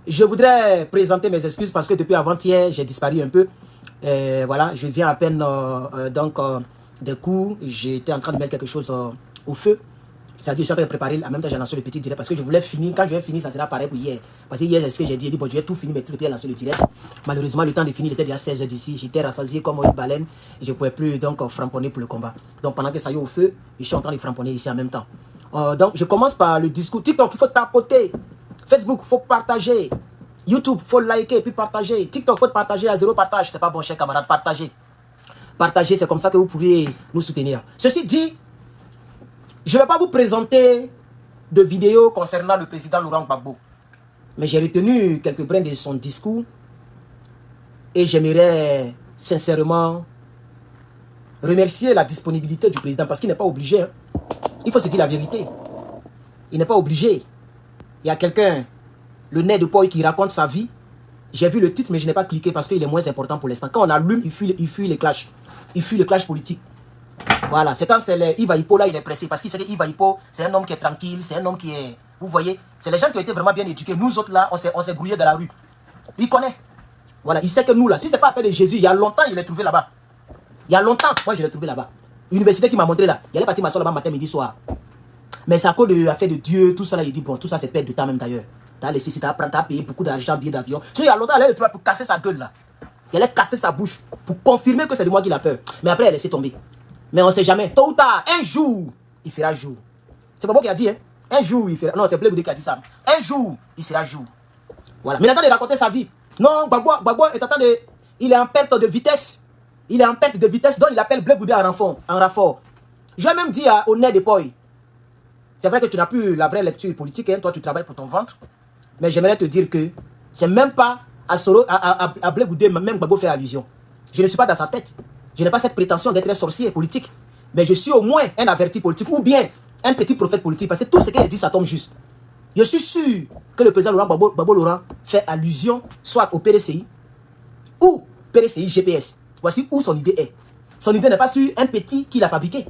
je voudrais présenter mes excuses parce que depuis avant-hier, j'ai disparu un peu. Voilà, je viens à peine des coups. J'étais en train de mettre quelque chose au feu. C'est-à-dire, je suis en train de préparer, en même temps, j'ai lancé le petit direct parce que je voulais finir. Quand je vais finir, ça sera pareil pour hier. Parce que hier, c'est ce que j'ai dit. J'ai dit, bon, je vais tout finir, mais tout le pied lancer le direct. Malheureusement, le temps de finir, il était déjà 16 h d'ici. J'étais rassasié comme une baleine. Et je ne pouvais plus donc framponner pour le combat. Donc, pendant que ça y est au feu, je suis en train de framponner ici en même temps. Donc, je commence par le discours. TikTok, il faut tapoter. Facebook, il faut partager. YouTube, il faut liker et puis partager. TikTok, il faut partager à 0 partage. C'est pas bon, cher camarade, partagez. Partagez, c'est comme ça que vous pourriez nous soutenir. Ceci dit, je ne vais pas vous présenter de vidéos concernant le président Laurent Gbagbo. Mais j'ai retenu quelques brins de son discours. Et j'aimerais sincèrement remercier la disponibilité du président. Parce qu'il n'est pas obligé. Hein. Il faut se dire la vérité. Il n'est pas obligé. Il y a quelqu'un, le nez de Poy, qui raconte sa vie. J'ai vu le titre, mais je n'ai pas cliqué parce qu'il est moins important pour l'instant. Quand on allume, il fuit les clashs. Il fuit les clashs politiques. Voilà, c'est quand c'est Yves Hippo là, il est pressé. Parce qu'il sait que Yves Hippo, c'est un homme qui est tranquille, c'est un homme qui est... Vous voyez, c'est les gens qui ont été vraiment bien éduqués. Nous autres là, on s'est grouillés dans la rue. Il connaît. Voilà, il sait que nous là, si c'est pas affaire de Jésus, il y a longtemps, il l'ai trouvé là-bas. Il y a longtemps, moi je l'ai trouvé là-bas. L'université qui m'a montré là, il allait partir m'asseoir là-bas matin, midi, soir. Mais c'est à cause de l'affaire de Dieu, tout ça là, il dit bon, tout ça c'est perte de temps même d'ailleurs. T'as laissé, si t'as payé beaucoup d'argent, billets d'avion. Il y a longtemps, il allait le trouver pour casser sa gueule là. Il allait casser sa bouche pour confirmer que c'est de moi qui l'a peur. Mais après, il a laissé tomber. Mais on ne sait jamais. Tôt ou tard, un jour, il fera jour. C'est pas moi qui a dit, hein. Un jour, il fera... Non, c'est Blé Goudé qui a dit ça. Un jour, il sera jour. Voilà. Mais il est en train de raconter sa vie. Non, Gbagbo est en train de... Il est en perte de vitesse. Il est en perte de vitesse, donc il appelle Blé Goudé en renfort. Je vais même dire au nez de Poy. C'est vrai que tu n'as plus la vraie lecture politique, hein. Toi, tu travailles pour ton ventre. Mais j'aimerais te dire que c'est même pas à Blé Goudé, même Gbagbo fait allusion. Je ne suis pas dans sa tête. Je n'ai pas cette prétention d'être un sorcier politique. Mais je suis au moins un averti politique ou bien un petit prophète politique. Parce que tout ce qu'il dit, ça tombe juste. Je suis sûr que le président Laurent Gbagbo Laurent fait allusion soit au PDCI ou PDCI GPS. Voici où son idée est. Son idée n'est pas sur un petit qu'il a fabriqué.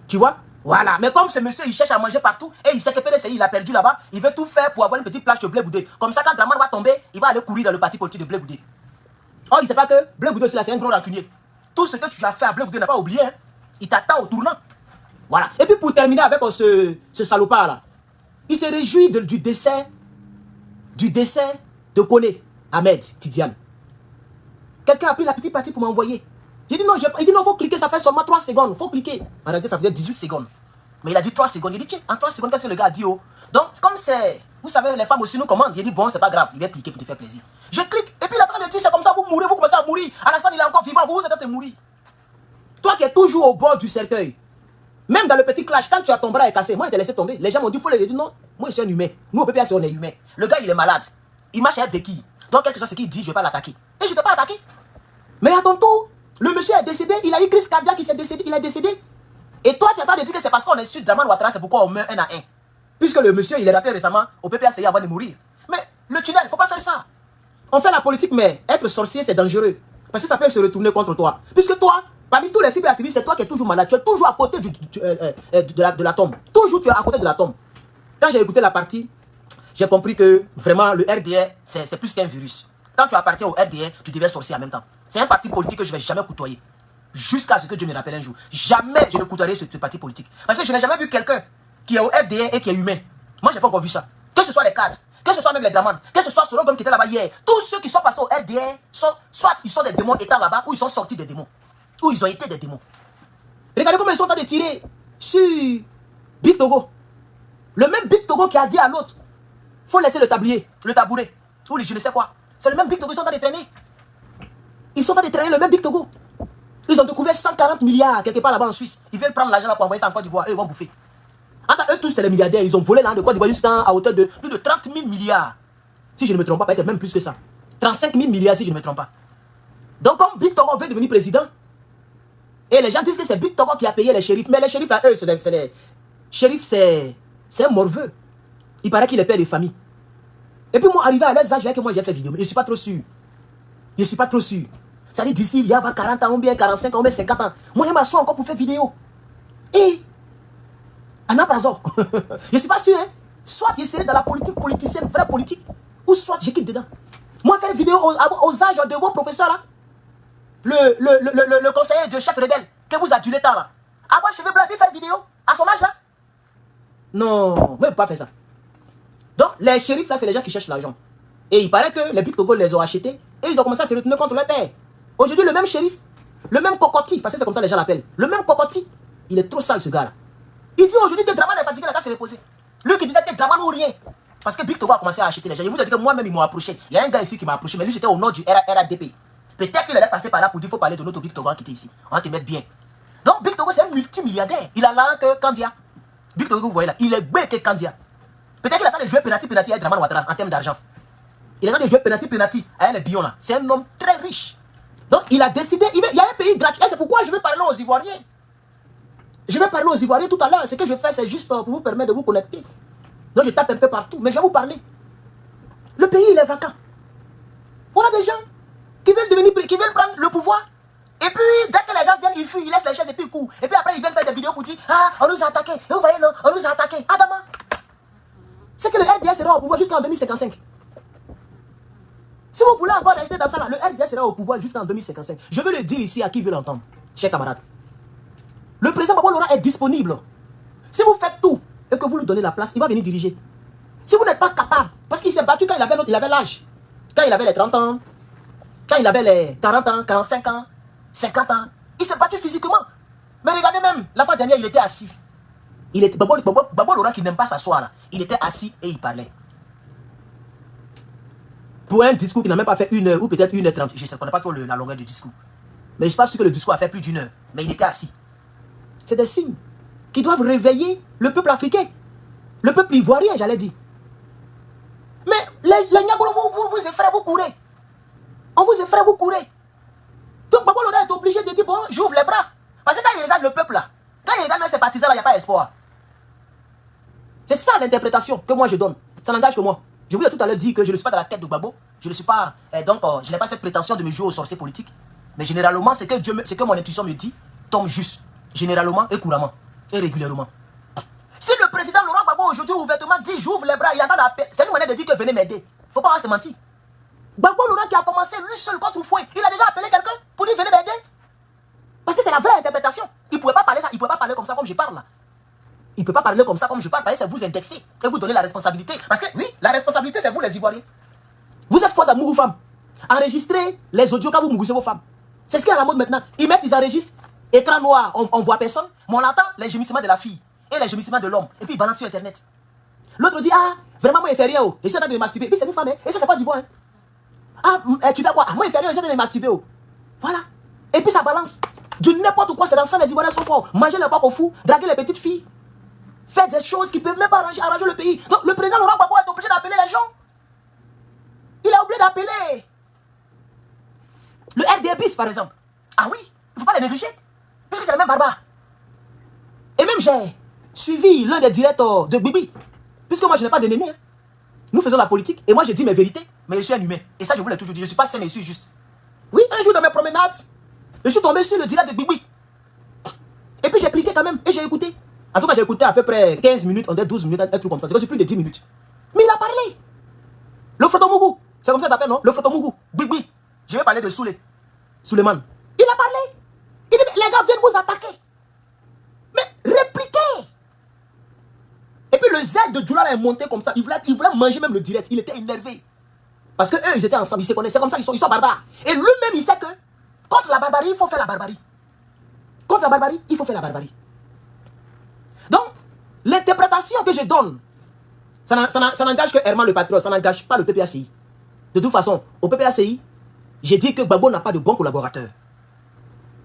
Tu vois? Voilà. Mais comme ce monsieur, il cherche à manger partout et il sait que PDCI, il a perdu là-bas, il veut tout faire pour avoir une petite plage de Blé Goudé. Comme ça, quand Draman va tomber, il va aller courir dans le parti politique de Blé Goudé. Oh, il ne sait pas que Blé Goudé, c'est un gros rancunier. Tout ce que tu as fait à Blé Goudé n'a pas oublié. Hein. Il t'attend au tournant. Voilà. Et puis pour terminer avec ce salopard là, il se réjouit du décès de Koné Ahmed Tidiane. Quelqu'un a pris la petite partie pour m'envoyer. J'ai dit non, il dit non, il faut cliquer, ça fait seulement 3 secondes. Il faut cliquer. En réalité, ça faisait 18 secondes. Mais il a dit 3 secondes. Il dit tiens, en 3 secondes, qu'est-ce que le gars a dit oh? Donc, comme c'est, vous savez, les femmes aussi nous commandent. Il dit bon, c'est pas grave, il va cliquer pour te faire plaisir. Je clique, et puis il est en train de dire c'est comme ça, vous mourrez, vous commencez à mourir. Alassane, il est encore vivant, vous êtes en train de mourir. Toi qui es toujours au bord du cercueil, même dans le petit clash, quand tu as ton bras est cassé, moi, je t'ai laissé tomber. Les gens m'ont dit, il faut les dire non, moi, je suis un humain. Nous, au PPS, on est humain. Le gars, il est malade. Il marche à être béquille. Donc, quelque chose, ce qu'il dit, je ne vais pas l'attaquer. Et je ne t'ai pas attaqué. Mais à ton tour, le monsieur est décédé, il a eu crise cardiaque, il est décédé. Et toi, tu es en train de dire que c'est parce qu'on est sur Draman Ouattara, c'est pourquoi on meurt un à un. Puisque le monsieur, il est raté récemment au PPACI avant de mourir. Mais le tunnel, il ne faut pas faire ça. On fait la politique, mais être sorcier, c'est dangereux. Parce que ça peut se retourner contre toi. Puisque toi, parmi tous les cyberactivistes, c'est toi qui es toujours malade. Tu es toujours à côté de la tombe. Toujours, tu es à côté de la tombe. Quand j'ai écouté la partie, j'ai compris que vraiment, le RDR, c'est plus qu'un virus. Quand tu appartiens au RDR, tu deviens sorcier en même temps. C'est un parti politique que je ne vais jamais côtoyer. Jusqu'à ce que Dieu me rappelle un jour. Jamais je ne côtoierai ce parti politique. Parce que je n'ai jamais vu quelqu'un qui est au RDR et qui est humain. Moi, je n'ai pas encore vu ça. Que ce soit les cadres, que ce soit même les Draman, que ce soit Sorogom qui était là-bas hier. Tous ceux qui sont passés au RDR, soit ils sont des démons étant là-bas, ou ils sont sortis des démons. Ou ils ont été des démons. Regardez comment ils sont en train de tirer sur Big Togo. Le même Big Togo qui a dit à l'autre, il faut laisser le tabouret, ou je ne sais quoi. C'est le même Big Togo qui sont en train de traîner. Ils sont en train de traîner le même Big Togo. Ils ont découvert 140 milliards quelque part là-bas en Suisse. Ils veulent prendre l'argent là pour envoyer ça en Côte d'Ivoire. Eux, ils vont bouffer. Eux tous, c'est les milliardaires. Ils ont volé l'argent de Côte d'Ivoire juste à hauteur de plus de 30 000 milliards. Si je ne me trompe pas, c'est même plus que ça. 35 000 milliards si je ne me trompe pas. Donc, comme Big Togo veut devenir président, et les gens disent que c'est Big Togo qui a payé les shérifs. Mais les shérifs là, eux, c'est les shérifs, c'est un morveux. Il paraît qu'il est père de famille. Et puis moi, arrivé à leur âge, que moi j'ai fait vidéo, mais je ne suis pas trop sûr. Je ne suis pas trop sûr. Ça dit d'ici, il y a 40 ans, ou bien 45 ans, ou bien 50 ans. Moi, je m'assois encore pour faire vidéo. Et, à Napazo, je ne suis pas sûr, hein. Soit je serai dans la politique politicienne, vraie politique, ou soit je quitte dedans. Moi, faire une vidéo aux âges de vos professeurs, là, le conseiller de chef rebelle, que vous adulez tant, là, avoir cheveux blancs, puis faire une vidéo à son âge, là. Non, moi, je ne peux pas faire ça. Donc, les shérifs, là, c'est les gens qui cherchent l'argent. Et il paraît que les Big Togo les ont achetés et ils ont commencé à se retourner contre leur père. Aujourd'hui, le même shérif, le même cocotti, parce que c'est comme ça les gens l'appellent, le même cocotti, il est trop sale, ce gars-là. Il dit aujourd'hui que Draman est fatigué, la casse s'est reposée. Lui qui disait que Draman ou rien. Parce que Big Togo a commencé à acheter les gens. Je vous ai dit que moi-même, ils m'ont approché. Il y a un gars ici qui m'a approché, mais lui, c'était au nom du RADP. Peut-être qu'il allait passer par là pour dire qu'il faut parler de notre Big Togo qui était ici. On va te mettre bien. Donc, Big Togo, c'est un multimilliardaire. Il a l'argent que Kandia. Big Togo, vous voyez là, il est bien que Kandia. Peut-être qu'il attend de jouer penalty avec Draman Ouattara en termes d'argent. Il attend de jouer penalty avec les Billons là. C'est un homme très riche. Donc, il a décidé, il y a un pays gratuit. Et c'est pourquoi je vais parler aux Ivoiriens. Je vais parler aux Ivoiriens tout à l'heure. Ce que je fais, c'est juste pour vous permettre de vous connecter. Donc, je tape un peu partout. Mais je vais vous parler. Le pays, il est vacant. On a des gens qui veulent prendre le pouvoir. Et puis, dès que les gens viennent, ils fuient, ils laissent les chefs et puis ils courent. Et puis après, ils viennent faire des vidéos pour dire, ah, on nous a attaqués. Et vous voyez, non, on nous a attaqués. Adama. C'est que le RDS sera au pouvoir jusqu'en 2055. Si vous voulez encore rester dans ça, là, le RDS sera au pouvoir jusqu'en 2055. Je veux le dire ici à qui veut l'entendre, chers camarades. Le président Gbagbo Laurent est disponible. Si vous faites tout et que vous lui donnez la place, il va venir diriger. Si vous n'êtes pas capable, parce qu'il s'est battu quand il avait l'âge, quand il avait les 30 ans, quand il avait les 40 ans, 45 ans, 50 ans, il s'est battu physiquement. Mais regardez même, la fois dernière, il était assis. Gbagbo Laurent qui n'aime pas s'asseoir là, il était assis et il parlait. Pour un discours qui n'a même pas fait 1 heure ou peut-être 1h30, je ne connais pas trop la longueur du discours. Mais je suis pas sûr que le discours a fait plus d'1 heure. Mais il était assis. C'est des signes qui doivent réveiller le peuple africain. Le peuple ivoirien, j'allais dire. Mais les Niagara, vous effraie, vous courez. On vous effraie, vous courez. Donc Gbagbo Laurent est obligé de dire, bon, j'ouvre les bras. Parce que quand il regarde le peuple là, quand il regarde même ses partisans là, il n'y a pas d'espoir. C'est ça l'interprétation que moi je donne. Ça n'engage que moi. Je vous ai tout à l'heure dit que je ne suis pas dans la tête de Gbagbo. Je ne suis pas, je n'ai pas cette prétention de me jouer au sorcier politique. Mais généralement, ce que mon intuition me dit tombe juste. Généralement et couramment. Et régulièrement. Si le président Laurent Gbagbo aujourd'hui ouvertement dit j'ouvre les bras, il attend d'appel. C'est une manière de dire que venez m'aider. Il ne faut pas se mentir. Gbagbo Laurent qui a commencé lui seul contre Fouet, il a déjà appelé quelqu'un pour dire venez m'aider. Parce que c'est la vraie interprétation. Il ne pouvait pas parler ça, il ne pouvait pas parler comme ça comme je parle là. Il ne peut pas parler comme ça comme je parle, parce que c'est vous indexer et vous donner la responsabilité. Parce que oui, la responsabilité c'est vous les Ivoiriens. Vous êtes fort d'amour aux femmes. Enregistrez les audios quand vous mourrez vos femmes. C'est ce qui est à la mode maintenant. Ils enregistrent, écran noir, on voit personne, mais on entend les gémissements de la fille et les gémissements de l'homme. Et puis ils balancent sur internet. L'autre dit, ah, vraiment moi il fait rien, oh. Et je suis en train de me masturber. Et puis c'est une femme, hein. Et ça c'est pas du voix, hein. Ah, tu fais quoi? Ah, moi il fait rien, je suis en train de me masturber, oh. Voilà. Et puis ça balance. Du n'importe quoi, c'est dans ça les Ivoiriens sont forts. Manger les coq au fou, draguer les petites filles. Faire des choses qui ne peuvent même pas arranger le pays. Donc le président Laurent Gbagbo est obligé d'appeler les gens. Il est obligé d'appeler le RDBIS par exemple. Ah oui, il ne faut pas les négliger. Puisque c'est le même barbare. Et même j'ai suivi l'un des directs de Bibi. Puisque moi je n'ai pas d'ennemi. Hein. Nous faisons la politique et moi je dis mes vérités. Mais je suis un humain. Et ça je vous l'ai toujours dit. Je ne suis pas sain mais je suis juste. Oui, un jour dans mes promenades, je suis tombé sur le direct de Bibi. Et puis j'ai cliqué quand même et j'ai écouté. En tout cas, j'ai écouté à peu près 15 minutes, on dit 12 minutes, un truc comme ça. C'est plus de 10 minutes. Mais il a parlé. Le Photomougou. C'est comme ça que ça s'appelle, non? Le Photomougou. Bibi. Je vais parler de Souleymane. Il a parlé. Il dit, les gars viennent vous attaquer. Mais répliquez. Et puis le Z de Djoulala est monté comme ça. Il voulait manger même le direct. Il était énervé. Parce que eux, ils étaient ensemble. Ils se connaissaient comme ça. Ils sont barbares. Et lui-même, il sait que contre la barbarie, il faut faire la barbarie. Contre la barbarie, il faut faire la barbarie. Donc, l'interprétation que je donne, ça n'engage que Herman le patriote, ça n'engage pas le PPACI. De toute façon, au PPACI, j'ai dit que Gbagbo n'a pas de bons collaborateurs.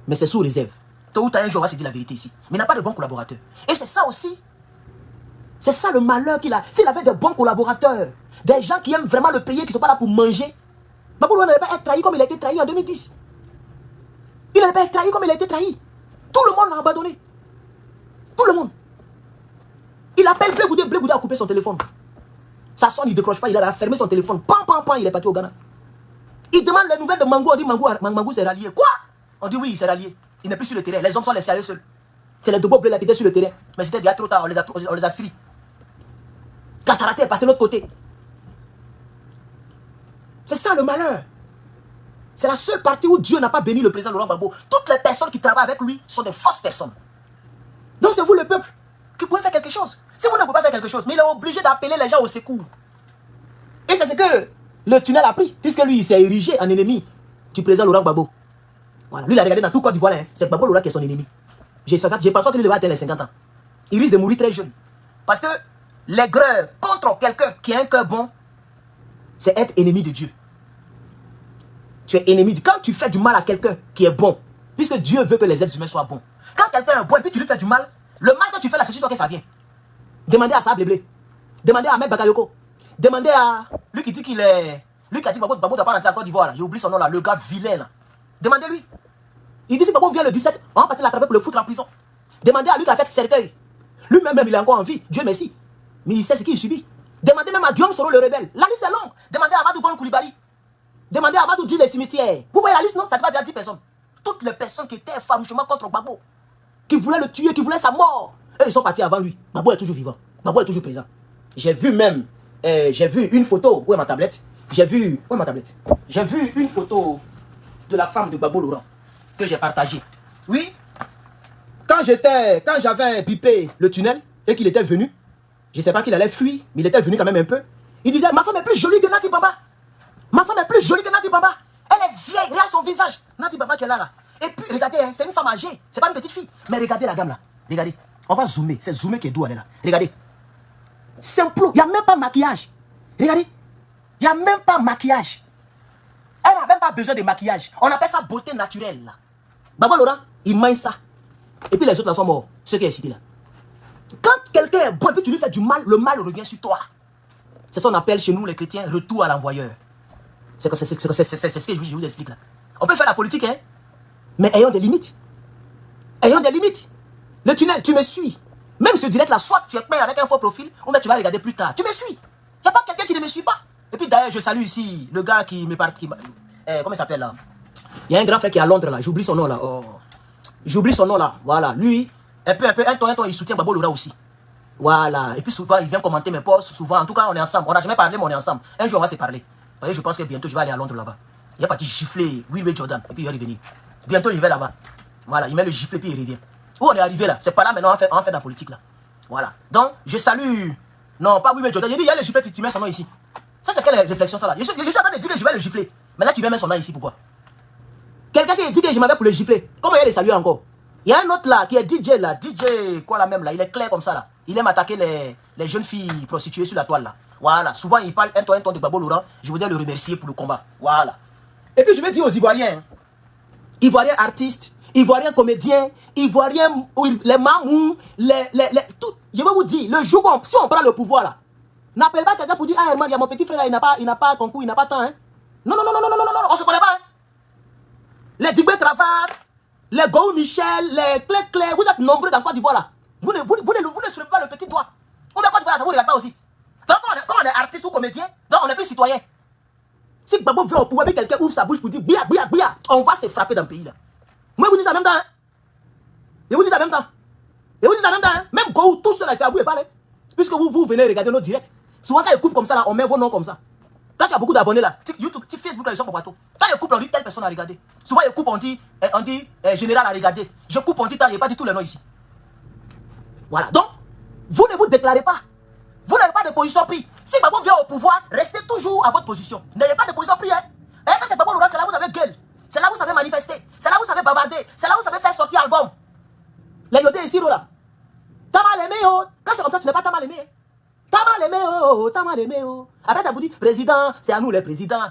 Mais c'est sous réserve. Tôt ou tard, un jour, on va se dire la vérité ici. Mais il n'a pas de bons collaborateurs. Et c'est ça aussi. C'est ça le malheur qu'il a. S'il avait de bons collaborateurs, des gens qui aiment vraiment le pays, qui ne sont pas là pour manger, Gbagbo n'allait pas être trahi comme il a été trahi en 2010. Il n'allait pas être trahi comme il a été trahi. Tout le monde l'a abandonné. Tout le monde. Il appelle Blé-Goudé a coupé son téléphone. Ça sonne, il ne décroche pas, il a fermé son téléphone. Pam, pam, pam, il est parti au Ghana. Il demande les nouvelles de Mangou, on dit Mangou s'est rallié. Quoi? On dit oui, il s'est rallié. Il n'est plus sur le terrain. Les hommes sont laissés à eux seuls. C'est les Dobo Blé là qui étaient sur le terrain. Mais c'était déjà trop tard, on les a stris. Kassaraté est passé de l'autre côté. C'est ça le malheur. C'est la seule partie où Dieu n'a pas béni le président Laurent Gbagbo. Toutes les personnes qui travaillent avec lui sont des fausses personnes. Donc c'est vous le peuple qui pouvez faire quelque chose. Si vous ne pouvez pas faire quelque chose, mais il est obligé d'appeler les gens au secours. Et c'est ce que le tunnel a pris, puisque lui il s'est érigé en ennemi du président Laurent Gbagbo. Voilà. Lui il a regardé dans tout Côte d'Ivoire, hein. C'est Gbagbo Laurent qui est son ennemi. J'ai pensé qu'il devait atteindre les 50 ans. Il risque de mourir très jeune. Parce que l'aigreur contre quelqu'un qui a un cœur bon, c'est être ennemi de Dieu. Tu es ennemi. Quand tu fais du mal à quelqu'un qui est bon, puisque Dieu veut que les êtres humains soient bons. Quand quelqu'un est bon et puis tu lui fais du mal, le mal que tu fais là, c'est sur toi que ça vient. Demandez à Sable Blé. Demandez à Ahmed Bakayoko. Demandez à lui qui dit qu'il est... Lui qui a dit Gbagbo doit pas rentrer en Côte d'Ivoire. J'ai oublié son nom là, le gars vilain là. Demandez-lui. Il dit si Gbagbo vient le 17, on va partir l'attraper pour le foutre en prison. Demandez à lui qui a fait ce cercueil. Lui-même, il est encore en vie. Dieu merci. Mais il sait ce qu'il subit. Demandez même à Guillaume Soro le rebelle. La liste est longue. Demandez à Amadou Gon Koulibaly. Demandez à Amadou Di les cimetières. Vous voyez la liste, non? Ça ne va dire 10 personnes. Toutes les personnes qui étaient farouchement contre Gbagbo, qui voulaient le tuer, qui voulaient sa mort, eux, ils sont partis avant lui. Gbagbo est toujours vivant. Gbagbo est toujours présent. J'ai vu même, j'ai vu une photo. Où est ma tablette? J'ai vu, où est ma tablette? J'ai vu une photo de la femme de Gbagbo Laurent que j'ai partagée. Oui. Quand j'avais bipé le tunnel et qu'il était venu, je ne sais pas qu'il allait fuir, mais il était venu quand même un peu. Il disait, ma femme est plus jolie que Nati Bamba. Ma femme est plus jolie que Nati Bamba. Elle est vieille, regarde son visage. Nati Bamba qui est là. Et puis, regardez, hein, c'est une femme âgée. C'est pas une petite fille. Mais regardez la dame là. Regardez. On va zoomer. C'est zoomer qui est doux, elle est là. Regardez. Simple. Il n'y a même pas maquillage. Regardez. Il n'y a même pas maquillage. Elle n'a même pas besoin de maquillage. On appelle ça beauté naturelle là. Gbagbo Laurent, il mange ça. Et puis les autres là sont morts. Ceux qui sont cités là. Quand quelqu'un est bon et puis tu lui fais du mal, le mal revient sur toi. C'est ce qu'on appelle chez nous les chrétiens retour à l'envoyeur. C'est ce que je vous explique là. On peut faire la politique, hein, mais ayons des limites. Ayons des limites. Le tunnel, tu me suis. Même ce direct là, soit tu es payé avec un faux profil, ou bien tu vas regarder plus tard. Tu me suis. Il n'y a pas quelqu'un qui ne me suit pas. Et puis d'ailleurs, je salue ici le gars qui me parle. Comment il s'appelle là? Il y a un grand frère qui est à Londres là. J'oublie son nom là. Oh. J'oublie son nom là. Voilà. Lui, un temps, il soutient Gbagbo Laurent aussi. Voilà. Et puis souvent, il vient commenter mes posts. Souvent, en tout cas, on est ensemble. On n'a jamais parlé, mais on est ensemble. Un jour, on va se parler. Vous voyez, je pense que bientôt, je vais aller à Londres là-bas. Il est parti gifler Will Jordan. Et puis, il va revenir. Bientôt, il va là-bas. Voilà. Il met le giflet, puis il revient. Où on est arrivé là? C'est pas là, maintenant, on fait de la politique là. Voilà. Donc, je salue. Non, pas Will Jordan. Il dit, il y a le giflet, tu mets son nom ici. Ça, c'est quelle réflexion ça là? Je suis en train de dire que je vais le gifler. Mais là, tu viens mettre son nom ici. Pourquoi? Quelqu'un qui dit que je m'avais pour le gifler. Comment il y a les saluer encore? Il y a un autre là qui est DJ là. DJ quoi là même là. Il est clair comme ça là. Il aime attaquer les jeunes filles prostituées sur la toile là. Voilà. Souvent il parle un ton de Gbagbo Laurent. Je voudrais le remercier pour le combat. Voilà. Et puis je vais dire aux Ivoiriens. Ivoiriens artistes. Ivoiriens comédiens. Ivoiriens. Les mamous. Tout. Je vais vous dire. Le jour si on prend le pouvoir là. N'appelle pas quelqu'un pour dire ah man, il y a mon petit frère là. Il n'a pas concours. Il n'a pas temps hein. Non. On se connaît pas hein. Les Dibé Travat. Les Gou Michel, les Clé, vous êtes nombreux dans Côte d'Ivoire là. Vous ne soulevez pas le petit doigt. On est Côte d'Ivoire, ça vous regarde pas aussi. Donc quand on est artiste ou comédien, donc on est plus citoyen. Si Gbagbo vient au pouvoir, puis quelqu'un ouvre sa bouche pour dire bia, on va se frapper dans le pays là. Moi je vous dis ça en même temps. Hein. Je vous dis ça en même temps. Hein. Même Gou, tout cela, c'est à vous de parler. Puisque vous venez regarder nos directs. Souvent quand ils coupent comme ça là, on met vos noms comme ça. Quand tu as beaucoup d'abonnés là, YouTube, Facebook là, ils sont pour bateau. Quand ils coupent, on dit telle personne à regarder. Souvent ils coupent, on dit général à regarder. Je coupe, on dit il n'y a pas du tout le nom ici. Voilà. Donc, vous ne vous déclarez pas. Vous n'avez pas de position prise. Si Gbagbo vient au pouvoir, restez toujours à votre position. N'ayez pas de position prise. Hein. Et quand c'est Gbagbo Laurent, c'est là où vous avez gueule. C'est là où vous savez manifester. C'est là où vous savez bavarder. C'est là où vous savez faire sortir album. Les Yodé et Siro là. T'as mal aimé, oh. Quand c'est comme ça, tu n'es pas t'as mal aimé. Hein. T'as mal aimé, oh. Après, ça vous dit, président, c'est à nous les présidents.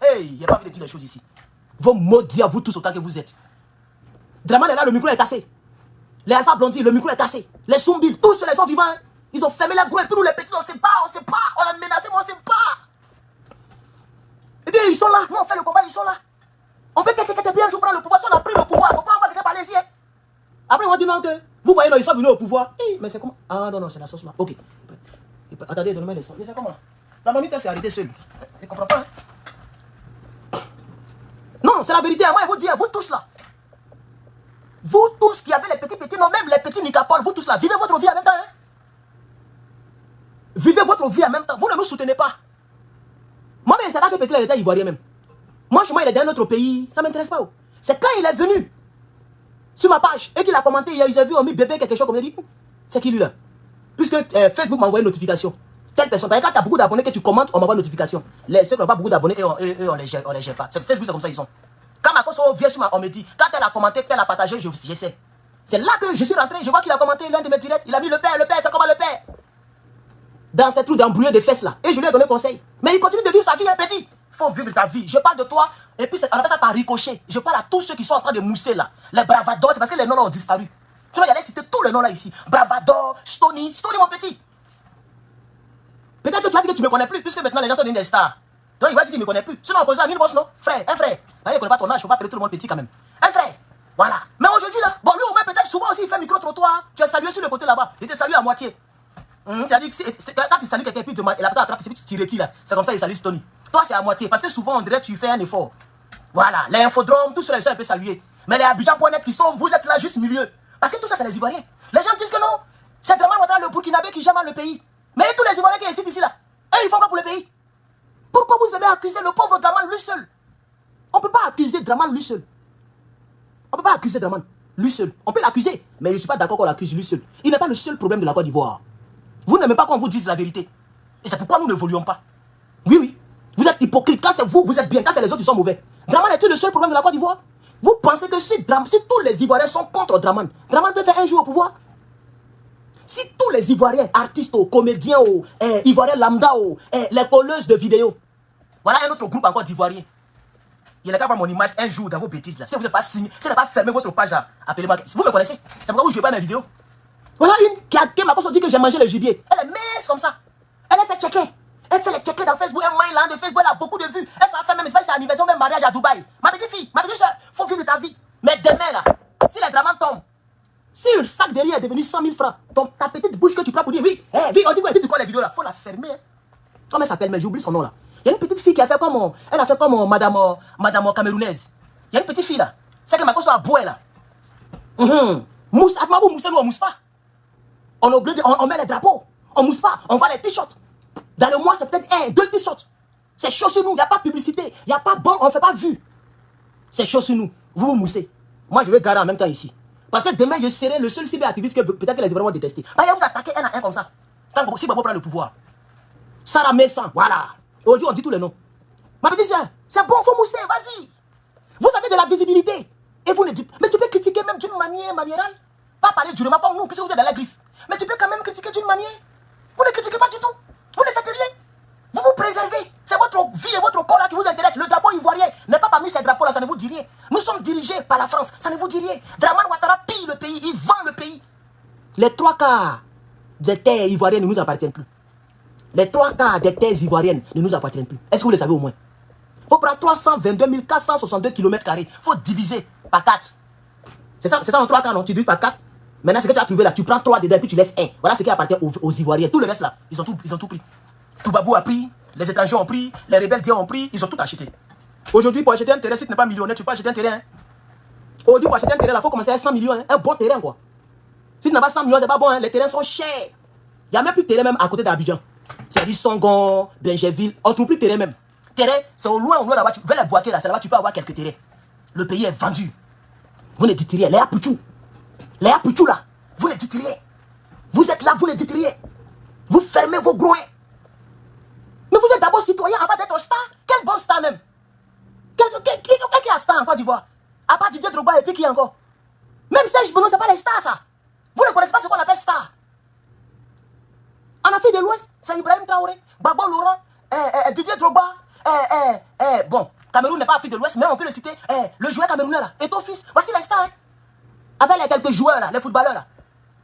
Hey, il n'y a pas envie de dire les choses ici. Vos maudits à vous tous autant que vous êtes. Draman est là, le micro est cassé. Les Alpha Blondie, le micro est cassé. Les Soumbil, tous ceux-là sont vivants. Hein. Ils ont fermé la grue, et puis nous les petits, on ne sait pas. On a menacé, mais on ne sait pas. Eh bien, ils sont là. Nous, on fait le combat, ils sont là. On peut que bien un jour prendre le pouvoir. Si on a pris le pouvoir, il ne faut pas avoir quelqu'un par les yeux. Après, on va dire non, que vous voyez, non, ils sont venus au pouvoir. Hey, mais c'est comment? Ah non, c'est la sauce là. Ok. Attendez, donnez-moi les sons. Mais c'est comment? La mamie s'est arrêtée seule. Je ne comprends pas. Hein? Non, c'est la vérité. Moi, je vous dis, vous tous là. Vous tous qui avez les petits, non, même les petits Nicapol, vous tous là, vivez votre vie en même temps. Hein? Vivez votre vie en même temps. Vous ne nous soutenez pas. Moi, c'est pas que Petit il était ivoirien même. Moi, chez moi, il est d'un autre pays. Ça ne m'intéresse pas. C'est quand il est venu sur ma page et qu'il a commenté, il a vu, on mis bébé quelque chose comme il a dit. C'est qui lui là? Puisque Facebook m'a envoyé une notification. Telle personne. Parce que quand tu as beaucoup d'abonnés que tu commentes, on m'envoie une notification. Ceux qui n'ont pas beaucoup d'abonnés, eux, on les gère pas. Facebook, c'est comme ça ils sont. Quand ma cause vient sur on me dit, quand elle a commenté, qu'elle a partagé, j'essaie. C'est là que je suis rentré. Je vois qu'il a commenté l'un de mes directs. Il a mis le père, c'est comment le père? Dans ces trous d'embrouillé de fesses là. Et je lui ai donné conseil. Mais il continue de vivre sa vie, un petit. Il faut vivre ta vie. Je parle de toi. Et puis, on appelle ça par ricochet. Je parle à tous ceux qui sont en train de mousser là. Les Bravador, c'est parce que les noms là ont disparu. Tu vois, il y a citer tous les noms là ici. Bravador, Stony mon petit. Peut-être que tu as dit que tu ne me connais plus, puisque maintenant les gens sont devenus des stars. Donc il va dire qu'il ne me connaît plus. Sinon on cause à mille boss, non? Frère, un frère. Il ne connaît pas ton âge, il ne faut pas appeler tout le monde petit quand même. Un frère. Voilà. Mais aujourd'hui là, bon lui au moins peut-être souvent aussi il fait micro-trottoir. Tu as salué sur le côté là-bas. Il te salue à moitié. C'est-à-dire que quand tu salues quelqu'un, puis il a peut-être attrapé, puis tu retires là. C'est comme ça il salue Stony. Toi c'est à moitié. Parce que souvent on dirait que tu fais un effort. Voilà. Les infodromes, tout cela, un peu saluer. Mais les Abidjan.net qui sont, vous êtes là juste milieu. Parce que tout ça c'est les Ivoiriens. Les gens disent que non. C'est vraiment le Burkinabé qui gère mal le pays. Mais tous les Ivoiriens qui existent ici là, eux ils font quoi pour le pays? Pourquoi vous avez accusé le pauvre Draman lui seul? On ne peut pas accuser Draman lui seul. On ne peut pas accuser Draman lui seul. On peut l'accuser, mais je ne suis pas d'accord qu'on l'accuse lui seul. Il n'est pas le seul problème de la Côte d'Ivoire. Vous n'aimez pas qu'on vous dise la vérité. Et c'est pourquoi nous n'évoluons pas. Oui, oui. Vous êtes hypocrite. Quand c'est vous, vous êtes bien. Quand c'est les autres, ils sont mauvais. Draman est-il le seul problème de la Côte d'Ivoire? Vous pensez que si tous les Ivoiriens sont contre Draman, Draman peut faire un jour au pouvoir? Si tous les Ivoiriens, artistes, comédiens, Ivoiriens lambda, les colleuses de vidéos, voilà un autre groupe encore d'Ivoiriens. Il est qu'à voir mon image un jour dans vos bêtises là. Si vous n'avez pas signé, si vous n'avez pas fermé votre page là, appelez-moi. Vous me connaissez? C'est pourquoi vous ne jouez pas mes vidéos. Voilà une qui m'a dit que j'ai mangé le gibier. Elle est mince comme ça. Elle a fait checker. Elle fait les checker dans Facebook. Elle maille là de Facebook. Elle a beaucoup de vues. Elle s'en fait même, c'est anniversaire, même mariage à Dubaï. Ma petite fille, ma petite soeur, faut vivre ta vie. Mais demain là, si les dramas tombent, si le sac de riz est devenu 100 000 francs, ta petite bouche que tu prends pour dire oui, oui, on dit quoi, et puis tu colles les vidéos là, faut la fermer. Hein. Comment elle s'appelle, mais j'oublie son nom là. Il y a une petite fille qui a fait comme, elle a fait comme madame camerounaise. Il y a une petite fille là, c'est que ma cause à boire là. Mousse, à vous moussez, nous on mousse pas. On met les drapeaux, on mousse pas, on vend les t-shirts. Dans le mois, c'est peut-être 1, 2 t-shirts. C'est chaud sur nous, il n'y a pas de publicité, il n'y a pas bon, on ne fait pas vue. C'est chaud sur nous, vous moussez. Moi, je vais garer en même temps ici. Parce que demain, je serai le seul cyberactiviste que peut-être que les Ivoiriens vont détester. Ah, vous attaquez un à un comme ça. Quand si Babo prend le pouvoir. Sarah Messan, voilà. Aujourd'hui, on dit tous les noms. Ma petite soeur, c'est bon, il faut mousser, vas-y. Vous avez de la visibilité. Et vous ne dites, mais tu peux critiquer même d'une manière maniérale. Pas parler durement comme nous, puisque vous êtes dans la griffe. Mais tu peux quand même critiquer d'une manière. Vous ne critiquez pas du tout. Vous ne faites rien. Vous vous préservez. C'est votre vie et votre corps là qui vous intéresse. Le drapeau ivoirien n'est pas parmi ces drapeaux là, ça ne vous dit rien. Nous sommes dirigés par la France, ça ne vous dit rien. Draman Ouattara pille le pays, il vend le pays. Les 3 quarts des terres ivoiriennes ne nous appartiennent plus. Les 3 quarts des terres ivoiriennes ne nous appartiennent plus. Est-ce que vous le savez au moins? Il faut prendre 322 462 km². Il faut diviser par 4. C'est ça en 3 quarts, non? Tu divises par 4. Maintenant, ce que tu as trouvé là, tu prends 3 dedans, puis tu laisses 1. Voilà ce qui appartient aux Ivoiriens. Tout le reste là, ils ont tout pris. Toubabou a pris, les étrangers ont pris, les rebelles d'hier ont pris, ils ont tout acheté. Aujourd'hui, pour acheter un terrain, si tu n'es pas millionnaire, tu peux acheter un terrain. Hein. Aujourd'hui, pour acheter un terrain, il faut commencer à 100 millions. Hein. Un bon terrain, quoi. Si tu n'as pas 100 millions, c'est pas bon. Hein. Les terrains sont chers. Il n'y a même plus de terrain même à côté d'Abidjan. C'est-à-dire Songon, Benjerville, on ne trouve plus de terrain même. Terrain, c'est au loin là-bas. Vers les Boaké, là, c'est là-bas tu peux avoir quelques terrains. Le pays est vendu. Vous ne dites rien. Les Apouchou là, vous ne dites rien. Vous êtes là, vous ne dites rien. Vous fermez vos groins. Mais vous êtes d'abord citoyen avant d'être star. Quel bon star même. Qui a star en Côte d'Ivoire? À part Didier Drogba et puis qui encore? Même Serge Benoît, ce n'est pas les stars ça. Vous ne connaissez pas ce qu'on appelle star. En Afrique de l'Ouest, c'est Ibrahim Traoré, Babo Laurent, Didier Drogba, bon, Cameroun n'est pas Afrique de l'Ouest, mais on peut le citer, le joueur camerounais là, et ton fils, voici les stars. Hein. Avec les quelques joueurs là, les footballeurs là.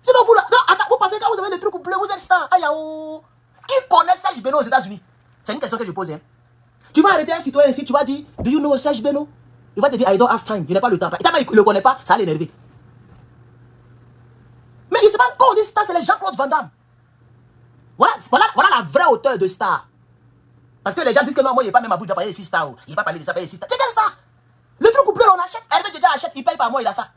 Sinon vous là, vous pensez que quand vous avez des trucs bleus, vous êtes stars. Aïe, oh. Qui connaît Serge Benoît aux États-Unis? C'est une question que je pose. Hein. Tu vas arrêter un citoyen ici, tu vas dire, do you know Serge Benoît? Il va te dire, I don't have time, il n'a pas le temps. Et tellement il ne le connaît pas, ça va l'énerver. Mais il ne sait pas, quand on dit star, c'est les Jean-Claude Van Damme. Voilà la vraie hauteur de star. Parce que les gens disent que non, moi, il n'est pas même à bout de payer ici star. Il n'est pas parler de ça, payer ici star. C'est quel star? Le truc bleu, on achète. Hervé déjà achète, il paye par mois, il a ça.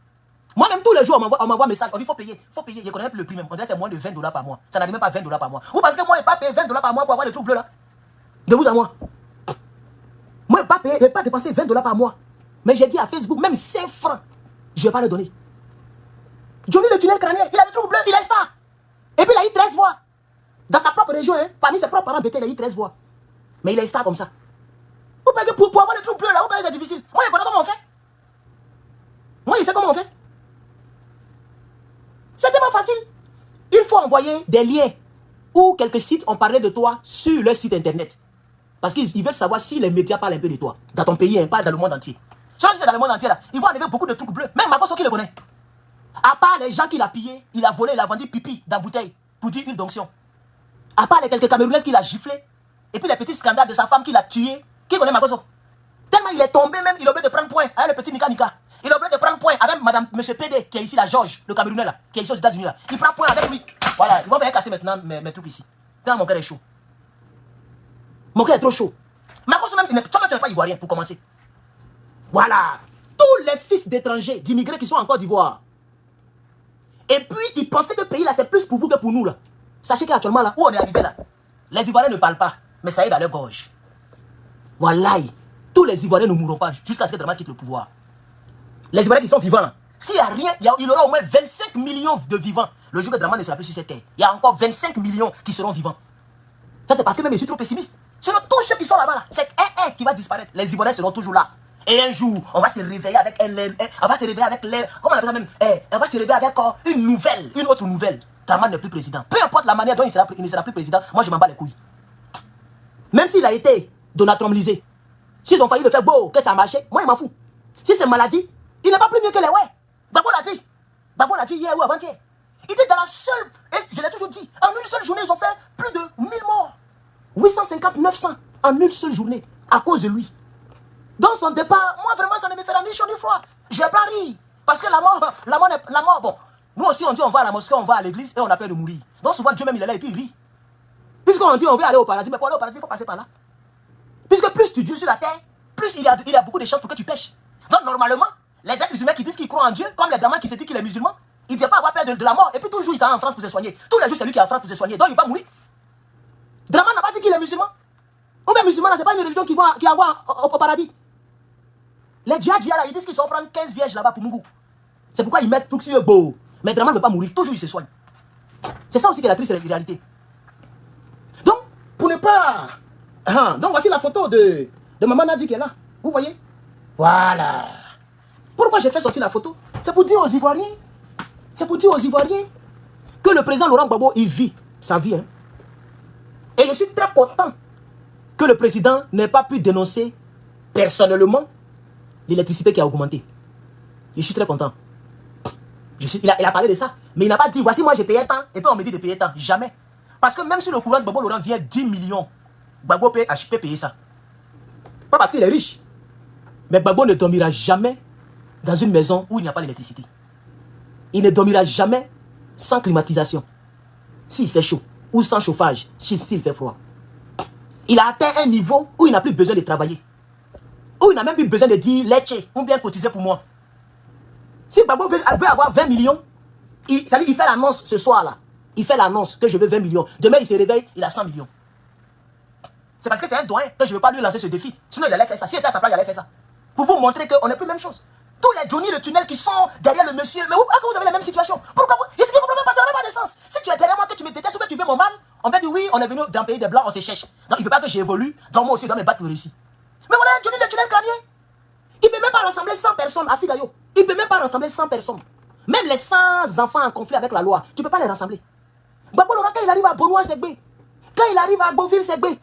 Moi-même, tous les jours, on m'envoie un message. On dit, il faut payer. Je ne connais plus le prix même. On dirait que c'est moins de 20 $ par mois. Ça n'arrive même pas à 20 $ par mois. Ou parce que moi, je n'ai pas payé 20 $ par mois pour avoir le truc bleu là. De vous à moi. pas payé, je n'ai pas dépensé 20 $ par mois. Mais j'ai dit à Facebook, même 5 francs, je ne vais pas les donner. Johnny le tunnel crânien, il a le trou bleu, il est ça. Et puis il a eu 13 voix. Dans sa propre région, hein, parmi ses propres parents bêtés, il a eu 13 voix. Mais il est star comme ça. Vous payez pour avoir le trou bleu là, vous payez, c'est difficile. Moi, je connais comment on fait. Moi, je sais comment on fait. C'est tellement facile. Il faut envoyer des liens où quelques sites ont parlé de toi sur leur site internet. Parce qu'ils veulent savoir si les médias parlent un peu de toi. Dans ton pays, hein, pas dans le monde entier. Si c'est dans le monde entier, là, ils vont enlever beaucoup de trucs bleus. Même Makoso qui le connaît. À part les gens qu'il a pillés, il a volé, il a vendu pipi dans bouteille pour dire une donction. À part les quelques Camerounaises qu'il a giflé. Et puis les petits scandales de sa femme qu'il a tué. Qui connaît Makoso? Tellement il est tombé même, il a oublié de prendre point avec le petit Nika Nika. Il a oublié de prendre point avec madame, monsieur PD, qui est ici, la Georges, le Camerounais là, qui est ici aux États-Unis là. Il prend point avec lui. Voilà, ils vont venir casser maintenant mes trucs ici. Quand mon cœur est chaud. Mon cœur est trop chaud. Makoso même, toi tu n'es pas ivoirien pour commencer. Voilà. Tous les fils d'étrangers, d'immigrés qui sont en Côte d'Ivoire. Et puis, ils pensaient que le pays là, c'est plus pour vous que pour nous là. Sachez qu'actuellement là, où on est arrivé là, les Ivoiriens ne parlent pas, mais ça y est dans leur gorge. Voilà. Tous les Ivoiriens ne mourront pas jusqu'à ce que Dramane quitte le pouvoir. Les Ivoiriens qui sont vivants là, s'il n'y a rien, il y aura au moins 25 millions de vivants. Le jour que Dramane ne sera plus sur cette terre, il y a encore 25 millions qui seront vivants. Ça c'est parce que même je suis trop pessimiste. Sinon tous ceux qui sont là-bas, là, c'est un qui va disparaître. Les Ivoiriens seront toujours là. Et un jour, on va se réveiller avec on va se réveiller avec les, comment on appelle ça même, on va se réveiller avec une nouvelle, une autre nouvelle. Dramane n'est plus président. Peu importe la manière dont il ne sera plus président, moi je m'en bats les couilles. Même s'il a été Donald Trump-lisé, s'ils ont failli le faire beau, que ça a marché, moi je m'en fous. Si c'est maladie, il n'est pas plus mieux que les ouais. Gbagbo l'a dit. Gbagbo l'a dit hier ou avant-hier. Il était dans la seule, et je l'ai toujours dit, en une seule journée, ils ont fait plus de 1000 morts. 850, 900 en une seule journée, à cause de lui. Dans son départ, moi vraiment ça ne me fait ni chaud ni froid. Je n'ai pas ri. Parce que la mort, bon. Nous aussi on dit on va à la mosquée, on va à l'église et on a peur de mourir. Donc souvent Dieu même il est là et puis il rit. Puisqu'on dit on veut aller au paradis, mais pour aller au paradis, il faut passer par là. Puisque plus tu dures sur la terre, plus il y a beaucoup de chances pour que tu pêches. Donc normalement, les êtres humains qui disent qu'ils croient en Dieu, comme les Dramane qui se dit qu'il est musulman, il ne doit pas avoir peur de la mort. Et puis toujours il s'en va en France pour se soigner. Tous les jours c'est lui qui est en France pour se soigner. Donc il va mourir. Dramane n'a pas dit qu'il est musulman. Ou bien musulman, ce n'est pas une religion qui envoie au paradis. Les djihadistes là, ils disent qu'ils sont prendre 15 vierges là-bas pour Mougou. C'est pourquoi ils mettent tout sur le beau. Mais Dramane ne veut pas mourir, toujours il se soigne. C'est ça aussi qui est la triste réalité. Donc, pour ne pas... donc voici la photo de Maman Nadi qui est là. Vous voyez? Voilà. Pourquoi j'ai fait sortir la photo? C'est pour dire aux Ivoiriens. C'est pour dire aux Ivoiriens que le président Laurent Gbagbo, il vit sa vie. Hein. Et je suis très content que le président n'ait pas pu dénoncer personnellement l'électricité qui a augmenté. Je suis très content. Il a parlé de ça. Mais il n'a pas dit, voici moi j'ai payé tant, et puis on me dit de payer tant. Jamais. Parce que même si le courant de Gbagbo Laurent vient 10 millions, Gbagbo peut acheter, payer ça. Pas parce qu'il est riche. Mais Gbagbo ne dormira jamais dans une maison où il n'y a pas d'électricité. Il ne dormira jamais sans climatisation. S'il fait chaud. Ou sans chauffage, s'il fait froid. Il a atteint un niveau où il n'a plus besoin de travailler. Où il n'a même plus besoin de dire leche ou bien cotiser pour moi. Si Gbagbo veut avoir 20 millions, il fait l'annonce ce soir-là. Il fait l'annonce que je veux 20 millions. Demain, il se réveille, il a 100 millions. C'est parce que c'est un doyen que je ne veux pas lui lancer ce défi. Sinon, il allait faire ça. S'il était à sa place, il allait faire ça. Pour vous montrer qu'on n'est plus la même chose. Tous les Johnny, le tunnel qui sont derrière le monsieur, mais vous avez la même situation. Pourquoi vous... Je ne comprends pas, ça n'a pas de sens. Si tu es derrière moi, que tu me détestes ou que tu veux mon mal, on va dire oui, on est venu d'un pays des blancs, on se cherche. Donc il ne veut pas que j'évolue, donc moi aussi, je dois me battre pour réussir. Mais voilà, Johnny, le tunnel crânien. Il ne peut même pas rassembler 100 personnes à Figayo. Il ne peut même pas rassembler 100 personnes. Même les 100 enfants en conflit avec la loi, tu ne peux pas les rassembler. Gbagbo Laurent, quand il arrive à Benoît Segbé, quand il arrive à Beauville Segbé,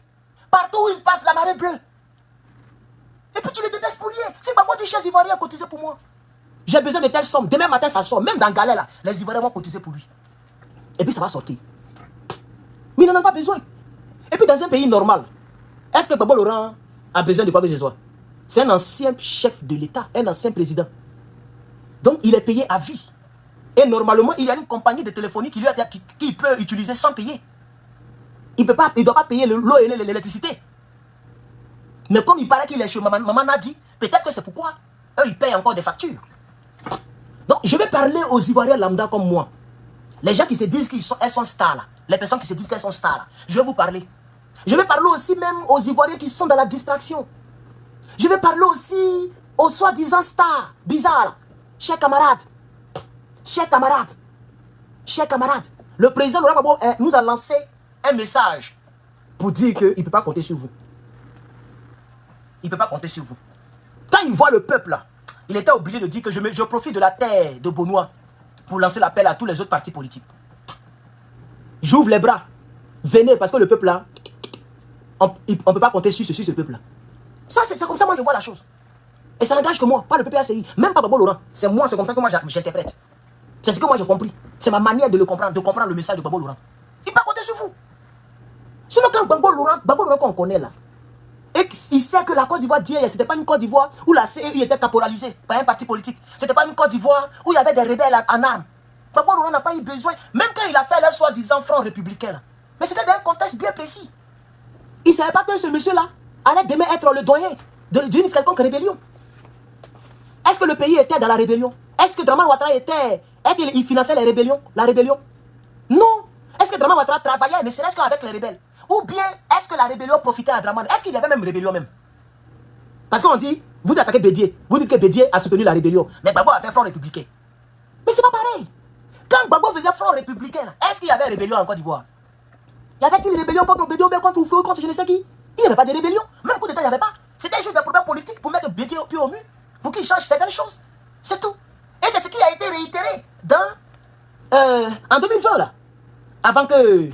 partout où il passe, la marée bleue. Et puis tu le détestes pour rien. Si Gbagbo dit chers Ivoiriens, cotisez pour moi. J'ai besoin de telle somme. Demain matin, ça sort. Même dans Galère, là, les Ivoiriens vont cotiser pour lui. Et puis ça va sortir. Mais il n'en a pas besoin. Et puis dans un pays normal, est-ce que Gbagbo Laurent a besoin de quoi que ce soit? C'est un ancien chef de l'État, un ancien président. Donc il est payé à vie. Et normalement, il y a une compagnie de téléphonie qui peut utiliser sans payer. Il ne doit pas payer l'eau et l'électricité. Mais comme il paraît qu'il est chez Maman Nadi, peut-être que c'est pourquoi eux, ils payent encore des factures. Donc, je vais parler aux Ivoiriens lambda comme moi. Les gens qui se disent qu'elles sont stars là. Les personnes qui se disent qu'elles sont stars là. Je vais vous parler. Je vais parler aussi même aux Ivoiriens qui sont dans la distraction. Je vais parler aussi aux soi-disant stars bizarres. Chers camarades, chers camarades, chers camarades, le président Laurent Gbagbo nous a lancé un message pour dire qu'il ne peut pas compter sur vous. Il ne peut pas compter sur vous. Quand il voit le peuple là, il était obligé de dire que je profite de la terre de Beaunois pour lancer l'appel à tous les autres partis politiques. J'ouvre les bras. Venez, parce que le peuple là, on ne peut pas compter sur ce peuple là. Ça, c'est comme ça moi je vois la chose. Et ça n'engage que moi, pas le PPACI, même pas Gbagbo Laurent. C'est moi, c'est comme ça que moi j'interprète. C'est ce que moi j'ai compris. C'est ma manière de le comprendre, de comprendre le message de Gbagbo Laurent. Il ne peut pas compter sur vous. Sinon quand Gbagbo Laurent qu'on connaît là, et il sait que la Côte d'Ivoire d'hier, ce n'était pas une Côte d'Ivoire où la CEI était caporalisée par un parti politique. Ce n'était pas une Côte d'Ivoire où il y avait des rebelles en armes. Gbagbo Laurent n'a pas eu besoin, même quand il a fait le soi-disant front républicain. Là. Mais c'était dans un contexte bien précis. Il ne savait pas que ce monsieur-là allait demain être le doyen d'une quelconque rébellion. Est-ce que le pays était dans la rébellion? Est-ce que Dramane Ouattara il finançait les rébellions, la rébellion? Non. Est-ce que Dramane Ouattara travaillait, ne serait-ce qu'avec les rebelles? Ou bien, est-ce que la rébellion profitait à Dramane? Est-ce qu'il y avait même rébellion même? Parce qu'on dit, vous attaquez Bédié. Vous dites que Bédié a soutenu la rébellion. Mais Gbagbo a fait front républicain. Mais c'est pas pareil. Quand Gbagbo faisait front républicain, est-ce qu'il y avait rébellion en Côte d'Ivoire? Y avait-il une rébellion contre Bédié ou bien contre Oufou, contre je ne sais qui? Il n'y avait pas de rébellion. Même coup d'État, il n'y avait pas. C'était juste des problèmes politiques pour mettre Bédié au pied au mur. Pour qu'il change certaines choses. C'est tout. Et c'est ce qui a été réitéré en 2020 là. Avant que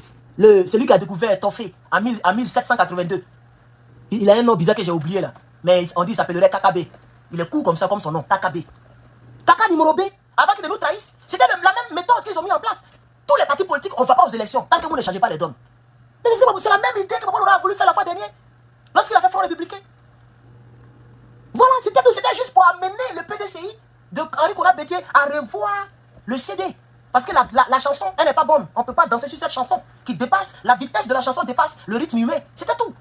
celui qui a découvert Toffé en 1782. Il a un nom bizarre que j'ai oublié là. Mais on dit qu'il s'appellerait KKB. Il est court comme ça, comme son nom, KKB. Kaka numéro B, avant qu'il ne nous trahisse, c'était la même méthode qu'ils ont mis en place. Tous les partis politiques, on ne va pas aux élections tant que vous ne changez pas les donnes. Mais c'est la même idée que Gbagbo Laurent a voulu faire la fois dernière. Lorsqu'il a fait Front républicain. Voilà, c'était juste pour amener le PDCI de Henri Konan Bédié à revoir le CD. Parce que la chanson, elle n'est pas bonne. On ne peut pas danser sur cette chanson qui dépasse, la vitesse de la chanson dépasse le rythme humain. C'était tout.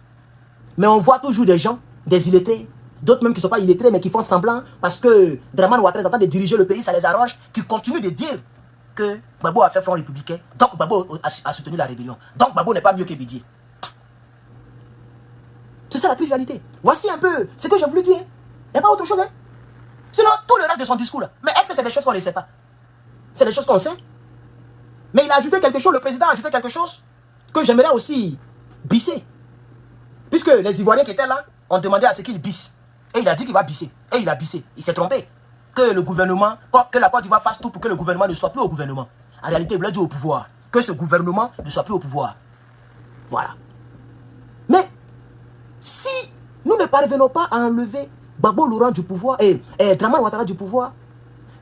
Mais on voit toujours des gens, des illettrés, d'autres même qui ne sont pas illettrés, mais qui font semblant, parce que Dramane Ouattara est en train de diriger le pays, ça les arrange, qui continuent de dire que Gbagbo a fait front républicain, donc Gbagbo a soutenu la rébellion. Donc Gbagbo n'est pas mieux que Bédié. C'est ça la triste réalité. Voici un peu ce que j'ai voulu dire. Il n'y a pas autre chose. Hein? Sinon, tout le reste de son discours là. Mais est-ce que c'est des choses qu'on ne sait pas? C'est des choses qu'on sait. Mais il a ajouté quelque chose, le président a ajouté quelque chose que j'aimerais aussi bisser. Puisque les Ivoiriens qui étaient là ont demandé à ce qu'il bisse. Et il a dit qu'il va bisser. Et il a bissé. Il s'est trompé. Que le gouvernement, que la Côte d'Ivoire fasse tout pour que le gouvernement ne soit plus au gouvernement. En réalité, il voulait dire au pouvoir. Que ce gouvernement ne soit plus au pouvoir. Voilà. Mais, si nous ne parvenons pas à enlever Gbagbo Laurent du pouvoir et Dramane Ouattara du pouvoir,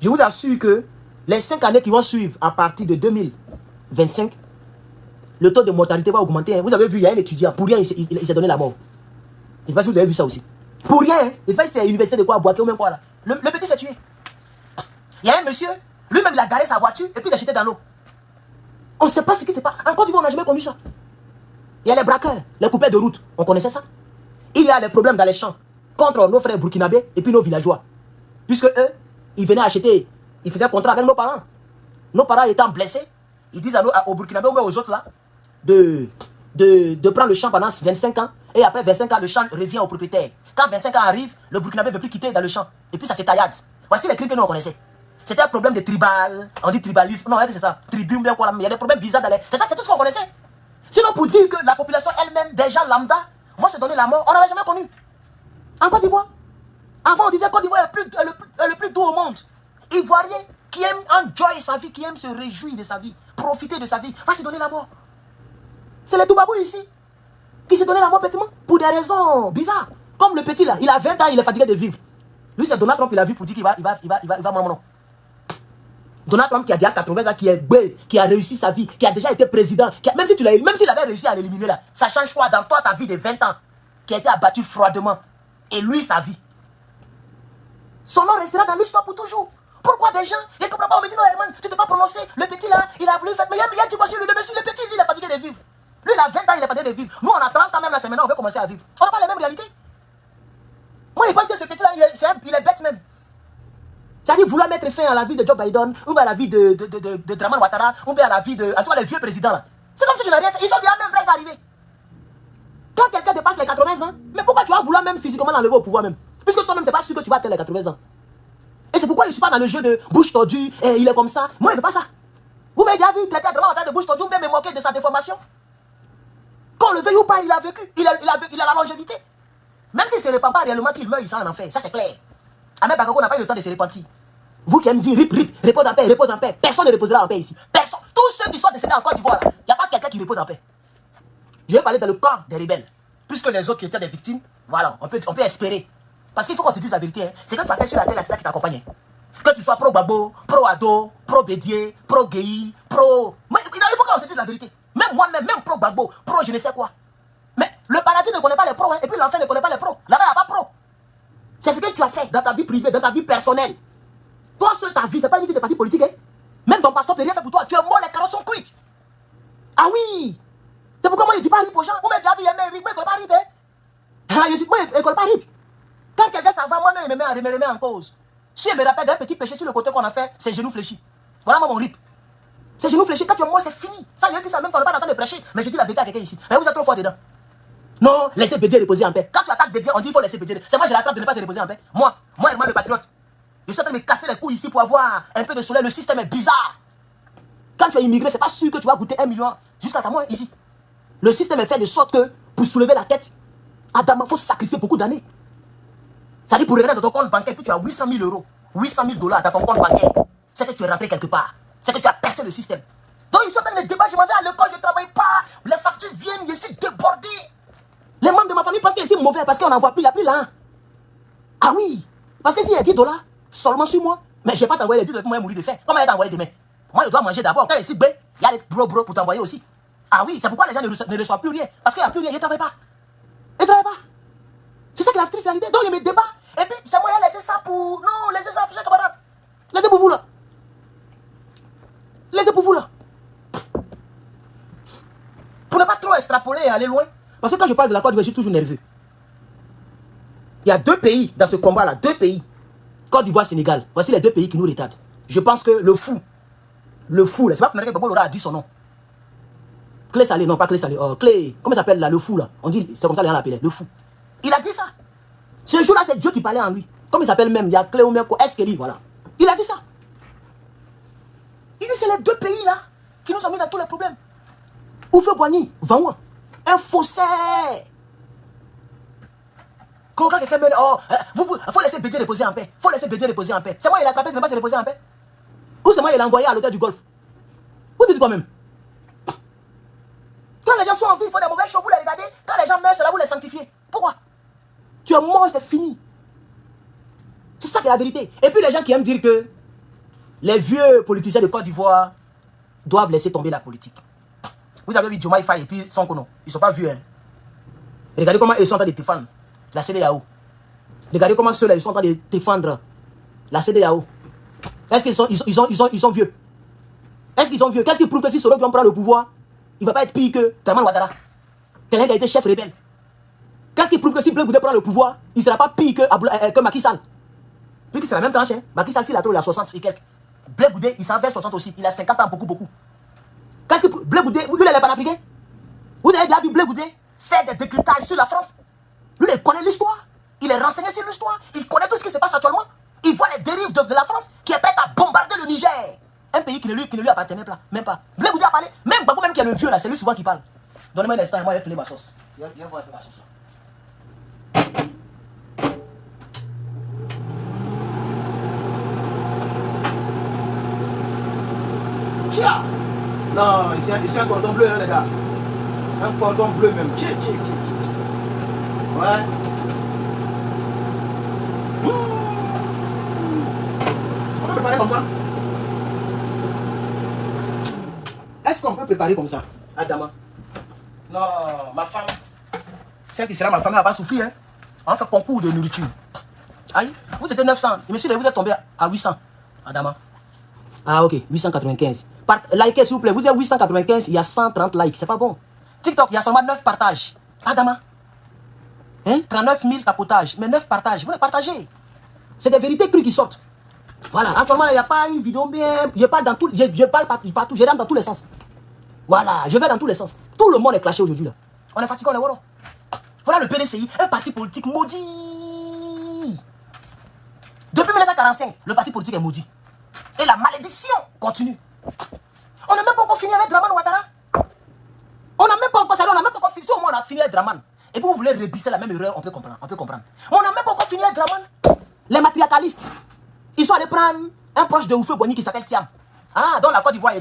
je vous assure que les 5 années qui vont suivre à partir de 2025, le taux de mortalité va augmenter. Vous avez vu, il y a un étudiant, pour rien, il s'est donné la mort. Je ne sais pas si vous avez vu ça aussi. Pour rien, je ne sais pas si c'est l'université de quoi, à Boaké ou même quoi là. Le petit s'est tué. Il y a un monsieur, lui-même il a garé sa voiture et puis il a jeté dans l'eau. On ne sait pas ce qui se passe. En Côte d'Ivoire, on n'a jamais connu ça. Il y a les braqueurs, les coupeurs de route, on connaissait ça. Il y a les problèmes dans les champs contre nos frères burkinabés et puis nos villageois. Puisque eux, ils venaient acheter, ils faisaient contrat avec nos parents. Nos parents étant blessés, ils disent aux burkinabés ou aux autres là, de prendre le champ pendant 25 ans. Et après 25 ans, le champ revient au propriétaire. Quand 25 ans arrivent, le burkinabé ne veut plus quitter dans le champ. Et puis ça s'étaillade. Voici les crimes que nous on connaissait. C'était un problème de tribal, on dit tribalisme. Non, c'est ça, tribu, bien quoi. Il y a des problèmes bizarres dans les... C'est ça, c'est tout ce qu'on connaissait. Sinon pour dire que la population elle-même, des gens lambda, vont se donner la mort, on n'avait jamais connu. En Côte d'Ivoire. Avant on disait Côte d'Ivoire est le plus doux au monde. Ivoirien qui aime enjoy sa vie, qui aime se réjouir de sa vie, profiter de sa vie, va se donner la mort. C'est les Toubabou ici qui se donnaient la mort bêtement pour des raisons bizarres. Comme le petit là, il a 20 ans, il est fatigué de vivre. Lui c'est Donald Trump, il a vu pour dire qu'il va mourir. Donald Trump qui a déjà 80 ans, qui a réussi sa vie, qui a déjà été président, même s'il avait réussi à l'éliminer là, ça change quoi dans toi ta vie de 20 ans, qui a été abattu froidement, et lui sa vie. Son nom restera dans l'histoire pour toujours. Pourquoi des gens, ils ne comprennent pas, on me dit non Herman, tu ne t'es pas prononcé, le petit là, il a voulu faire, mais il y a dit quoi sur lui, le petit, il est fatigué de vivre. Lui il a 20 ans, il est fatigué de vivre. Nous on a 30 ans même là, c'est maintenant on veut commencer à vivre. On n'a pas les mêmes réalités. Moi je pense que ce petit là, il est bête même. C'est-à-dire vouloir mettre fin à la vie de Joe Biden, ou bien à la vie de Dramane Ouattara, ou bien à la vie de... En tout cas, les vieux présidents là. C'est comme si je n'ai rien fait. Ils sont déjà même presque arrivés. Quand quelqu'un dépasse les 80 ans, mais pourquoi tu vas vouloir même physiquement l'enlever au pouvoir même? Puisque toi-même, c'est pas sûr que tu vas atteindre les 80 ans. Et c'est pourquoi je ne suis pas dans le jeu de bouche tordue, et il est comme ça. Moi, je ne veux pas ça. Vous m'avez déjà vu traiter vraiment en train de bouche tordue, vous me moquer de sa déformation. Qu'on le veuille ou pas, il a vécu, il a la longévité. Même si c'est le papa réellement qu'il meurt, il s'en en enfer. Ça, c'est clair. Ahmed Bakako n'a pas eu le temps de se repentir. Vous qui aimez dire rip, repose en paix, repose en paix. Personne ne reposera en paix ici. Personne. Tous ceux qui sont décédés en Côte d'Ivoire, il n'y a pas quelqu'un qui repose en paix. Je vais parler dans le camp des rebelles. Puisque les autres qui étaient des victimes, voilà, on peut espérer. Parce qu'il faut qu'on se dise la vérité. Hein. C'est que tu as fait sur la terre, c'est ça qui t'accompagne. Que tu sois pro-Babo, pro-Ado, pro-Bédier, pro-Guéhi, pro... Mais il faut qu'on se dise la vérité. Même moi-même, même pro-Babo, pro je ne sais quoi. Mais le paradis ne connaît pas les pros, hein, et puis l'enfer ne connaît pas les pros. Là-bas, il n'y a pas pro. C'est ce que tu as fait dans ta vie privée, dans ta vie personnelle. Toi, seul, ta vie, c'est pas une vie de parti politique. Hein. Même ton pasteur peut rien faire pour toi. Tu es mort, les carottes sont cuites. Ah oui. C'est pourquoi moi, je ne dis pas rip aux gens. Vous m'avez déjà vu, moi, je ne connais pas rip. Hein. Moi, je ne connais pas rip. Quand quelqu'un s'en va, moi-même, il me remet en cause. Si elle me rappelle d'un petit péché sur le côté qu'on a fait, c'est genoux fléchis. Voilà moi, mon rip. C'est genoux fléchis. Quand tu es mort, c'est fini. Ça, je dis ça même quand on n'est pas en train de prêcher. Mais je dis la vérité à quelqu'un ici. Mais vous êtes trop fort dedans. Non, laissez Bédier reposer en paix. Quand tu attaques Bédier, on dit qu'il faut laisser Bédier. C'est moi, je l'attrape de ne pas se reposer en paix. Moi, le patriote. Je suis en train de me casser les couilles ici pour avoir un peu de soleil. Le système est bizarre. Quand tu es immigré, c'est pas sûr que tu vas goûter 1 million jusqu'à ta mort ici. Le système est fait de sorte que pour soulever la tête, Adam, il faut sacrifier beaucoup d'années. Ça dit pour regarder dans ton compte bancaire, puis tu as 800 000 euros, 800 000 dollars dans ton compte bancaire. C'est que tu es rentré quelque part. C'est que tu as percé le système. Donc ils sont en train de débat, je m'en vais à l'école, je ne travaille pas. Les factures viennent, je suis débordé. Les membres de ma famille pensent que c'est mauvais parce qu'on n'en voit plus, il n'y a plus là. Ah oui, parce que s'il y a 10 dollars seulement sur moi, mais je ne vais pas t'envoyer les 10 dollars pour moi mourir de faim. Comment elle t'envoyer demain? Moi, je dois manger d'abord. Quand il y a les bro pour t'envoyer aussi. Ah oui, c'est pourquoi les gens ne reçoivent plus rien. Parce qu'il n'y a plus rien, ils ne travaillent pas. Ils ne travaillent pas. C'est ça qui est la triste réalité. Donc ils me débattent. Et puis c'est moi qui ai laissé ça pour... Non, laissez ça, frère camarade. Laissez pour vous là. Laissez pour vous là. Pour ne pas trop extrapoler et aller loin. Parce que quand je parle de la Côte d'Ivoire, je suis toujours nerveux. Il y a 2 pays dans ce combat-là. 2 pays. Côte d'Ivoire, Sénégal. Voici les 2 pays qui nous retardent. Je pense que le fou, c'est pas que Babo Laura a dit son nom. Clé Salé, non pas Clé Salé. Clé, comment ça s'appelle là, le fou là? On dit, c'est comme ça les gens l'appelaient, le fou. Il a dit ça. Ce jour-là, c'est Dieu qui parlait en lui. Comme il s'appelle même, il y a Clé ou Merco, Eskeli, voilà. Il a dit ça. Il dit, c'est les 2 pays là qui nous ont mis dans tous les problèmes. Oufé Boigny, Vanwa, un faussaire. Quand quelqu'un me dit, faut laisser Bédier reposer en paix. Faut laisser Bédier reposer en paix. C'est moi, il a attrapé de ne pas se reposer en paix. Ou c'est moi, il a envoyé à l'hôtel du Golfe. Vous dites quoi même? Quand les gens sont en vie, il faut des mauvaises choses, vous les regardez. Quand les gens meurent, c'est là vous les sanctifiez. Pourquoi? Tu es mort, c'est fini. C'est ça qui est la vérité. Et puis les gens qui aiment dire que les vieux politiciens de Côte d'Ivoire doivent laisser tomber la politique. Vous avez vu Diomaye Faye et puis Sonko, ils ne sont pas vieux. Hein. Regardez comment ils sont en train de défendre la CEDEAO. Regardez comment ceux-là, ils sont en train de défendre la CEDEAO. Est-ce qu'ils sont vieux? Est-ce qu'ils sont vieux? Qu'est-ce qui prouve que si Soro Diom prend le pouvoir, il ne va pas être pire que Taman Ouattara? Quelqu'un qui a été chef rebelle. Qu'est-ce qui prouve que si Blé Goudé prend le pouvoir, il ne sera pas pire que Macky Sall? Puis c'est la même tranche. Hein? Macky Sall, s'il a trop, il a 60 et quelques. Blé Goudé, il s'en fait 60 aussi. Il a 50 ans, beaucoup. Qu'est-ce que Blé Goudé, lui, il est panafricain? Vous avez déjà vu Blé Goudé faire des décryptages sur la France? Lui, il connaît l'histoire. Il est renseigné sur l'histoire. Il connaît tout ce qui se passe actuellement. Il voit les dérives de la France qui est prête à bombarder le Niger. Un pays qui ne lui appartenait pas. Même pas. Blé Goudé a parlé. Même Babou, même qui est le vieux là, c'est lui souvent qui parle. Donnez-moi un instant, moi je vais tenir ma sauce. Viens voir un peu ma sauce là. Chia! Non, ici un cordon bleu, hein, les gars. Un cordon bleu même. Tchè. Ouais. On peut préparer comme ça? Est-ce qu'on peut préparer comme ça, Adama? Non, ma femme, celle qui sera ma femme, elle va pas souffrir. Hein? On fait concours de nourriture. Aïe, vous étiez 900. Je me suis dit, vous êtes tombé à 800, Adama. Ah, ok, 895. Likez, s'il vous plaît. Vous êtes 895, il y a 130 likes. C'est pas bon. TikTok, il y a seulement 9 partages. Adama. Hein? 39 000 tapotages. Mais 9 partages. Vous les partagez. C'est des vérités crues qui sortent. Voilà. Actuellement, il n'y a pas une vidéo bien. Je parle dans tout. Je parle partout. Je rentre dans tous les sens. Voilà. Je vais dans tous les sens. Tout le monde est clashé aujourd'hui. On est fatigué, on est voilà. Voilà le PDCI. Un parti politique maudit. 45, le parti politique est maudit. Et la malédiction continue. On n'a même pas encore fini avec Dramane Ouattara. On n'a même pas encore, on n'a même pas encore fini. Si au moins on a fini avec Dramane, et puis vous voulez rébisser la même erreur, on peut comprendre. Mais on n'a même pas encore fini avec Dramane. Les matriarcalistes, ils sont allés prendre un proche de Oufé Boigny qui s'appelle Thiam. Ah, dont la Côte d'Ivoire a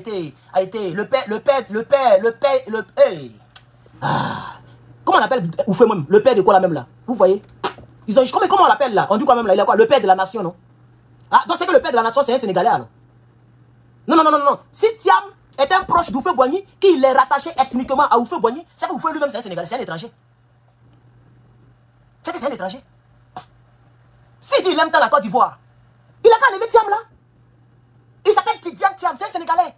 été le père. Comment on appelle Oufé même? Le père de quoi là même là? Vous voyez? Ils ont, comment on l'appelle là? On dit quoi même là? Il est quoi? Le père de la nation, non? Ah, donc c'est que le père de la nation, c'est un Sénégalais alors? Non. Si Thiam est un proche d'Oufé Boigny, qui est rattaché ethniquement à Oufé Boigny, c'est que Oufé lui-même c'est un Sénégalais, c'est un étranger. C'est que c'est un étranger. Si il aime tant la Côte d'Ivoire, il a qu'à enlever Thiam là. Il s'appelle Tidiane Thiam, c'est un Sénégalais.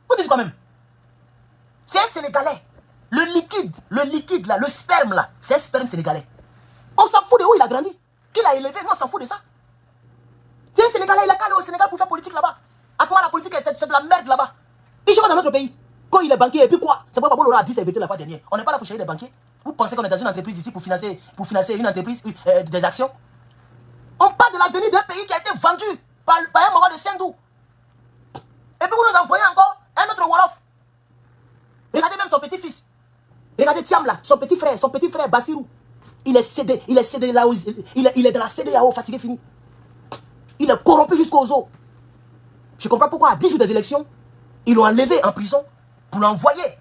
Vous dites quand même? C'est un Sénégalais. Le liquide là, le sperme là, c'est un sperme sénégalais. On s'en fout de où il a grandi. Qui l'a élevé, nous on s'en fout de ça. C'est un Sénégalais, il a qu'à aller au Sénégal pour faire politique là-bas. À quoi la politique, c'est de la merde là-bas. Il joue dans notre pays. Quand il est banquier, et puis quoi? C'est pourquoi Babou a dit c'est vérité la fois dernière. On n'est pas là pour chercher des banquiers. Vous pensez qu'on est dans une entreprise ici pour financer une entreprise, des actions? On parle de l'avenir d'un pays qui a été vendu par un Moro de Sendou. Et puis vous nous envoyez encore un autre Wolof. Regardez même son petit-fils. Regardez Thiam là, son petit frère Bassirou. Il est cédé là où il est dans la CDAO, fatigué fini. Il est corrompu jusqu'aux os. Je comprends pourquoi à 10 jours des élections, ils l'ont enlevé en prison pour l'envoyer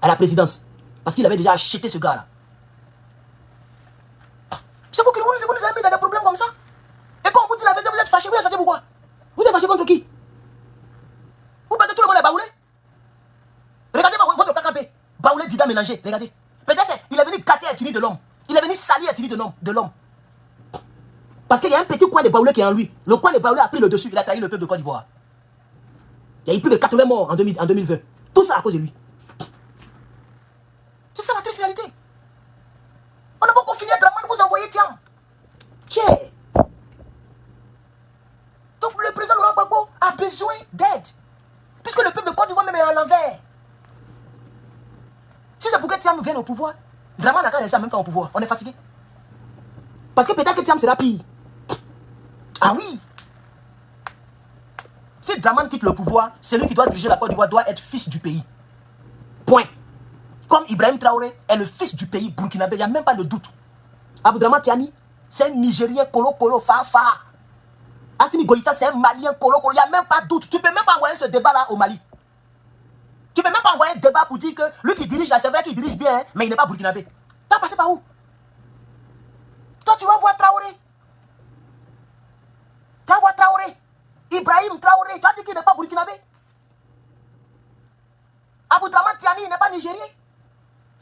à la présidence. Parce qu'il avait déjà acheté ce gars là. C'est vous qui nous avez mis dans des problèmes comme ça. Et quand on vous dit la vérité, vous êtes fâché. Vous êtes fâché pourquoi? Vous êtes fâché contre qui? Vous mettez tout le monde à baoulé. Regardez votre KKP. Baoulé, Dida mélangé. Regardez. Peut-être il est venu gâter l'ethnie de l'homme. Il est venu salir l'ethnie de l'homme. Parce qu'il y a un petit coin de baoulé qui est en lui. Le coin de baoulé a pris le dessus. Il a trahi le peuple de Côte d'Ivoire. Il y a eu plus de 80 morts en 2020. Tout ça à cause de lui. C'est ça la triste réalité. On n'a pas encore fini à Dramane, vous envoyez Thiam. Tiens. Donc le président Laurent Gbagbo a besoin d'aide. Puisque le peuple de Côte d'Ivoire même est à l'envers. Si c'est pour que Thiam vienne au pouvoir, Dramane n'a qu'à rester en même temps au pouvoir. On est fatigué. Parce que peut-être que Thiam sera pire. Ah oui. Si Dramane quitte le pouvoir, celui qui doit diriger la Côte d'Ivoire doit être fils du pays. Point. Comme Ibrahim Traoré est le fils du pays burkinabé, il n'y a même pas de doute. Aboudraman Tiani, c'est un Nigérien colo, fa. Assimi Goïta, c'est un Malien colo, il n'y a même pas de doute. Tu ne peux même pas envoyer ce débat-là au Mali. Tu ne peux même pas envoyer un débat pour dire que lui qui dirige là, c'est vrai qu'il dirige bien, hein, mais il n'est pas burkinabé. Tu as passé par où? Toi, tu vas voir Traoré. Tu vas voir Traoré. Ibrahim Traoré, tu as dit qu'il n'est pas burkinabé. Aboudraman Tiani, il n'est pas nigérien.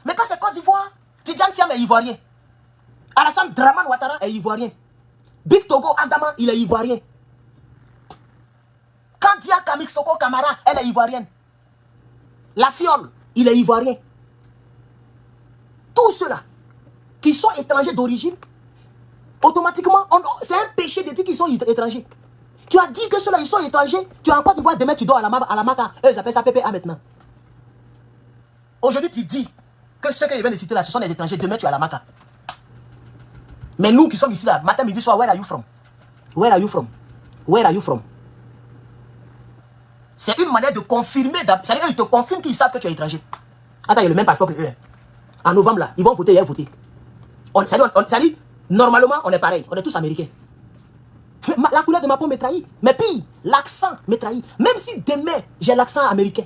Mais quand c'est Côte d'Ivoire, Tidiane Thiam est ivoirien. Alassane Dramane Ouattara est ivoirien. Big Togo Adama, il est ivoirien. Kandia Kamixoko Kamara, elle est ivoirienne. La Fiole, il est ivoirien. Tous ceux-là qui sont étrangers d'origine, automatiquement, c'est un péché de dire qu'ils sont étrangers. Tu as dit que ceux-là, ils sont étrangers, tu as encore de voir demain, tu dors à la Maca. Eux, ils appellent ça PPA maintenant. Aujourd'hui, tu dis que ceux que je viens de citer là, ce sont des étrangers, demain, tu es à la Maca. Mais nous qui sommes ici là, matin, midi, soir, where are you from? Where are you from? Where are you from? C'est une manière de confirmer, c'est-à-dire qu'ils te confirment qu'ils savent que tu es étranger. Attends, il y a le même passeport que eux. En novembre là, ils vont voter, ils vont voter. C'est-à-dire, normalement, on est pareil, on est tous américains. La couleur de ma peau me trahit. Mais pire, l'accent me trahit. Même si demain, j'ai l'accent américain.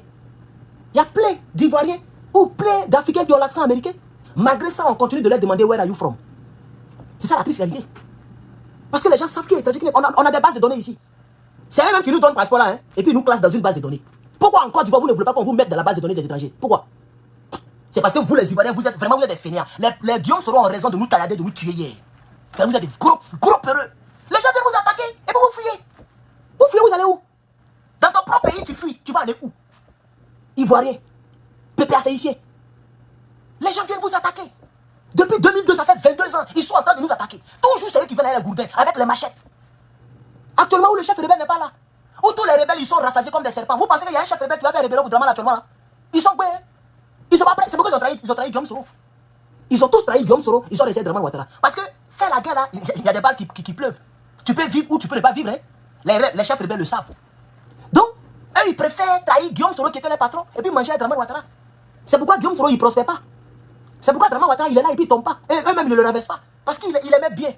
Il y a plein d'Ivoiriens ou plein d'Africains qui ont l'accent américain. Malgré ça, on continue de leur demander where are you from. C'est ça la triste réalité. Parce que les gens savent qui est étranger. On a des bases de données ici. C'est eux-mêmes qui nous donnent le passeport là. Hein, et puis ils nous classent dans une base de données. Pourquoi encore vous ne voulez pas qu'on vous mette dans la base de données des étrangers? Pourquoi? C'est parce que vous les Ivoiriens, vous êtes des fainéants. Les Guillaume seront en raison de nous tailler, de nous tuer hier. Vous êtes des gros peureux. Les gens viennent vous attaquer et puis vous fuyez. Vous fuyez, vous allez où? Dans ton propre pays, tu fuis. Tu vas aller où? Ivoirien. PPA haïtien. Les gens viennent vous attaquer. Depuis 2002, ça fait 22 ans. Ils sont en train de nous attaquer. Toujours ceux qui viennent à la gourdin avec les machettes. Actuellement, où le chef rebelle n'est pas là. Où tous les rebelles, ils sont rassasiés comme des serpents. Vous pensez qu'il y a un chef rebelle qui va faire rébellion contre Dramane actuellement là? Ils sont quoi? Ils sont pas prêts. C'est pourquoi ils ont trahi Guillaume Soro. Ils ont tous trahi Guillaume Soro. Ils sont restés Dramane Ouattara. Parce que faire la guerre là, il y a des balles qui pleuvent. Tu peux vivre ou tu peux ne pas vivre. Hein. Les chefs rebelles le savent. Donc, eux, ils préfèrent trahir Guillaume Soro qui était le patron et puis manger Dramane Ouattara. C'est pourquoi Guillaume Soro, il ne prospère pas. C'est pourquoi Dramane Ouattara, il est là et puis il ne tombe pas. Et eux-mêmes, ils ne le renversent pas. Parce qu'il aimait bien.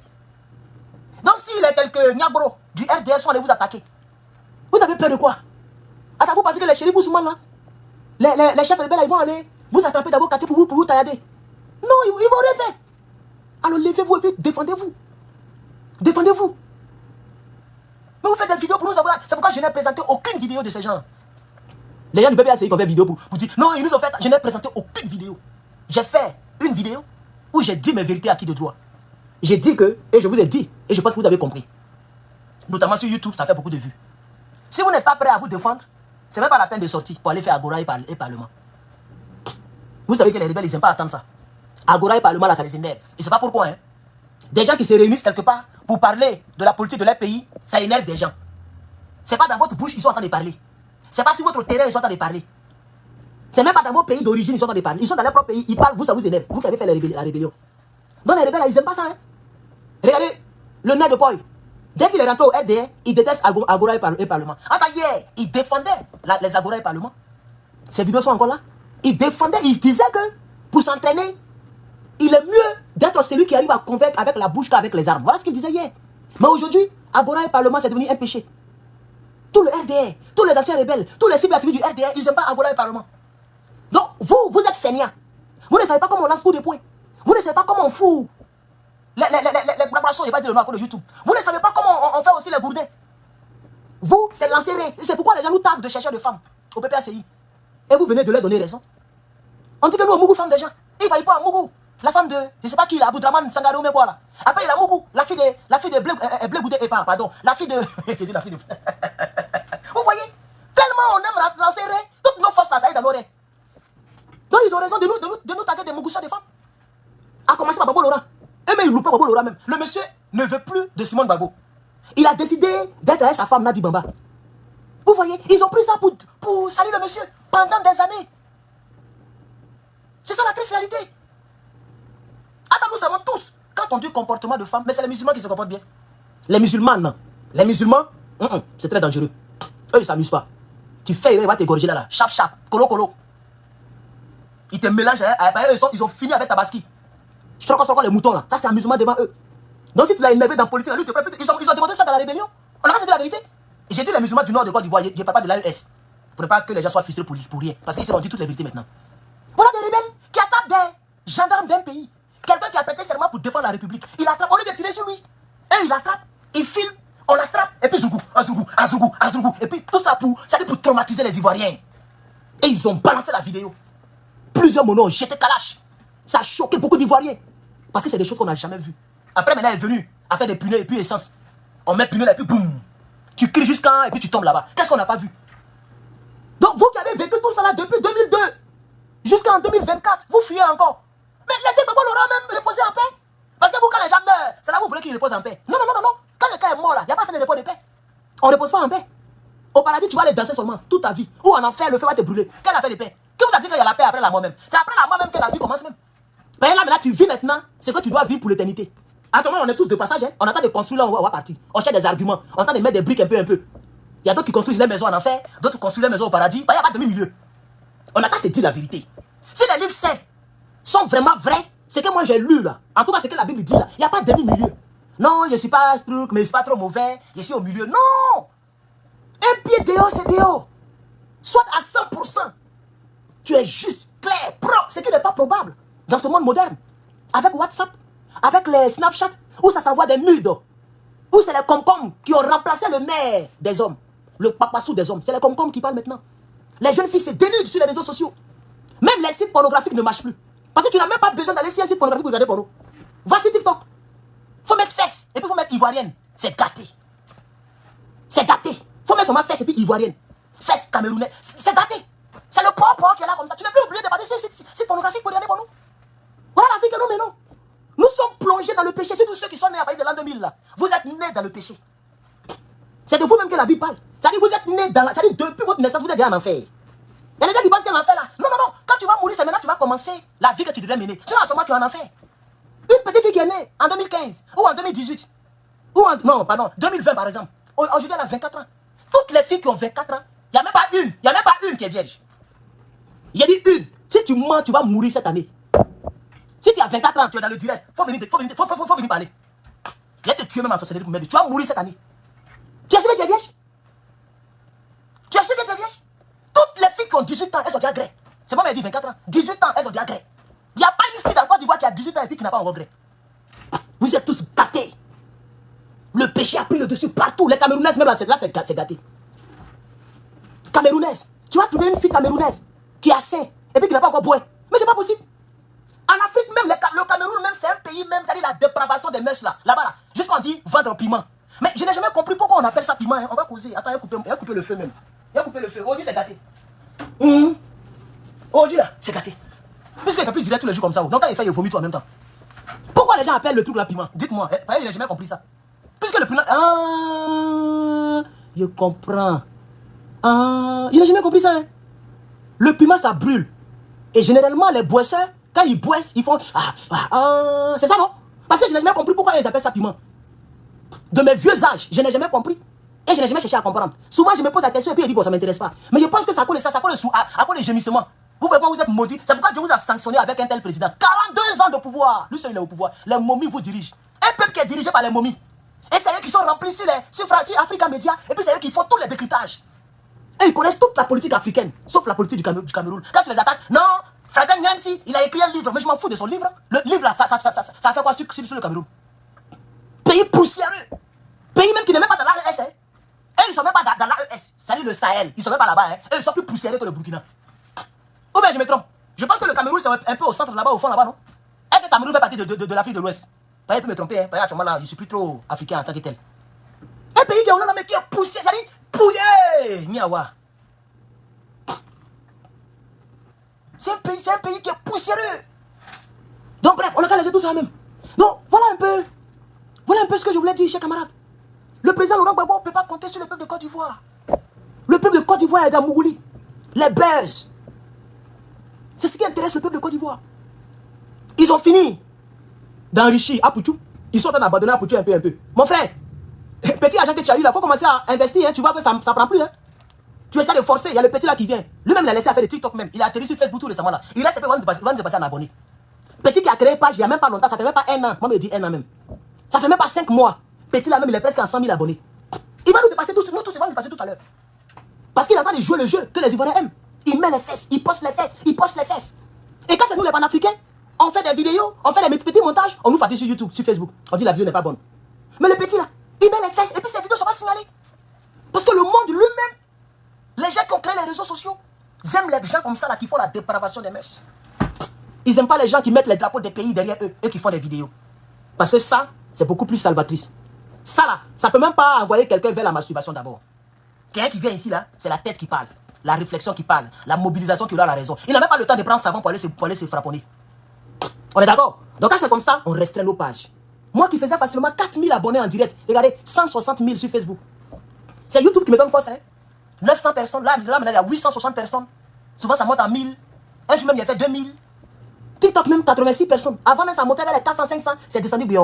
Donc, s'il est quelques Niagoro du RDS sont allés vous attaquer, vous avez peur de quoi? Attends, vous pensez que les shérifs Ousmane, là, les chefs rebelles, ils vont aller vous attraper d'abord quartier pour vous taillader? Non, ils vont rien faire. Alors, levez-vous et puis défendez-vous. Défendez-vous. Mais vous faites des vidéos pour nous avoir. C'est pourquoi je n'ai présenté aucune vidéo de ces gens. Les gens du BBACI qui ont fait vidéo pour dire non, ils nous ont fait. Je n'ai présenté aucune vidéo. J'ai fait une vidéo où j'ai dit mes vérités à qui de droit. J'ai dit que, et je vous ai dit, et je pense que vous avez compris. Notamment sur YouTube, ça fait beaucoup de vues. Si vous n'êtes pas prêt à vous défendre, c'est même pas la peine de sortir pour aller faire Agora et Parlement. Vous savez que les rebelles, ils n'aiment pas attendre ça. Agora et Parlement, là, ça les énerve. Et c'est pas pourquoi, hein. Des gens qui se réunissent quelque part pour parler de la politique de leur pays, ça énerve des gens. C'est pas dans votre bouche qu'ils sont en train de parler. C'est pas sur votre terrain qu'ils sont en train de parler. C'est même pas dans votre pays d'origine qu'ils sont en train de parler. Ils sont dans leur propre pays, ils parlent, vous, ça vous énerve. Vous qui avez fait la rébellion. Donc les rebelles, là, ils n'aiment pas ça, hein. Regardez, le nez de Paul. Dès qu'il est rentré au RDR, il déteste Agora et Parlement. Attends, hier, il défendait les Agora et Parlement. Ces vidéos sont encore là. Il défendait, il disait que pour s'entraîner, il est mieux d'être celui qui arrive à convaincre avec la bouche qu'avec les armes. Voilà ce qu'il disait hier. Mais aujourd'hui, Agora et Parlement, c'est devenu un péché. Tout le RDR, tous les anciens rebelles, tous les cibles attribués du RDR, ils n'aiment pas Agora et Parlement. Donc, vous êtes fainéants. Vous ne savez pas comment on lance coup de poing. Vous ne savez pas comment on fout les préparations, il n'y a pas dit le nom à cause de YouTube. Vous ne savez pas comment on fait aussi les gourdins. Vous, c'est lancer rien. C'est pourquoi les gens nous taguent de chercher de femmes au PPACI. Et vous venez de leur donner raison. On dit que nous, on Mougou, femme des gens. Il va y pas Mougou. La femme de, je ne sais pas qui, Abou Draman Sangaré ou mais quoi là. Après, il a Mougou, la fille de Blé Goudé, et pardon, la fille de. Vous voyez, tellement on aime lancer rien, toutes nos forces là, ça y est dans nos reins. Donc ils ont raison de nous taguer des Mougouchas des femmes. A commencer par Babo Laurent. Et même il loupe Babo Laurent même. Le monsieur ne veut plus de Simone Babo. Il a décidé d'être avec sa femme Nadi Bamba. Vous voyez, ils ont pris ça pour salir le monsieur pendant des années. C'est ça la triste réalité. Attends, nous savons tous, quand on dit comportement de femme, mais c'est les musulmans qui se comportent bien. Les musulmans, non. Les musulmans, c'est très dangereux. Eux, ils ne s'amusent pas. Tu fais, il va t'égorger là, chap, colo. Ils te mélangent, ils ont fini avec Tabaski. Je crois qu'on encore les moutons là. Ça, c'est amusement devant eux. Donc, si tu l'as énervé dans la politique, ils ont démontré ça dans la rébellion. On a dit la vérité. J'ai dit les musulmans du nord de Côte d'Ivoire, je ne parle pas de l'AES. Pour ne pas que les gens soient frustrés pour rien. Parce qu'ils ont dit toutes les vérités maintenant. Voilà des rebelles qui attrapent des gendarmes d'un pays. Quelqu'un qui a prêté serment pour défendre la République. Il attrape, au lieu de tirer sur lui. Et il attrape, il filme, on l'attrape. Et puis Zougou. Et puis tout ça pour traumatiser les Ivoiriens. Et ils ont balancé la vidéo. Plusieurs monos ont jeté Kalash. Ça a choqué beaucoup d'Ivoiriens. Parce que c'est des choses qu'on n'a jamais vues. Après, maintenant, elle est venue à faire des punais et puis essence. On met punais et puis boum. Tu cries jusqu'à et puis tu tombes là-bas. Qu'est-ce qu'on n'a pas vu? Donc, vous qui avez vécu tout ça là depuis 2002 jusqu'en 2024, vous fuyez encore. Mais laissez Babo Laurent même reposer en paix. Parce que vous, quand les gens meurent, c'est là que vous voulez qu'il repose en paix. Non. Quand le cas est mort là, il n'y a pas fait de repos de paix. On ne repose pas en paix. Au paradis, tu vas aller danser seulement toute ta vie. Ou en enfer, le feu va te brûler. Quelle affaire de paix? Qui vous a dit qu'il y a la paix après la mort même? C'est après la mort même que la vie commence même. Mais là, tu vis maintenant, c'est que tu dois vivre pour l'éternité. Attends, on est tous de passage, hein? On attend de construire là, on va partir. On cherche des arguments. On attend de mettre des briques un peu. Il y a d'autres qui construisent les maisons en enfer, d'autres qui construisent les maisons au paradis. Il n'y a pas de demi-milieu. On a qu'à se dire la vérité. Si les livres saints sont vraiment vrais, c'est que moi j'ai lu là. En tout cas, c'est que la Bible dit là. Il n'y a pas de demi-milieu. Non, je ne suis pas truc, mais je ne suis pas trop mauvais. Je suis au milieu. Non! Un pied dehors, c'est dehors. Soit à 100%. Tu es juste, clair, propre. Ce qui n'est pas probable dans ce monde moderne. Avec WhatsApp, avec les Snapchat, où ça s'envoie des nudes. Où c'est les comcoms qui ont remplacé le nerf des hommes. Le papassou des hommes. C'est les comcoms qui parlent maintenant. Les jeunes filles se dénudent sur les réseaux sociaux. Même les sites pornographiques ne marchent plus. Parce que tu n'as même pas besoin d'aller sur un site pornographique pour regarder porno. Va sur TikTok. Faut mettre fesses et puis faut mettre ivoirienne. C'est gâté. C'est gâté. Faut mettre seulement fesses et puis ivoirienne. Fesses camerounais. C'est gâté. C'est le propre qui est là comme ça. Tu n'es plus obligé de partir sur un site pornographique pour regarder porno. Voilà la vie que nous menons. Nous sommes plongés dans le péché. C'est tous ceux qui sont nés à partir de l'an 2000 là. Vous êtes nés dans le péché. C'est de vous-même que la Bible parle. C'est-à-dire vous êtes nés dans la... C'est-à-dire depuis votre naissance, vous êtes déjà en enfer. Il y a des gens qui pensent qu'il y a l'enfer là. Non. Quand tu vas mourir, c'est maintenant que tu vas commencer la vie que tu devrais mener. Sinon, autrement, tu es en enfer. Une petite fille qui est née en 2015 ou en 2018. Non, pardon, 2020 par exemple. Aujourd'hui, elle a 24 ans. Toutes les filles qui ont 24 ans, il n'y a même pas une. Il n'y a même pas une qui est vierge. Il y a dit une. Si tu mens, tu vas mourir cette année. Si tu as 24 ans, tu es dans le direct, faut venir parler. Il va te tuer même en sorcellerie pour m'aider. Tu vas mourir cette année. Tu as su que tu es vierge? Tu as su que tu es vierge? Toutes les filles qui ont 18 ans, elles ont déjà gré. C'est pas moi qui ai dit 24 ans. 18 ans, elles ont déjà gré. Il n'y a pas une fille dans Côte d'Ivoire qui a 18 ans et puis qui n'a pas un regret. Vous êtes tous gâtés. Le péché a pris le dessus partout. Les Camerounaises, même là, c'est gâté. Camerounaise. Tu vas trouver une fille camerounaise qui a sain et puis qui n'a pas encore boire. Mais c'est pas possible. En Afrique, même le Cameroun, même c'est un pays, même, c'est-à-dire la dépravation des mœurs là. Là-bas, là. Jusqu'on dit vendre piment. Mais je n'ai jamais compris pourquoi on appelle ça piment. Hein. On va causer. Attends, il a coupé le feu même. Il a coupé le feu. Aujourd'hui, c'est gâté. Aujourd'hui, là, c'est gâté. Puisqu'il ne fait plus direct tous les jours comme ça. Donc, quand il fait, il vomit tout en même temps. Pourquoi les gens appellent le truc là piment? Dites-moi. Je n'ai jamais compris ça. Puisque le piment. Ah, je comprends. Ah, je n'ai jamais compris ça. Hein. Le piment, ça brûle. Et généralement, les boisseurs, quand ils boissent, ils font. C'est ça, non? Parce que je n'ai jamais compris pourquoi ils appellent ça piment. De mes vieux âges, je n'ai jamais compris. Et je n'ai jamais cherché à comprendre. Souvent, je me pose la question et puis je dis, bon, ça ne m'intéresse pas. Mais je pense que ça colle ça colle à cause des gémissements. Vous voyez comment vous êtes maudits. C'est pourquoi Dieu vous a sanctionné avec un tel président. 42 ans de pouvoir. Lui seul, il est au pouvoir. Les momies vous dirigent. Un peuple qui est dirigé par les momies. Et c'est eux qui sont remplis sur Africa Media. Et puis c'est eux qui font tous les décryptages. Et ils connaissent toute la politique africaine, sauf la politique du Cameroun. Quand tu les attaques, non, Frère Nyansi, il a écrit un livre, mais je m'en fous de son livre. Le livre là, ça fait quoi sur le Cameroun? Pays poussiéreux. Pays même qui n'est même pas dans l'AES. Hein. Et ils ne sont même pas dans l'AES. C'est-à-dire le Sahel. Ils ne sont même pas là-bas. Hein. Et ils sont plus poussiéreux que le Burkina. Ou bien je me trompe. Je pense que le Cameroun c'est un peu au centre là-bas, au fond là-bas, non? Est-ce que le Cameroun fait partie de l'Afrique de l'Ouest? Je peux me tromper. Hein. Regarde, là, je suis plus trop africain en tant que tel. Un pays qui est là, mais qui est poussé, c'est-à-dire pouillé. Niawa. C'est un pays qui est poussiéreux. Donc bref, on a qu'à laisser tout ça même. Donc voilà un peu ce que je voulais dire, chers camarades. Le président Laurent Gbagbo ne peut pas compter sur le peuple de Côte d'Ivoire. Le peuple de Côte d'Ivoire est dans Mougouli. Les buzz. C'est ce qui intéresse le peuple de Côte d'Ivoire. Ils ont fini d'enrichir Apoutou. Ils sont en train d'abandonner Apoutou un peu. Mon frère, petit agent que tu as eu là, il faut commencer à investir. Hein. Tu vois que ça ne prend plus. Hein. Tu essaies de forcer, il y a le petit là qui vient. Lui-même, il a laissé faire des TikTok même. Il a atterri sur Facebook tout récemment là. Il reste un peu loin de passer un abonné. Petit qui a créé page il n'y a même pas longtemps, ça fait même pas un an. Moi, je dis un an même. Ça fait même pas 5 mois. Petit là même, il est presque à 100 000 abonnés. Il va nous dépasser tous, nous tous, il va nous dépasser tout à l'heure. Parce qu'il est en train de jouer le jeu que les Ivoiriens aiment. Il met les fesses, il poste les fesses, il poste les fesses. Et quand c'est nous les panafricains, on fait des vidéos, on fait des petits montages, on nous fatigue sur YouTube, sur Facebook. On dit la vidéo n'est pas bonne. Mais le petit là, il met les fesses et puis ces vidéos sont pas signalées. Parce que le monde lui-même, les gens qui ont créé les réseaux sociaux, ils aiment les gens comme ça là qui font la dépravation des mœurs. Ils n'aiment pas les gens qui mettent les drapeaux des pays derrière eux et qui font des vidéos. Parce que ça, c'est beaucoup plus salvatrice. Ça là, ça peut même pas envoyer quelqu'un vers la masturbation d'abord. Quelqu'un qui vient ici là, c'est la tête qui parle, la réflexion qui parle, la mobilisation qui aura la raison. Il n'a même pas le temps de prendre savon pour aller se frapponner. On est d'accord? Donc quand c'est comme ça, on restreint nos pages. Moi qui faisais facilement 4000 abonnés en direct, regardez, 160 000 sur Facebook. C'est YouTube qui me donne force, hein? 900 personnes, là maintenant il y a 860 personnes. Souvent ça monte à 1000. Un jour même il a fait 2000. TikTok même 86 personnes. Avant même ça montait vers les 400, 500. C'est descendu bien.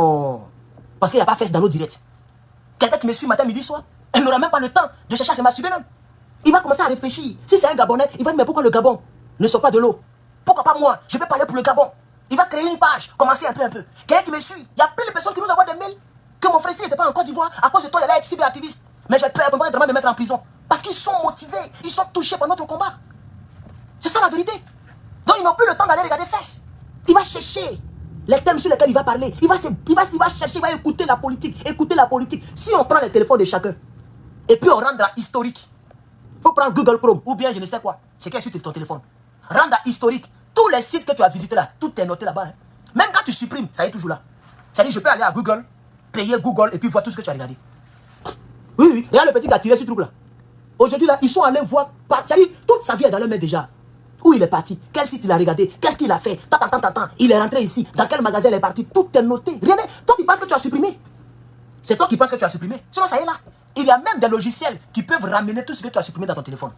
Parce qu'il n'y a pas fait dans nos directs. Quelqu'un qui me suit matin, midi, soir, il n'aura même pas le temps de chercher à se masturber même. Il va commencer à réfléchir. Si c'est un Gabonais, il va dire mais pourquoi le Gabon ne sort pas de l'eau? Pourquoi pas moi? Je vais parler pour le Gabon. Il va créer une page, commencer un peu. Quelqu'un qui me suit. Il y a plein de personnes qui nous envoient des mails. Que mon frère ici n'était pas en Côte d'Ivoire. À cause de toi, il allait être cyberactiviste. Mais j'ai peur vraiment de me mettre en prison. Parce qu'ils sont motivés. Ils sont touchés par notre combat. C'est ça la vérité. Donc ils n'ont plus le temps d'aller regarder fesses. Il va chercher les thèmes sur lesquels il va parler. Il va chercher, il va écouter la politique. Si on prend les téléphones de chacun et puis on rend à historique, il faut prendre Google Chrome ou bien je ne sais quoi. C'est qu'est-ce que sur ton téléphone. Rendre à historique. Tous les sites que tu as visités là, tout est noté là-bas. Hein. Même quand tu supprimes, ça est toujours là. C'est-à-dire, je peux aller à Google, payer Google et puis voir tout ce que tu as regardé. Oui. Regarde le petit qui a tiré ce truc là. Aujourd'hui là, ils sont allés voir. C'est-à-dire, toute sa vie est dans le main déjà. Où il est parti, quel site il a regardé, qu'est-ce qu'il a fait, il est rentré ici, dans quel magasin il est parti, tout est noté. Rien n'est. Toi qui penses que tu as supprimé. C'est toi qui penses que tu as supprimé. Sinon ça y est là. Il y a même des logiciels qui peuvent ramener tout ce que tu as supprimé dans ton téléphone.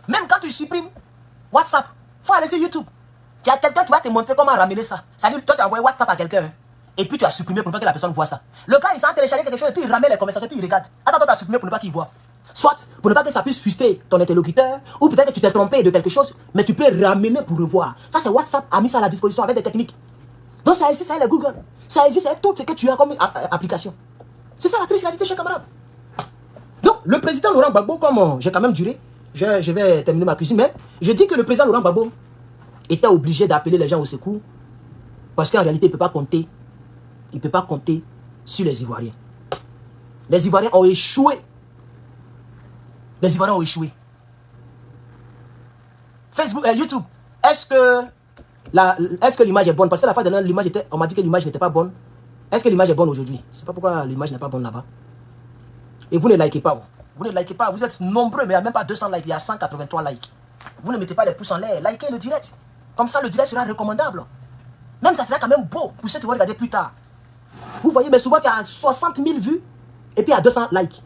Même quand tu supprimes WhatsApp, il faut aller sur YouTube. Il y a quelqu'un qui va te montrer comment ramener ça. C'est-à-dire, toi tu as envoyé WhatsApp à quelqu'un. Hein. Et puis tu as supprimé pour ne pas que la personne voit ça. Le gars, il s'est téléchargé quelque chose et puis il ramène les conversations et puis il regarde. Attends, tu as supprimé pour ne pas qu'il voit. Soit pour ne pas que ça puisse frustrer ton interlocuteur, ou peut-être que tu t'es trompé de quelque chose, mais tu peux ramener pour revoir. Ça, c'est WhatsApp a mis ça à la disposition avec des techniques. Donc ça existe avec Google. Ça existe avec tout ce que tu as comme application. C'est ça la triste réalité, chers camarades. Donc, le président Laurent Gbagbo, comme j'ai quand même duré, je vais terminer ma cuisine, mais je dis que le président Laurent Gbagbo était obligé d'appeler les gens au secours parce qu'en réalité, il ne peut pas compter. Il ne peut pas compter sur les Ivoiriens. Les Ivoiriens ont échoué. Les Ivoiriens ont échoué. Facebook et YouTube, est-ce que l'image est bonne? Parce que la fois dernière, l'image était, on m'a dit que l'image n'était pas bonne. Est-ce que l'image est bonne aujourd'hui? Je ne sais pas pourquoi l'image n'est pas bonne là-bas. Et vous ne likez pas. Vous ne likez pas. Vous êtes nombreux, mais il n'y a même pas 200 likes. Il y a 183 likes. Vous ne mettez pas les pouces en l'air. Likez le direct. Comme ça, le direct sera recommandable. Même ça sera quand même beau pour ceux qui vont regarder plus tard. Vous voyez, mais souvent, tu as 60 000 vues et puis il y a 200 likes.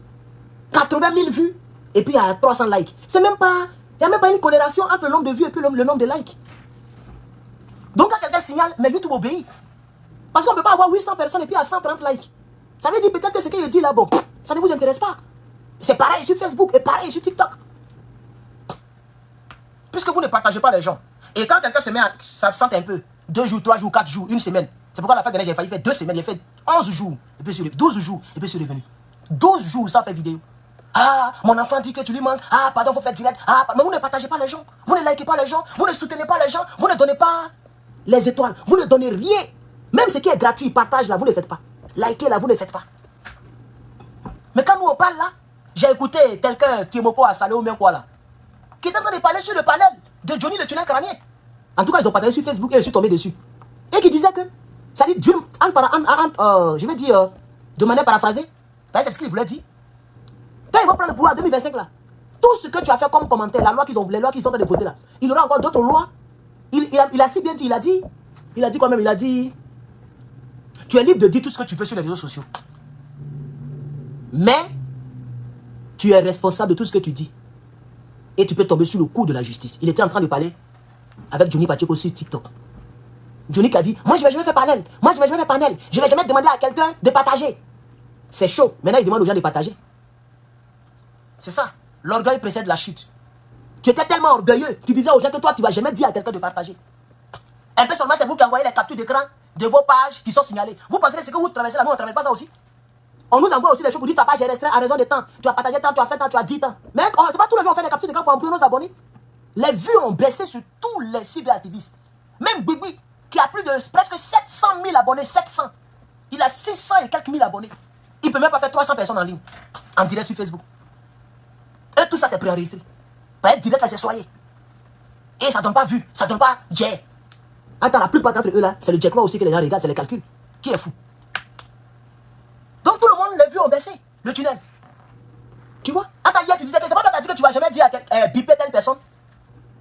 80 000 vues et puis il y a 300 likes. C'est même pas... Il n'y a même pas une corrélation entre le nombre de vues et puis le nombre de likes. Donc, quand quelqu'un signale, mais YouTube obéit. Parce qu'on ne peut pas avoir 800 personnes et puis il y a 130 likes. Ça veut dire peut-être que ce qu'il dit là, bon, ça ne vous intéresse pas. C'est pareil sur Facebook et pareil sur TikTok. Puisque vous ne partagez pas les gens. Et quand quelqu'un se met à s'absenter un peu, 2 jours, 3 jours, 4 jours, une semaine. C'est pourquoi la fin de l'année, j'ai failli faire 2 semaines, j'ai fait 11 jours, et puis sur 12 jours, et puis je suis revenu. 12 jours sans faire vidéo. Ah, mon enfant dit que tu lui manques. Ah, pardon, il faut faire direct. Ah, mais vous ne partagez pas les gens. Vous ne likez pas les gens. Vous ne soutenez pas les gens. Vous ne donnez pas les étoiles. Vous ne donnez rien. Même ce qui est gratuit, partage là, vous ne faites pas. Likez là, vous ne faites pas. Mais quand nous on parle là, j'ai écouté quelqu'un, Timoko à Salé ou bien quoi là, qui est en train de parler sur le panel de Johnny le tunnel crânien. En tout cas, ils ont partagé sur Facebook et je suis tombé dessus. Et qui disait que, ça dit, je vais dire, de manière paraphrasée, c'est ce qu'il voulait dire. Quand ils vont prendre le pouvoir en 2025 là, tout ce que tu as fait comme commentaire, les lois qu'ils sont en train de voter là, il aura encore d'autres lois. Il a si bien dit, il a dit quoi même, il a dit, tu es libre de dire tout ce que tu veux sur les réseaux sociaux. Mais, tu es responsable de tout ce que tu dis. Et tu peux tomber sur le coup de la justice. Il était en train de parler avec Johnny Pacheco sur TikTok. Johnny qui a dit, moi je ne vais jamais faire panel. Moi je ne vais jamais faire panel. Je ne vais jamais demander à quelqu'un de partager. C'est chaud. Maintenant il demande aux gens de partager. C'est ça. L'orgueil précède la chute. Tu étais tellement orgueilleux. Tu disais aux gens que toi tu ne vas jamais dire à quelqu'un de partager. Un peu seulement c'est vous qui envoyez les captures d'écran de vos pages qui sont signalées. Vous pensez que c'est que vous traversez là, nous on ne traverse pas ça aussi? On nous envoie aussi des choses pour dire ta page est restreinte à raison de temps. Tu as partagé tant, tu as fait tant, tu as dit tant. Mais c'est pas tous les jours on fait des captures d'écran pour employer nos abonnés. Les vues ont baissé sur tous les cyberactivistes. Même Bibi, qui a plus de presque 700 000 abonnés, 700. Il a 600 et quelques mille abonnés. Il ne peut même pas faire 300 personnes en ligne, en direct sur Facebook. Et tout ça, c'est préenregistré. Par être direct, là, c'est soyez. Et ça ne donne pas vue, ça ne donne pas jet. Attends, la plupart d'entre eux, là, c'est le jet aussi que les gens regardent, c'est les calculs. Qui est fou? Donc tout le monde, les vues ont baissé, le tunnel. Tu vois? Attends, hier, tu disais que c'est pas toi qui as dit que tu ne vas jamais dire à biper telle personne.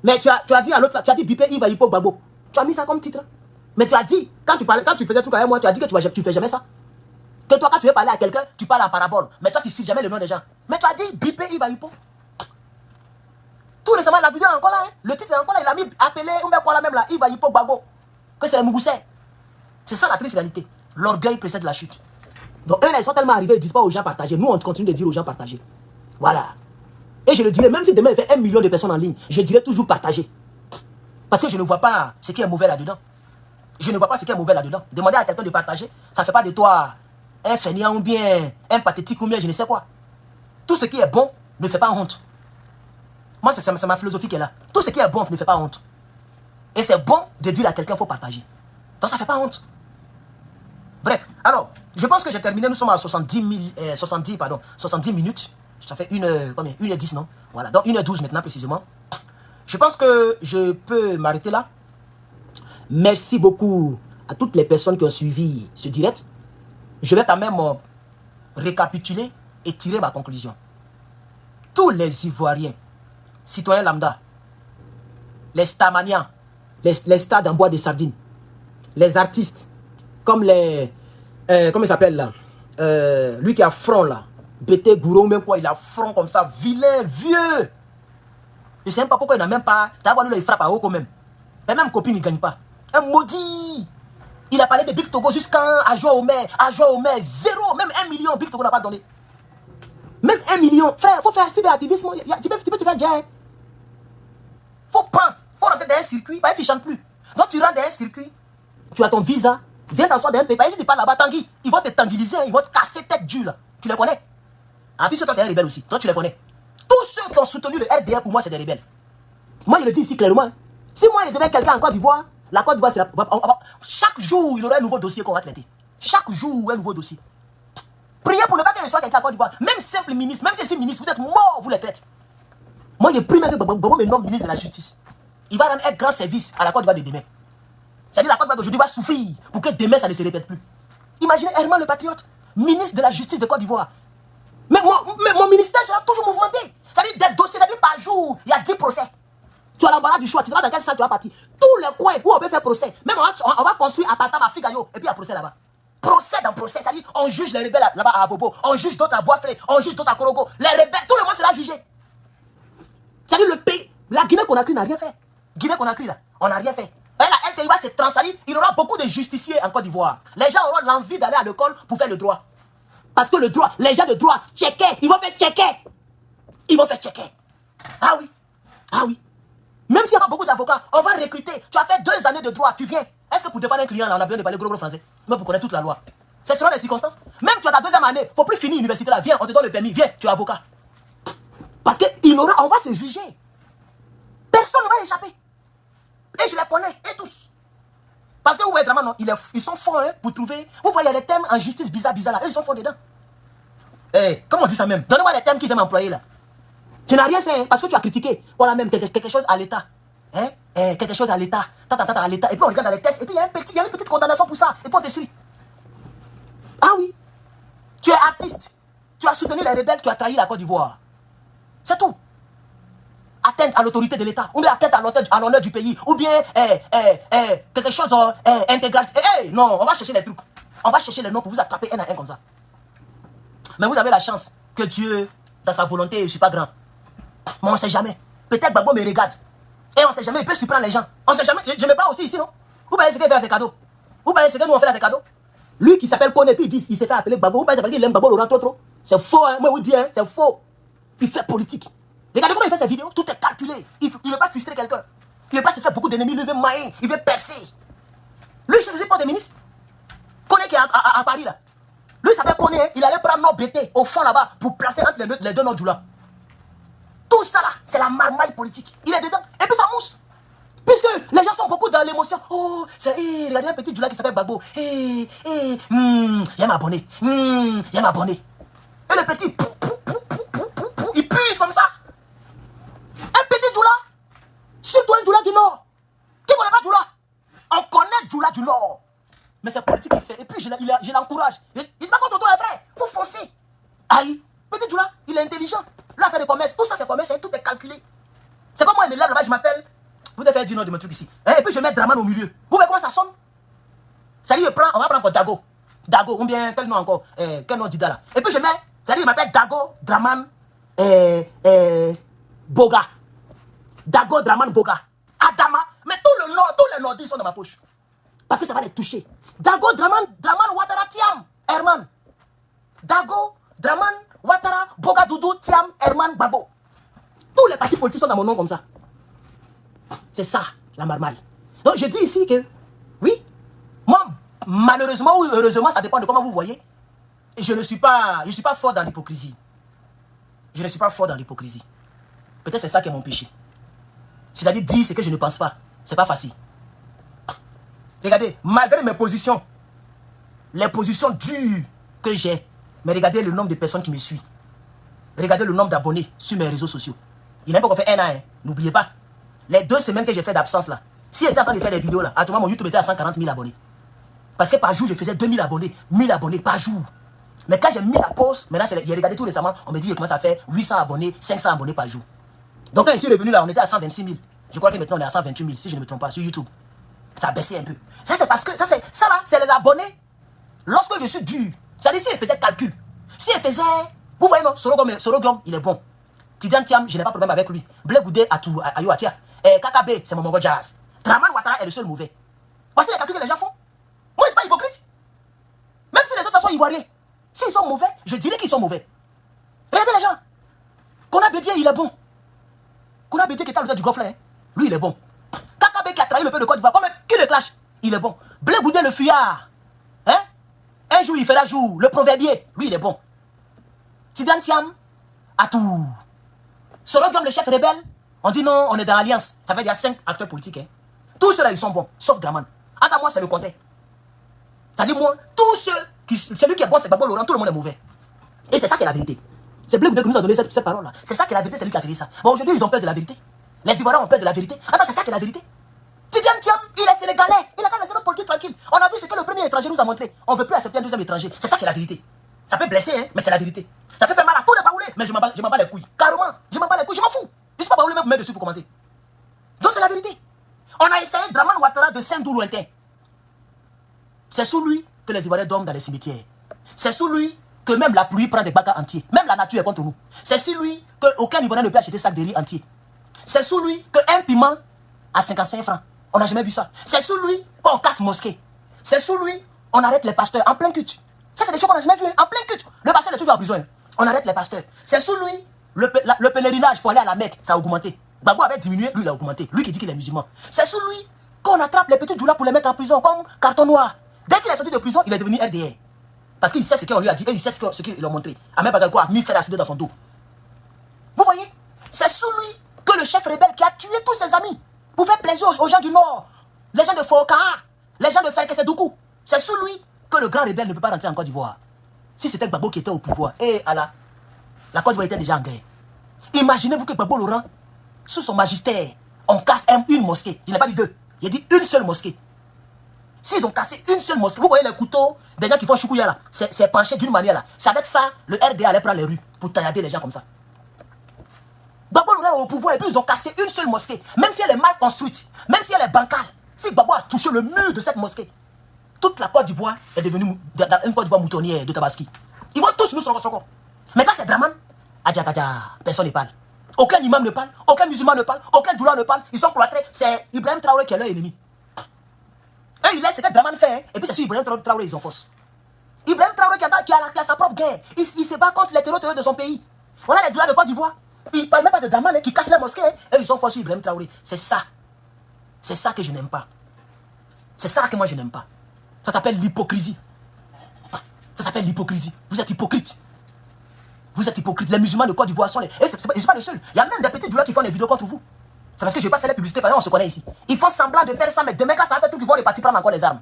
Mais tu as dit à l'autre, tu as dit biper Yves Hippo Gbagbo. Tu as mis ça comme titre. Mais tu as dit, quand tu faisais tout avec moi, tu as dit que tu fais jamais ça. Que toi, quand tu veux parler à quelqu'un, tu parles en parabole. Mais toi, tu ne cites jamais le nom des gens. Mais tu as dit biper Yves Hippo. Tout récemment, la vidéo est encore là. Hein. Le titre est encore là. Il a mis appelé, ou bien quoi là même là, Yves Hippo Gbagbo. Que c'est le Mougoussais. C'est ça la triste réalité. L'orgueil précède la chute. Donc eux là, ils sont tellement arrivés, ils ne disent pas aux gens partager. Nous, on continue de dire aux gens partager. Voilà. Et je le dirai, même si demain il fait 1 million de personnes en ligne, je dirai toujours partager. Parce que je ne vois pas ce qui est mauvais là-dedans. Je ne vois pas ce qui est mauvais là-dedans. Demander à quelqu'un de partager, ça ne fait pas de toi un fainéant ou bien un pathétique ou bien je ne sais quoi. Tout ce qui est bon ne fait pas honte. Moi, c'est ma philosophie qui est là. Tout ce qui est bon ne fait pas honte. Et c'est bon de dire à quelqu'un qu'il faut partager. Donc ça ne fait pas honte. Bref, alors, je pense que j'ai terminé. Nous sommes à 70 minutes. Ça fait 1h10, non? Voilà, donc 1h12 maintenant précisément. Je pense que je peux m'arrêter là. Merci beaucoup à toutes les personnes qui ont suivi ce direct. Je vais quand même récapituler et tirer ma conclusion. Tous les Ivoiriens, citoyens lambda, les stamaniens, les stars en bois de sardines, les artistes, comme les... comment il s'appelle là? Lui qui a front là. Bété Gourou, même quoi, il a front comme ça, vilain, vieux. Je ne sais même pas pourquoi il n'a même pas... Tu vois, lui, il frappe à haut quand même. Mais même copine, il ne gagne pas. Un maudit. Il a parlé de Big Togo jusqu'à adjoint au maire, zéro, même 1 million, Big Togo n'a pas donné. Même 1 million. Frère, il faut faire assez d'activisme. Tu peux te faire dire. Faut rentrer dans un circuit. Bah, tu ne chantes plus. Donc tu rentres dans un circuit. Tu as ton visa. Viens t'asseoir dans un pays. Bah, si tu parles là-bas, Tanguy, ils vont te tanguiliser. Ils vont te casser tête dure là. Tu les connais? Ah, puis toi, tu es un rebelle aussi. Toi, tu les connais. Tous ceux qui ont soutenu le RDR, pour moi, c'est des rebelles. Moi, je le dis ici clairement. Si moi, je devais quelqu'un en Côte d'Ivoire, la Côte d'Ivoire, c'est la... Chaque jour, il y aura un nouveau dossier qu'on va traiter. Chaque jour, un nouveau dossier. Priez pour ne pas qu'il soit quelqu'un en Côte d'Ivoire. Même simple ministre, même si c'est ministre, vous êtes mort, vous les traitez. Moi, je prie même que Bobo me nomme ministre de la Justice. Il va rendre un grand service à la Côte d'Ivoire de demain. C'est-à-dire la Côte d'Ivoire d'aujourd'hui va souffrir pour que demain, ça ne se répète plus. Imaginez Herman le Patriote, ministre de la Justice de Côte d'Ivoire. Mais mon ministère sera toujours mouvementé. C'est-à-dire des dossiers, c'est-à-dire par jour, il y a 10 procès. Tu as l'embarras du choix, tu sais pas dans quel sens tu vas partir. Tous les coins où on peut faire procès. Même on va construire à Tata, ma fille Gaillot, et puis il y a procès là-bas. Procès dans procès, c'est-à-dire on juge les rebelles là-bas à Bobo, on juge d'autres à Boisflé, on juge d'autres à Korogo. Les rebelles, tout le monde sera jugé. C'est-à-dire le pays, la Guinée-Conakry n'a rien fait. Guinée-Conakry là, on n'a rien fait. Et la LTI va se transférer, il y aura beaucoup de justiciers en Côte d'Ivoire. Les gens auront l'envie d'aller à l'école pour faire le droit. Parce que le droit, les gens de droit, checker, ils vont faire checker. Ils vont faire checker. Ah oui, ah oui. Même s'il y a pas beaucoup d'avocats, on va recruter. Tu as fait 2 années de droit, tu viens. Est-ce que pour défendre un client, là, on a besoin de parler gros français? Mais pour connaître toute la loi. Ce seront les circonstances. Même tu as ta 2e année, il ne faut plus finir l'université là. Viens, on te donne le permis, viens, tu es avocat. Parce on va se juger. Personne ne va échapper. Et je les connais, et tous. Parce que vous voyez vraiment, non, ils sont forts hein, pour trouver. Vous voyez les thèmes en justice bizarre là, eux ils sont forts dedans. Eh, comment on dit ça même? Donnez-moi les thèmes qu'ils aiment employer là. Tu n'as rien fait hein, parce que tu as critiqué. Voilà même quelque chose à l'État. Hein? Quelque chose à l'État. À l'État. Et puis on regarde dans les tests. Et puis il y a une petite condamnation pour ça. Et puis on te suit. Ah oui. Tu es artiste. Tu as soutenu les rebelles. Tu as trahi la Côte d'Ivoire. C'est tout. Atteinte à l'autorité de l'État. Ou bien atteinte à l'honneur du pays. Ou bien quelque chose intégral. Non, on va chercher les trucs. On va chercher les noms pour vous attraper un à un comme ça. Mais vous avez la chance que Dieu, dans sa volonté, je ne suis pas grand. Mais on ne sait jamais. Peut-être Babo me regarde. Et on ne sait jamais, il peut surprendre les gens. On ne sait jamais. Je me parle aussi ici, non? Vous voyez ce qu'il fait à ses cadeaux? Vous voyez ce que nous on fait à ses cadeaux? Lui qui s'appelle Kone, puis il s'est fait appeler Babo. Vous voyez qu'il aime Babo Laurent trop. C'est faux, hein? Moi, je vous dis, hein? C'est faux. Il fait politique. Regardez comment il fait ses vidéos. Tout est calculé. Il ne veut pas frustrer quelqu'un. Il ne veut pas se faire beaucoup d'ennemis. Il veut mailler. Il veut percer. Lui, je ne faisais pas de ministre. Kone qui est à Paris, là. Lui, il s'appelle Kone. Il allait prendre nos BT au fond là-bas pour placer entre les deux noms là. Tout ça là, c'est la marmaille politique. Il est dedans. Et puis ça mousse. Puisque les gens sont beaucoup dans l'émotion. Oh, regardez un petit Djoula qui s'appelle Babo. Il m'a abonné. Il m'a abonné. Et le petit, il puise comme ça. Un petit Djoula. Surtout un Djoula du Nord. Qui ne connaît pas Djoula? On connaît Djoula du Nord. Mais c'est politique qu'il fait. Et puis je l'encourage. Il se bat contre toi, frère. Il faut foncer. Aïe. Petit Djoula, il est intelligent. L'affaire de commerce, tout ça c'est commerce, tout est calculé. C'est comme moi, il me lève là-bas, je m'appelle. Vous devez faire dire non de mon truc ici. Et puis je mets Draman au milieu. Vous voyez comment ça sonne? Ça dit, on va prendre pour Dago. Dago, ou bien quel nom encore? Quel nom d'Ida là? Et puis je mets, ça dit, il m'appelle Dago, Draman, Boga. Dago, Draman, Boga. Adama. Mais tous les nordistes sont dans ma poche. Parce que ça va les toucher. Dago, Draman, Ouattara, Tiam, Herman. Dago, Draman, Ouattara, Boga, Doudou, Tiam, Herman, Babo. Tous les partis politiques sont dans mon nom comme ça. C'est ça, la marmaille. Donc je dis ici que, oui, moi, malheureusement ou heureusement, ça dépend de comment vous voyez. Je ne suis pas fort dans l'hypocrisie. Je ne suis pas fort dans l'hypocrisie. Peut-être c'est ça qui est mon péché. C'est-à-dire dire ce que je ne pense pas. C'est pas facile. Regardez, malgré mes positions, les positions dures que j'ai, mais regardez le nombre de personnes qui me suivent. Regardez le nombre d'abonnés sur mes réseaux sociaux. Il n'a pas encore fait 1 an, hein. N'oubliez pas. Les 2 semaines que j'ai fait d'absence là, si j'étais en train de faire des vidéos là, actuellement mon YouTube était à 140 000 abonnés. Parce que par jour, je faisais 2000 abonnés, 1000 abonnés par jour. Mais quand j'ai mis la pause, maintenant, il y a regardé tout récemment, on me dit que je commence à faire 800 abonnés, 500 abonnés par jour. Donc quand je suis revenu là, on était à 126 000. Je crois que maintenant on est à 128 000, si je ne me trompe pas, sur YouTube. Ça a baissé un peu. Ça c'est parce que, ça là, c'est les abonnés. Lorsque je suis dur, c'est-à-dire si elle faisait calcul, si elle faisait, vous voyez non, Sorogom, il est bon. Tidiane Tiam, je n'ai pas de problème avec lui. Blé Goudé, Ayouatia. KKB, c'est mon Mongo Jazz. Draman Ouattara est le seul mauvais. Voici les calculs que les gens font. Moi, c'est pas hypocrite. Même si les autres sont ivoiriens. S'ils sont mauvais, je dirais qu'ils sont mauvais. Regardez les gens. Kona Bédié, il est bon. Kona Bédié qui est à l'auteur du Golfe, hein, lui, il est bon. Kakabe qui a trahi le peuple de Côte d'Ivoire, comme qui le clash, il est bon. Blé Goudé, le fuyard. Hein? Un jour, il fera jour. Le proverbier, lui, il est bon. Tidiane Thiam, à tout. Sorogium, le chef rebelle, on dit non, on est dans l'alliance. Ça fait qu'il y a 5 acteurs politiques. Hein. Tous ceux-là, ils sont bons, sauf Draman. À moi, c'est le contraire. Ça dit moi, tous ceux, celui qui est bon, c'est Gbagbo Laurent, tout le monde est mauvais. Et c'est ça qui est la vérité. C'est Blé Goudé qui nous a donné cette parole-là. C'est ça qui est la vérité, c'est lui qui a dit ça. Bon, aujourd'hui, ils ont peur de la vérité. Les Ivoiriens ont peur de la vérité. Attends, c'est ça qui est la vérité. Tidiane Thiam, il est sénégalais. Il a quand laissé notre politique tranquille. On a vu ce que le premier étranger nous a montré. On ne veut plus accepter un deuxième étranger. C'est ça qui est la vérité. Ça peut blesser, hein, mais c'est la vérité. Ça peut faire mal à tous les baoulés, mais je m'en bats les couilles. Carrément, je m'en bats les couilles, je m'en fous. Je ne suis pas baoulé, même me mettre dessus pour commencer. Donc c'est la vérité. On a essayé Draman Ouattara de Saint-Dou lointain. C'est sous lui que les Ivoiriens dorment dans les cimetières. C'est sous lui que même la pluie prend des bacs entiers. Même la nature est contre nous. C'est sous lui qu'aucun Ivoirien ne peut acheter sac de riz entier. C'est sous lui qu'un piment à 55 francs. On n'a jamais vu ça. C'est sous lui qu'on casse mosquée. C'est sous lui qu'on arrête les pasteurs en plein culte. Ça, c'est des choses qu'on n'a jamais vues. Hein? En plein culte. Le pasteur est toujours en prison. Hein? On arrête les pasteurs. C'est sous lui le pèlerinage pour aller à la Mecque. Ça a augmenté. Gbagbo avait diminué, lui il a augmenté. Lui qui dit qu'il est musulman. C'est sous lui qu'on attrape les petits djoulas pour les mettre en prison comme carton noir. Dès qu'il est sorti de prison, il est devenu RDR. Parce qu'il sait ce qu'on lui a dit et il sait ce qu'il a montré. Ahmed Badago a mis fer à souder dans son dos. Vous voyez? C'est sous lui que le chef rebelle qui a tué tous ses amis pour faire plaisir aux gens du Nord, les gens de Foka, les gens de Ferkessedoukou. C'est sous lui que le grand rebelle ne peut pas rentrer en Côte d'Ivoire. Si c'était Gbagbo qui était au pouvoir, et Allah, la Côte d'Ivoire était déjà en guerre. Imaginez-vous que Gbagbo Laurent, sous son magistère, on casse une mosquée. Il n'a pas dit deux, il a dit une seule mosquée. S'ils ont cassé une seule mosquée, vous voyez les couteaux des gens qui font choukouya là, c'est penché d'une manière là. C'est avec ça, le RDA allait prendre les rues pour tailler les gens comme ça. Gbagbo Laurent est au pouvoir et puis ils ont cassé une seule mosquée. Même si elle est mal construite, même si elle est bancale, si Gbagbo a touché le mur de cette mosquée, toute la Côte d'Ivoire est devenue une Côte d'Ivoire moutonnière de Tabaski. Ils vont tous nous sortir. Mais quand c'est Draman, personne ne parle. Aucun imam ne parle, aucun musulman ne parle, aucun djoula ne parle. Ils sont cloîtrés. C'est Ibrahim Traoré qui est leur ennemi. Et il laisse ce que Draman fait, hein, et puis c'est sur Ibrahim Traoré ils ont force. Ibrahim Traoré qui a sa propre guerre. Il se bat contre les terroristes de son pays. Voilà les djoulas de Côte d'Ivoire. Ils ne parlent même pas de Draman hein, qui casse la mosquée, hein, et ils sont force sur Ibrahim Traoré. C'est ça. C'est ça que je n'aime pas. C'est ça que moi je n'aime pas. Ça s'appelle l'hypocrisie. Ça s'appelle l'hypocrisie. Vous êtes hypocrite. Vous êtes hypocrite. Les musulmans de Côte d'Ivoire sont les... Et je ne suis pas le seul. Il y a même des petits djoulas qui font des vidéos contre vous. C'est parce que je n'ai pas fait la publicité, parce qu'on se connaît ici. Ils font semblant de faire ça, mais demain quand ça va faire tout, ils vont repartir prendre encore les armes.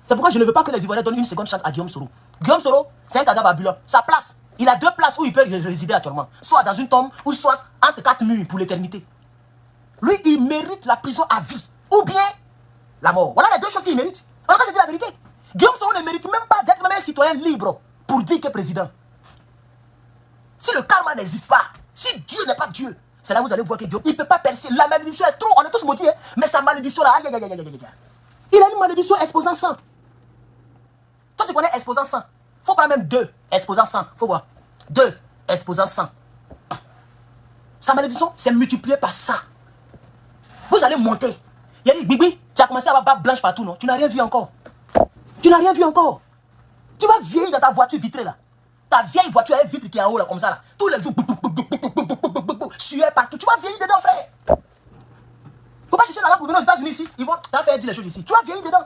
C'est pourquoi je ne veux pas que les Ivoiriens donnent une seconde chance à Guillaume Soro. Guillaume Soro, c'est un cadavre ambulant. Sa place, il a deux places où il peut résider actuellement. Soit dans une tombe, ou soit entre 4 murs pour l'éternité. Lui, il mérite la prison à vie. Ou bien la mort. Voilà les deux choses qu'il mérite. En tout cas, c'est la vérité. Guillaume Soro ne mérite même pas d'être même un citoyen libre pour dire qu'il est président. Si le karma n'existe pas, si Dieu n'est pas Dieu, c'est là où vous allez voir que Dieu, il ne peut pas percer. La malédiction est trop, on est tous maudits, hein, mais sa malédiction là, aïe, aïe, aïe, aïe, aïe, aïe. Il a une malédiction exposant 100. Toi, tu connais exposant 100. Faut pas même 2 exposant 100. Faut voir. 2 exposant 100. Sa malédiction, c'est multiplié par ça. Vous allez monter. Il a dit, Bibi, tu as commencé à avoir barbe blanche partout, non? Tu n'as rien vu encore. Tu n'as rien vu encore. Tu vas vieillir dans ta voiture vitrée là. Ta vieille voiture est vitre qui est en haut là, comme ça là. Tous les jours, sueur partout. Tu vas vieillir dedans, frère. Faut pas chercher l'argent pour venir aux États-Unis ici. Ils vont t'en faire dire les choses ici. Tu vas vieillir dedans.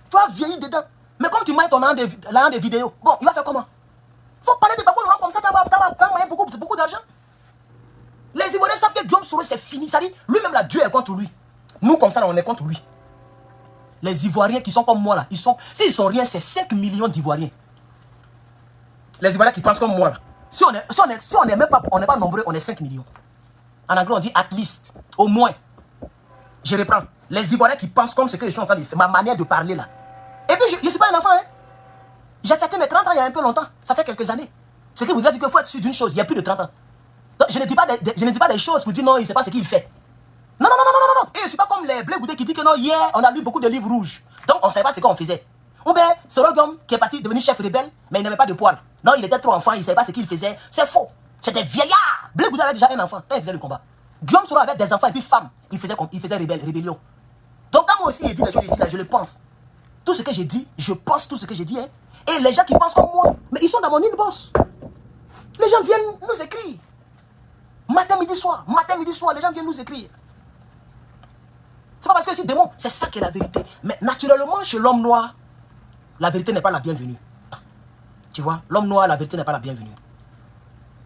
Tu vas vieillir dedans. Mais comme tu mets ton an des vidéos, bon, il va faire comment? Faut parler de Gbagbo Laurent comme ça, tu vas gagner beaucoup d'argent. Les Ivoiriens savent que Guillaume Soro c'est fini. Ça dit, lui-même là, Dieu est contre lui. Nous, comme ça, là, on est contre lui. Les Ivoiriens qui sont comme moi là, s'ils sont rien, c'est 5 millions d'Ivoiriens. Les Ivoiriens qui pensent comme moi là. Si on n'est même pas, on n'est pas nombreux, on est 5 millions. En anglais, on dit at least, au moins. Je reprends. Les Ivoiriens qui pensent comme ce que je suis en train de faire, ma manière de parler là. Et puis, je ne suis pas un enfant, hein. J'ai fêté mes 30 ans il y a un peu longtemps. Ça fait quelques années. Ce qui vous dire qu'il faut être sûr d'une chose, il y a plus de 30 ans. Donc, je ne dis pas des choses pour dire non, il ne sait pas ce qu'il fait. Non, non, non, non, non, non. Et je ne suis pas comme les Blé Goudé qui disent que non, hier, on a lu beaucoup de livres rouges. Donc, on ne savait pas ce qu'on faisait. Ou bien, Sorogium qui est parti devenir chef rebelle, mais il n'avait pas de poils. Non, il était trop enfant, il ne savait pas ce qu'il faisait. C'est faux. C'était vieillard. Blé Goudé avait déjà un enfant quand il faisait le combat. Guillaume Soro avait des enfants et puis femmes. Il faisait rébellion. Donc, quand moi aussi, il dit des choses ici, là, je le pense. Tout ce que j'ai dit, je pense tout ce que j'ai dit. Hein. Et les gens qui pensent comme moi, mais ils sont dans mon inbox. Les gens viennent nous écrire. Matin, midi, soir. Matin, midi, soir. Les gens viennent nous écrire. C'est pas parce que c'est démon. C'est ça qui est la vérité. Mais naturellement, chez l'homme noir, la vérité n'est pas la bienvenue. Tu vois, l'homme noir, la vérité n'est pas la bienvenue.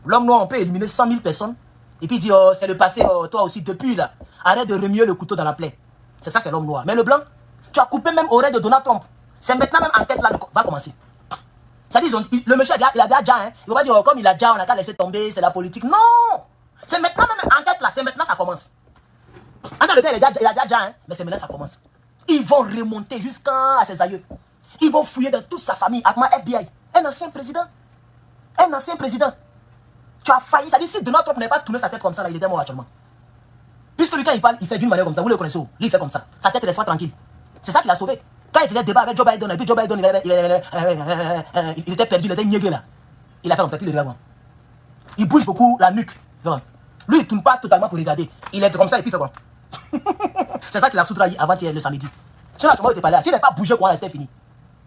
L'homme noir, on peut éliminer 100 000 personnes. Et puis dire, oh, c'est le passé, oh, toi aussi, depuis là. Arrête de remuer le couteau dans la plaie. C'est ça, c'est l'homme noir. Mais le blanc, tu as coupé même oreille de Donald Trump. C'est maintenant même enquête là, va commencer. Ça dit, le monsieur, il a déjà, hein. Il va pas dire, oh, comme il a déjà, on a qu'à laisser tomber, c'est la politique. Non! C'est maintenant même enquête là, c'est maintenant ça commence. En le temps, il a déjà, hein. Mais c'est maintenant ça commence. Ils vont remonter jusqu'à ses aïeux. Ils vont fouiller dans toute sa famille, avec ma FBI. Un ancien président. Un ancien président. Tu as failli. Ça dit, si Donald Trump n'avait pas tourné sa tête comme ça, là, il était mort actuellement. Puisque lui, quand il parle, il fait d'une manière comme ça. Vous le connaissez où? Lui, il fait comme ça. Sa tête reste pas tranquille. C'est ça qui l'a sauvé. Quand il faisait débat avec Joe Biden, et puis Joe Biden, il était perdu, il était niégué là. Il a fait comme ça, puis il regarde. Il bouge beaucoup la nuque. Lui, il ne tourne pas totalement pour regarder. Il est comme ça et puis il fait quoi? C'est ça qu'il a soutrahi avant-hier, le samedi. Sinon, tu m'as été parlé. S'il n'a pas bougé, quoi, c'était fini.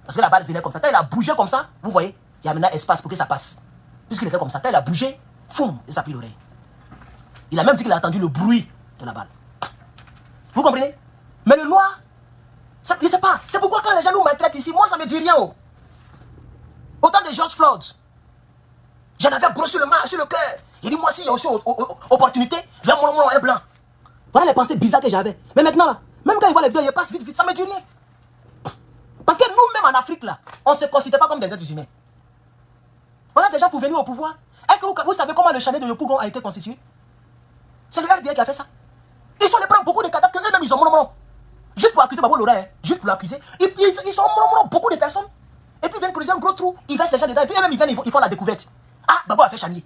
Parce que la balle venait comme ça. Quand il a bougé comme ça, vous voyez, il y a maintenant espace pour que ça passe. Puisqu'il était comme ça. Quand il a bougé, foum, il s'est pris l'oreille. Il a même dit qu'il a entendu le bruit de la balle. Vous comprenez? Mais le noir, ça, je ne sais pas. C'est pourquoi quand les gens nous maltraitent ici, moi, ça ne me dit rien. Oh. Autant de George Floyd. J'en avais gros sur le cœur. Il dit, moi, si il y a aussi opportunité, je vais mon un blanc. Voilà les pensées bizarres que j'avais. Mais maintenant, là, même quand il voit les vidéos, il passe vite, vite, ça ne me dit rien. Parce que nous-mêmes en Afrique, là, on ne se considère pas comme des êtres humains. On a des gens pour venir au pouvoir. Est-ce que vous savez comment le chalet de Yopougon a été constitué? C'est le RDA qui a fait ça. Ils sont les prendre beaucoup de cadavres qu'eux-mêmes ils ont mono. Juste pour accuser Babo Laurent, hein. Juste pour l'accuser. Ils sont mono, beaucoup de personnes. Et puis ils viennent creuser un gros trou, ils versent les gens dedans. Et puis eux-mêmes ils viennent, ils font la découverte. Ah, Babo a fait chanier.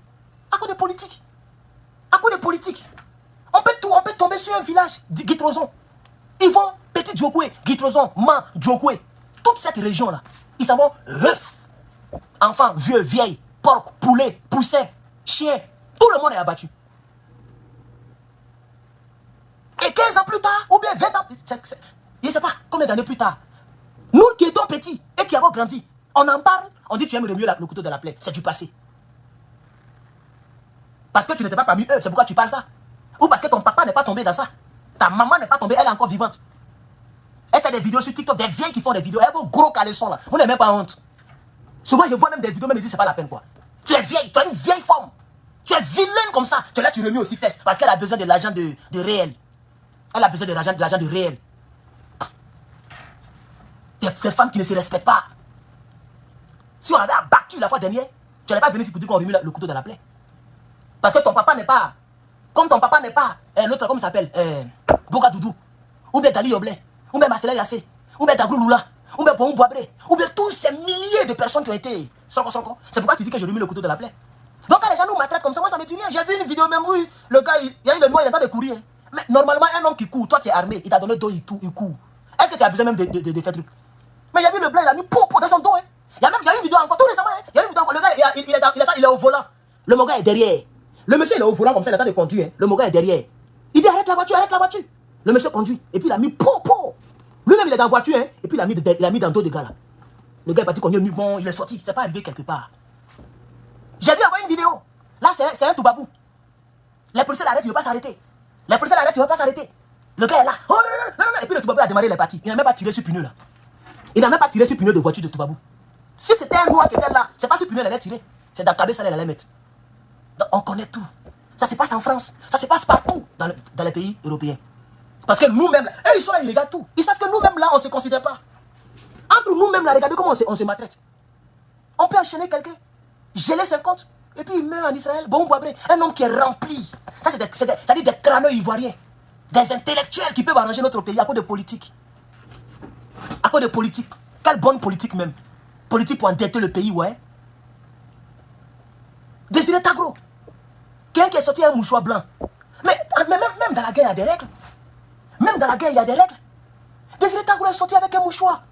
À cause de politique. À cause de politique. On peut tomber sur un village, Guitrozon. Ils vont, Petit Djokwe, Guitrozon, Man, Djokwe. Toute cette région-là, ils s'en vont, enfants, vieux, vieilles, porcs, poulets, poussins, chiens. Tout le monde est abattu. Et 15 ans plus tard, ou bien 20 ans, je ne sais pas combien d'années plus tard, nous qui étions petits et qui avons grandi, on en parle, on dit tu aimes remuer le couteau de la plaie. C'est du passé. Parce que tu n'étais pas parmi eux, c'est pourquoi tu parles ça. Ou parce que ton papa n'est pas tombé dans ça. Ta maman n'est pas tombée, elle est encore vivante. Elle fait des vidéos sur TikTok, des vieilles qui font des vidéos, elles vont gros caleçon là. Vous n'avez même pas honte. Souvent je vois même des vidéos, même ils disent c'est pas la peine quoi. Tu es vieille, tu as une vieille forme. Tu es vilaine comme ça. Tu es là, tu remets aussi fesses. Parce qu'elle a besoin de l'argent de réel. Elle a besoin de l'argent de réel. Des femmes qui ne se respectent pas. Si on avait abattu la fois dernière, tu n'allais pas venir ici pour dire qu'on remue le couteau dans la plaie. Parce que ton papa n'est pas... Comme ton papa n'est pas... l'autre, comment il s'appelle Boga Doudou. Ou bien Dali Yoblé. Ou bien Marcela Yassé. Ou bien Dagrou Lula. Ou bien Boum Boabré. Ou bien tous ces milliers de personnes qui ont été... C'est pourquoi tu dis que je remue le couteau de la plaie. Donc quand les gens nous maltraitent comme ça, moi ça me dit rien. J'ai vu une vidéo même où le gars, il y a eu le noir, il est en train de courir. Mais normalement, un homme qui court, toi tu es armé, il t'a donné le dos, il court. Est-ce que tu as besoin même de faire truc? Mais il y a vu le blanc, il a mis popo dans son dos. Hein. Il y a une vidéo encore, tout récemment. Hein. Il y a une vidéo encore, le gars, il est au volant. Le Moga est derrière. Le monsieur il est au volant comme ça, il est en train de conduire. Hein. Le Moga est derrière. Il dit arrête la voiture, arrête la voiture. Le monsieur conduit. Et puis il a mis popo. Lui-même il est dans la voiture. Hein. Et puis il a mis dans le dos de gars là. Le gars est parti conduire, bon, il est sorti. C'est pas arrivé quelque part. J'ai vu avoir une vidéo. Là, c'est un Toubabou. Les policiers l'arrêtent, il ne veut pas s'arrêter. Les policiers l'arrêtent, il ne veut pas s'arrêter. Le gars est là. Oh non. Et puis le Toubabou a démarré les parties. Il n'a même pas tiré sur pneu là. Il n'a même pas tiré sur pneu de voiture de Toubabou. Si c'était un noir qui était là, c'est pas sur pneu qu'il allait tirer. C'est dans la cabesse qu'il allait mettre. Donc, on connaît tout. Ça se passe en France. Ça se passe partout dans les pays européens. Parce que nous-mêmes, eux ils sont là, ils regardent tout. Ils savent que nous-mêmes là, on ne se considère pas. Entre nous-mêmes là, regardez comment on se maltraite. On peut enchaîner quelqu'un, geler 50, et puis il meurt en Israël. Bon, un homme qui est rempli. Ça, c'est des crâneux ivoiriens. Des intellectuels qui peuvent arranger notre pays à cause de politique. À cause de politique. Quelle bonne politique même. Politique pour endetter le pays, ouais. Désiré Tagro. Quelqu'un qui est sorti un mouchoir blanc. Mais même dans la guerre, il y a des règles. Même dans la guerre, il y a des règles. Désiré Tagro est sorti avec un mouchoir.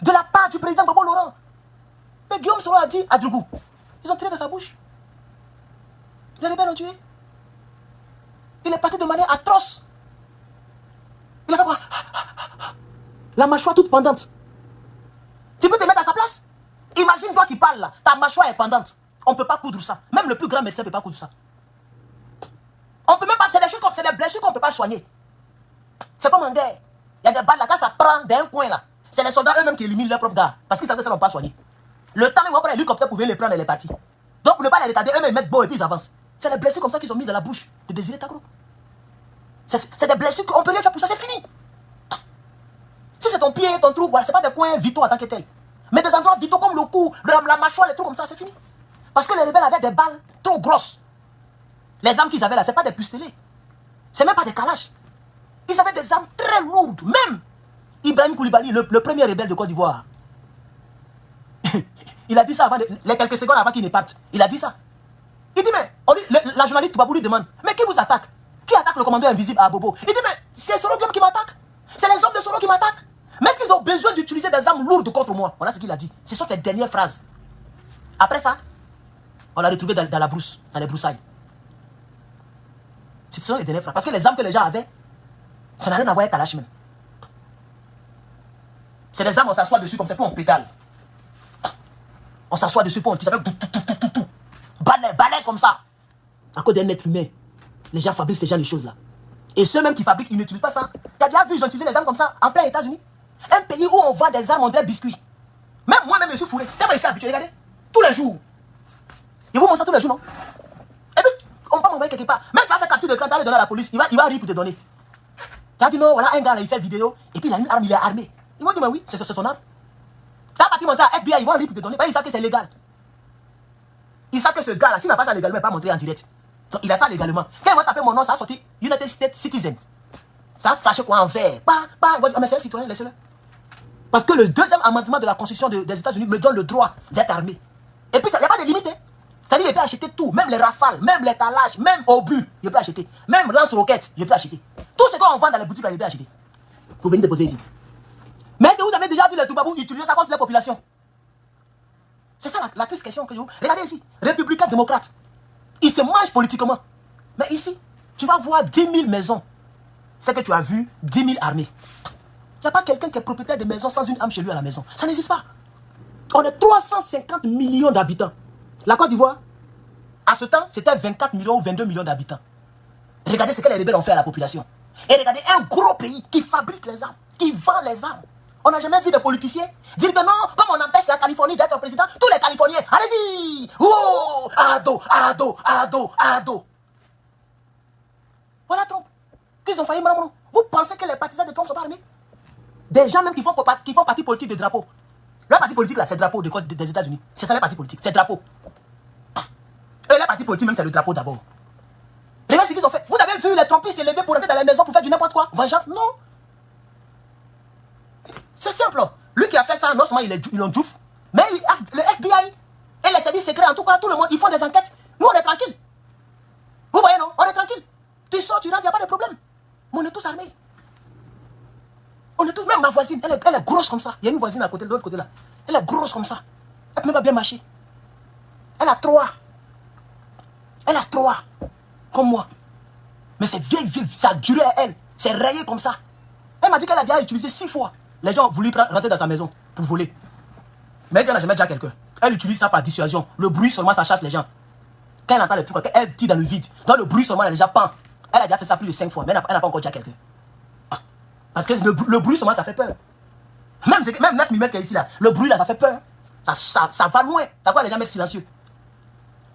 De la part du président Babo Laurent. Mais Guillaume Soro a dit à Drougou. Ils ont tiré de sa bouche. Les rebelles l'ont tué. Il est parti de manière atroce. Il a fait quoi? La mâchoire toute pendante. Tu peux te mettre à sa place? Imagine toi qui parles là, ta mâchoire est pendante. On ne peut pas coudre ça. Même le plus grand médecin ne peut pas coudre ça. On peut même pas, c'est des choses comme, c'est des blessures qu'on ne peut pas soigner. C'est comme en guerre. Il y a des balles là, quand ça prend d'un coin là, c'est les soldats eux-mêmes qui éliminent leurs propres gars. Parce qu'ils savent que ça ne va pas soigner. Le temps où on prend l'hélicoptère pour venir les prendre et les partir. Donc pour ne pas les retarder, eux-mêmes ils mettent beau et puis ils avancent. C'est les blessures comme ça qu'ils ont mis dans la bouche de Désiré Tagro. C'est des blessures qu'on peut rien faire pour ça, c'est fini. Si c'est ton pied, ton trou, voilà, c'est pas des coins vitaux en tant que tel. Mais des endroits vitaux comme le cou, la mâchoire, les trucs comme ça, c'est fini. Parce que les rebelles avaient des balles trop grosses. Les armes qu'ils avaient là, c'est pas des pistolets. C'est même pas des calaches. Ils avaient des armes très lourdes. Même Ibrahim Koulibaly, le premier rebelle de Côte d'Ivoire. Il a dit ça avant les quelques secondes avant qu'il ne parte. Il a dit ça. Il dit, mais la journaliste Toubabou lui demande, mais qui vous attaque? Qui attaque le commandeur invisible à Bobo? Il dit, mais c'est Soro Guillaume qui m'attaque. C'est les hommes de Soro qui m'attaquent. Mais est-ce qu'ils ont besoin d'utiliser des armes lourdes contre moi? Voilà ce qu'il a dit. Ce sont ses dernières phrases. Après ça, on l'a retrouvé dans la brousse, dans les broussailles. Ce sont les dernières phrases. Parce que les armes que les gens avaient, ça n'a rien à voir avec Kalash même. C'est des armes, on s'assoit dessus comme ça, puis on pédale. On s'assoit dessus, puis on tire avec tout. Balèze comme ça. À cause d'un être humain, les gens fabriquent ce genre de choses-là. Et ceux-mêmes qui fabriquent, ils n'utilisent pas ça. Tu as déjà vu, ils ont utilisé les armes comme ça en plein États-Unis. Un pays où on vend des armes, on dirait biscuits. Même moi-même, je suis fourré. Tellement je suis habitué, regardez. Tous les jours. Ils vous montrent ça tous les jours, non? Et puis, on peut m'envoyer quelque part. Même tu vas faire capture de cran, tu vas le donner à la police, il va rire pour te donner. Tu as dit non, voilà, un gars là, il fait vidéo, et puis il a une arme, il est armé. Ils m'ont dit, mais oui, c'est son arme. Tu as parti montrer à FBI, ils vont rire pour te donner, parce qu'ils savent que c'est légal. Ils savent que ce gars là, s'il n'a pas ça légalement, il ne va pas montrer en direct. Donc il a ça légalement. Quand il va taper mon nom, ça a sorti United States Citizen. Ça a flashé quoi en vert. Il va dire, mais c'est un citoyen, laissez-le. Parce que le deuxième amendement de la Constitution des États-Unis me donne le droit d'être armé. Et puis, il n'y a pas de limite. Hein. C'est-à-dire qu'il peut acheter tout, même les rafales, même les talages, même obus, il peut acheter. Même lance-roquettes, il peut acheter. Tout ce qu'on vend dans les boutiques, il peut acheter. Vous venez déposer ici. Mais est-ce que vous avez déjà vu les Toubabou utiliser ça contre la population? C'est ça la triste question que vous... Regardez ici, républicains, démocrates. Ils se mangent politiquement. Mais ici, tu vas voir 10 000 maisons. C'est que tu as vu 10 000 armées. Il n'y a pas quelqu'un qui est propriétaire de maison sans une arme chez lui à la maison. Ça n'existe pas. On est 350 millions d'habitants. La Côte d'Ivoire, à ce temps, c'était 24 millions ou 22 millions d'habitants. Regardez ce que les rebelles ont fait à la population. Et regardez un gros pays qui fabrique les armes, qui vend les armes. On n'a jamais vu de politiciens dire que non, comme on empêche la Californie d'être président, tous les Californiens, allez-y! Oh! Ado! Voilà Trump. Qu'ils ont failli mourir. Vous pensez que les partisans de Trump ne sont pas armés? Des gens même qui font partie politique de drapeau. Le parti politique là, c'est le drapeau des États-Unis. C'est ça les partis politiques, c'est le drapeau. Et les partis politiques même, c'est le drapeau d'abord. Regardez ce qu'ils ont fait. Vous avez vu les Trumpistes se lever pour entrer dans la maison pour faire du n'importe quoi? Vengeance? Non. C'est simple. Lui qui a fait ça, non seulement ils l'ont djouf, mais le FBI et les services secrets, en tout cas, tout le monde, ils font des enquêtes. Nous, on est tranquille. Vous voyez, non? On est tranquille. Tu sors, tu rentres, il n'y a pas de problème. Mais on est tous armés. On est tous, même ma voisine, elle est grosse comme ça. Il y a une voisine à côté, de l'autre côté là. Elle est grosse comme ça. Elle peut même pas bien marcher. Elle a 3. Comme moi. Mais c'est vieille, ça a duré à elle. C'est rayé comme ça. Elle m'a dit qu'elle a déjà utilisé 6 fois. Les gens ont voulu rentrer dans sa maison pour voler. Mais elle n'a jamais dit à quelqu'un. Elle utilise ça par dissuasion. Le bruit seulement, ça chasse les gens. Quand elle entend les trucs, elle tire dans le vide. Dans le bruit seulement, elle a déjà pan. Elle a déjà fait ça plus de 5 fois, mais elle n'a pas encore dit à quelqu'un. Parce que le bruit seulement, ça fait peur. Même 9 mm qui est ici, là, le bruit là, ça fait peur. Ça va loin. Ça va les gens mettre silencieux.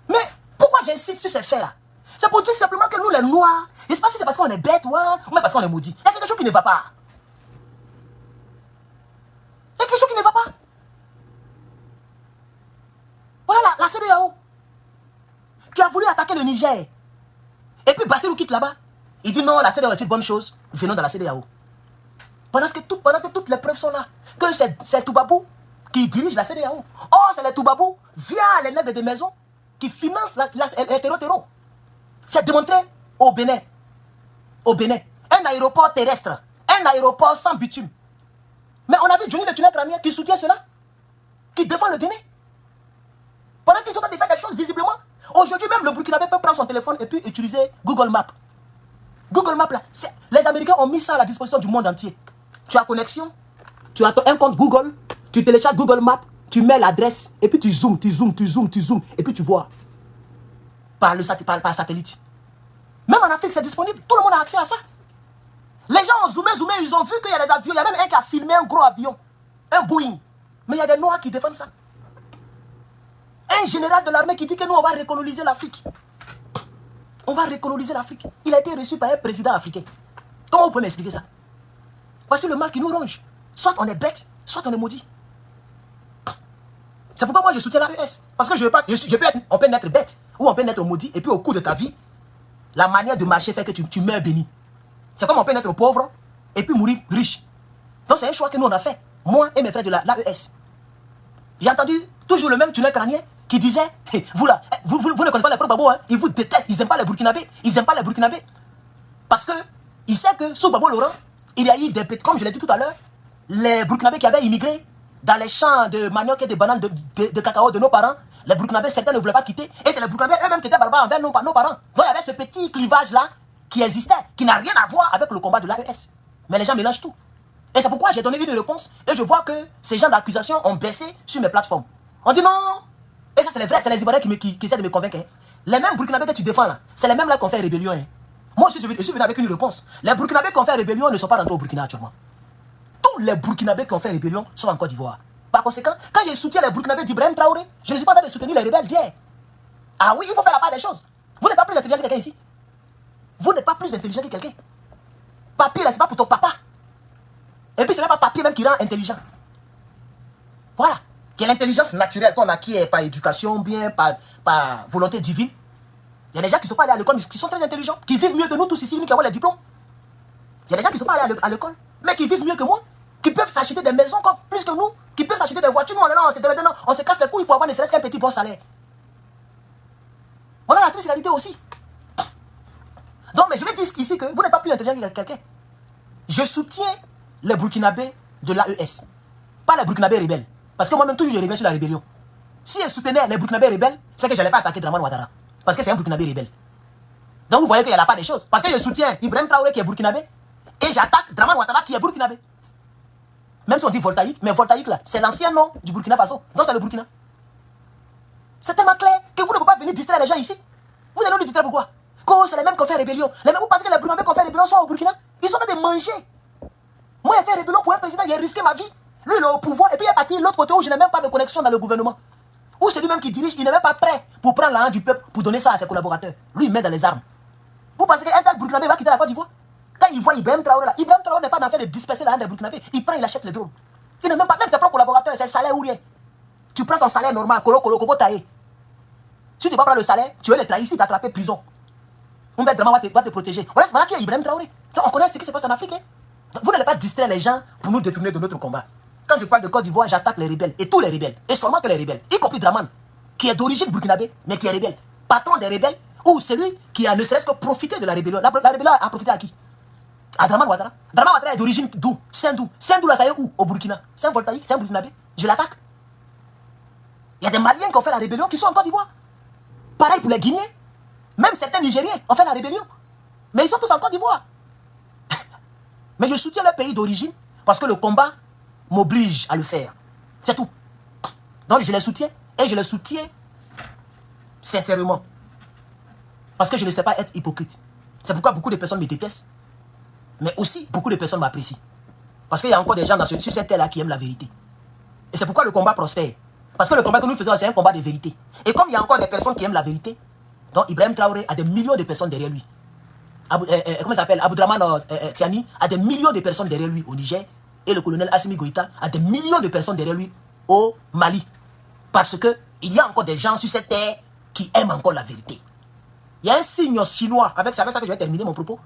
Mais pourquoi j'insiste sur ces faits là? C'est pour dire simplement que nous, les Noirs, je ne sais pas si c'est parce qu'on est bêtes ou même parce qu'on est maudits. Il y a quelque chose qui ne va pas. Il y a quelque chose qui ne va pas. Voilà la CEDEAO qui a voulu attaquer le Niger. Et puis Bassirou quitte là-bas. Il dit non, la CEDEAO est une bonne chose. Venons dans la CEDEAO. Pendant que toutes les preuves sont là. Que c'est Toubabou qui dirige la CEDEAO. Or, c'est les Toubabou, via les nègres des maisons, qui financent les terreaux. C'est démontré au Bénin. Au Bénin. Un aéroport terrestre. Un aéroport sans bitume. Mais on a vu Johnny le tunnel crânien qui soutient cela. Qui défend le Bénin. Pendant qu'ils sont en train de faire des choses visiblement. Aujourd'hui même, le Burkinabé peut prendre son téléphone et puis utiliser Google Maps. Google Maps là, les Américains ont mis ça à la disposition du monde entier. Tu as connexion, tu as un compte Google, Tu télécharges Google Maps, tu mets l'adresse, et puis tu zoomes, et puis tu vois. Par satellite. Même en Afrique, c'est disponible. Tout le monde a accès à ça. Les gens ont zoomé, ils ont vu qu'il y a des avions. Il y a même un qui a filmé un gros avion. Un Boeing. Mais il y a des Noirs qui défendent ça. Un général de l'armée qui dit que nous, on va recoloniser l'Afrique. On va recoloniser l'Afrique. Il a été reçu par un président africain. Comment vous pouvez m'expliquer ça? Voici le mal qui nous ronge. Soit on est bête, soit on est maudit. C'est pourquoi moi je soutiens l'AES. Parce que on peut naître bête ou on peut naître maudit. Et puis au cours de ta vie, la manière de marcher fait que tu meurs béni. C'est comme on peut naître pauvre et puis mourir riche. Donc c'est un choix que nous on a fait. Moi et mes frères de l'AES. J'ai entendu toujours le même tunnel crânien qui disait vous ne connaissez pas les pro-Babo, hein? Ils vous détestent, ils n'aiment pas les Burkinabés. Ils n'aiment pas les Burkinabés. Parce qu'ils savent que sous Babo Laurent, il y a eu des petits, comme je l'ai dit tout à l'heure, les Burkinabés qui avaient immigré dans les champs de manioc et de bananes de cacao de nos parents. Les Burkinabés, certains ne voulaient pas quitter. Et c'est les Burkinabés eux-mêmes qui étaient barbares envers nos parents. Donc il y avait ce petit clivage-là qui existait, qui n'a rien à voir avec le combat de l'AES. Mais les gens mélangent tout. Et c'est pourquoi j'ai donné une réponse. Et je vois que ces gens d'accusation ont baissé sur mes plateformes. On dit non. Et ça, c'est les vrais, c'est les Ivoiriens qui essaient de me convaincre. Hein. Les mêmes Burkinabés que tu défends là, c'est les mêmes là qui ont fait rébellion. Hein. Moi aussi, je suis venu avec une réponse. Les Burkinabés qui ont fait rébellion ne sont pas rentrés au Burkina actuellement. Tous les Burkinabés qui ont fait rébellion sont en Côte d'Ivoire. Par conséquent, quand je soutiens les Burkinabés d'Ibrahim Traoré, je ne suis pas en train de soutenir les rebelles d'hier. Ah oui, il faut faire la part des choses. Vous n'êtes pas plus intelligent que quelqu'un ici. Vous n'êtes pas plus intelligent que quelqu'un. Papier là, c'est pas pour ton papa. Et puis c'est même pas papier même qui rend intelligent. Voilà. Qui est l'intelligence naturelle qu'on acquiert par éducation, bien, par volonté divine. Il y a des gens qui ne sont pas allés à l'école, mais qui sont très intelligents, qui vivent mieux que nous tous ici, nous qui avons les diplômes. Il y a des gens qui ne sont pas allés à l'école, mais qui vivent mieux que moi, qui peuvent s'acheter des maisons comme plus que nous, qui peuvent s'acheter des voitures. Nous, on se casse les couilles pour avoir ne serait-ce qu'un petit bon salaire. On a la triste réalité aussi. Donc, mais je vais dire ici que vous n'êtes pas plus intelligent que quelqu'un. Je soutiens les Burkinabés de l'AES, pas les Burkinabés rebelles. Parce que moi-même, toujours, je reviens sur la rébellion. Si je soutenais les Burkinabés rebelles, c'est que je n'allais pas attaquer Dramane Ouattara. Parce que c'est un Burkinabé rebelle. Donc, vous voyez qu'il n'y a pas des choses. Parce que je soutiens Ibrahim Traoré qui est Burkinabé, et j'attaque Dramane Ouattara qui est Burkinabé. Même si on dit voltaïque, mais voltaïque là, c'est l'ancien nom du Burkina Faso. Donc, c'est le Burkina. C'est tellement clair que vous ne pouvez pas venir distraire les gens ici. Vous allez nous distraire pourquoi? C'est les mêmes qui ont fait rébellion. Les mêmes, vous pensez que les Burkinabés qui ont fait rébellion sont au Burkina? Ils sont en train de manger. Moi, j'ai fait rébellion pour un président, il a risqué ma vie. Lui, il est au pouvoir, et puis il est parti de l'autre côté où je n'ai même pas de connexion dans le gouvernement. Où c'est lui-même qui dirige, il n'est même pas prêt pour prendre l'argent du peuple pour donner ça à ses collaborateurs. Lui, il met dans les armes. Vous pensez qu'un tel Burkinabé va quitter la Côte d'Ivoire? Quand il voit Ibrahim Traoré là, Ibrahim Traoré n'est pas en train de disperser l'argent des Burkinabés. Il prend, il achète les drones. Il n'a même pas, même ses propres collaborateurs, c'est salaire ou rien. Tu prends ton salaire normal, coco taillé. Si tu ne vas pas prendre le salaire, tu veux les trahir ici, t'attraper prison. On va te protéger. Voilà qui est Ibrahim Traoré. Donc, on connaît ce qui se passe en Afrique. Hein? Vous n'allez pas distraire les gens pour nous détourner de notre combat. Quand je parle de Côte d'Ivoire, j'attaque les rebelles. Et tous les rebelles. Et seulement que les rebelles. Y compris Dramane, qui est d'origine burkinabé, mais qui est rebelle. Patron des rebelles, ou celui qui a ne serait-ce que profité de la rébellion. La rébellion a profité à qui? À Dramane Ouattara. Dramane Ouattara est d'origine d'où? Saint-Dou. Saint-Dou, là, ça y est où? Au Burkina. C'est un voltaïque, c'est un burkinabé. Je l'attaque. Il y a des Maliens qui ont fait la rébellion qui sont en Côte d'Ivoire. Pareil pour les Guinéens. Même certains Nigériens ont fait la rébellion. Mais ils sont tous en Côte d'Ivoire. Mais je soutiens leur pays d'origine parce que le combat m'oblige à le faire. C'est tout. Donc je les soutiens et je les soutiens sincèrement. Parce que je ne sais pas être hypocrite. C'est pourquoi beaucoup de personnes me détestent. Mais aussi beaucoup de personnes m'apprécient. Parce qu'il y a encore des gens sur cette terre-là qui aiment la vérité. Et c'est pourquoi le combat prospère. Parce que le combat que nous faisons, c'est un combat de vérité. Et comme il y a encore des personnes qui aiment la vérité, donc Ibrahim Traoré a des millions de personnes derrière lui. Comment il s'appelle? Aboudraman Tiani a des millions de personnes derrière lui au Niger. Et le colonel Assimi Goïta a des millions de personnes derrière lui au Mali. Parce qu'il y a encore des gens sur cette terre qui aiment encore la vérité. Il y a un signe chinois, avec ça que je vais terminer mon propos.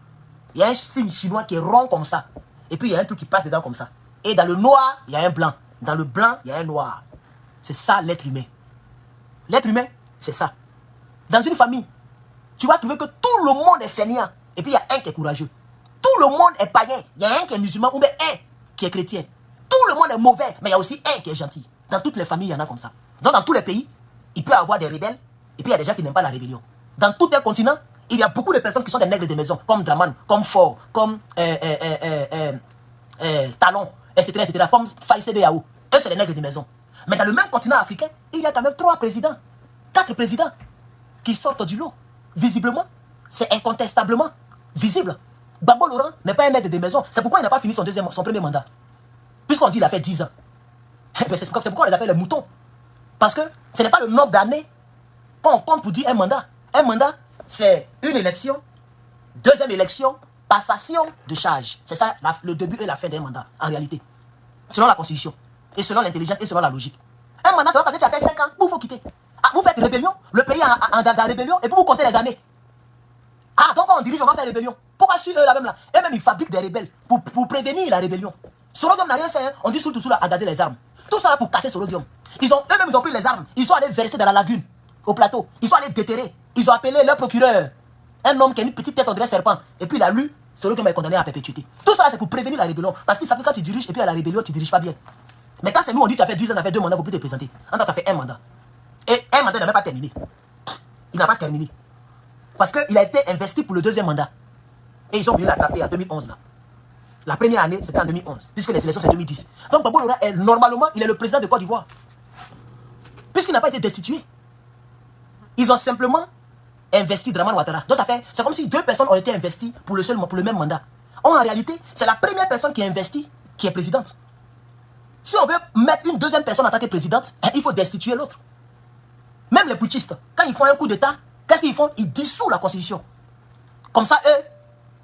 Il y a un signe chinois qui est rond comme ça. Et puis il y a un truc qui passe dedans comme ça. Et dans le noir, il y a un blanc. Dans le blanc, il y a un noir. C'est ça l'être humain. L'être humain, c'est ça. Dans une famille, tu vas trouver que tout le monde est fainéant. Et puis il y a un qui est courageux. Tout le monde est païen. Il y a un qui est musulman ou bien un qui est chrétien. Tout le monde est mauvais, mais il y a aussi un qui est gentil. Dans toutes les familles, il y en a comme ça. Donc dans tous les pays, il peut y avoir des rebelles. Et puis il y a des gens qui n'aiment pas la rébellion. Dans tout un continent, il y a beaucoup de personnes qui sont des nègres de maison, comme Dramane, comme Fort, comme Talon, etc., etc., comme Faïsé de Yahoo. Eux, c'est les nègres de maison. Mais dans le même continent africain, il y a quand même 3 présidents, 4 présidents qui sortent du lot. Visiblement, c'est incontestablement visible. Gbagbo Laurent n'est pas un nègre de maison. C'est pourquoi il n'a pas fini son premier mandat. Puisqu'on dit qu'il a fait 10 ans. C'est pourquoi on les appelle les moutons. Parce que ce n'est pas le nombre d'années qu'on compte pour dire un mandat. Un mandat, c'est une élection, deuxième élection, passation de charge. C'est ça le début et la fin d'un mandat, en réalité. Selon la Constitution, et selon l'intelligence, et selon la logique. Un mandat, c'est pas parce que tu as fait 5 ans, vous faut quitter. Ah, vous faites rébellion, le pays est en rébellion, et puis vous comptez les années. Ah, donc on dirige, on va faire rébellion. Pourquoi suivre eux là-même là? Eux-mêmes, ils fabriquent des rebelles pour prévenir la rébellion. Sorodium n'a rien fait, hein. On dit tout à garder les armes. Tout ça là pour casser Sorodium. Eux-mêmes, ils ont pris les armes, ils sont allés verser dans la lagune, au plateau. Ils sont allés déterrer. Ils ont appelé leur procureur, un homme qui a une petite tête, on dirait serpent, et puis il a lu, Sorodium est condamné à perpétuité. Tout ça là, c'est pour prévenir la rébellion. Parce qu'ils savent que quand tu diriges, et puis à la rébellion, tu ne diriges pas bien. Mais quand c'est nous, on dit tu as fait 10 ans, tu as fait 2 mandats, vous pouvez te présenter. En temps, ça fait un mandat. Et un mandat n'a même pas terminé. Il n'a pas terminé. Parce qu'il a été investi pour le deuxième mandat. Et ils ont voulu l'attraper en 2011 là. La première année, c'était en 2011. Puisque les élections, c'est 2010. Donc Gbagbo Laurent, normalement, il est le président de Côte d'Ivoire. Puisqu'il n'a pas été destitué. Ils ont simplement investi Dramane Ouattara. Donc c'est comme si 2 personnes ont été investies pour le même mandat. Or, en réalité, c'est la première personne qui est investie qui est présidente. Si on veut mettre une deuxième personne en tant que présidente, il faut destituer l'autre. Même les putschistes, quand ils font un coup d'État, qu'est-ce qu'ils font? Ils dissouent la Constitution. Comme ça, eux,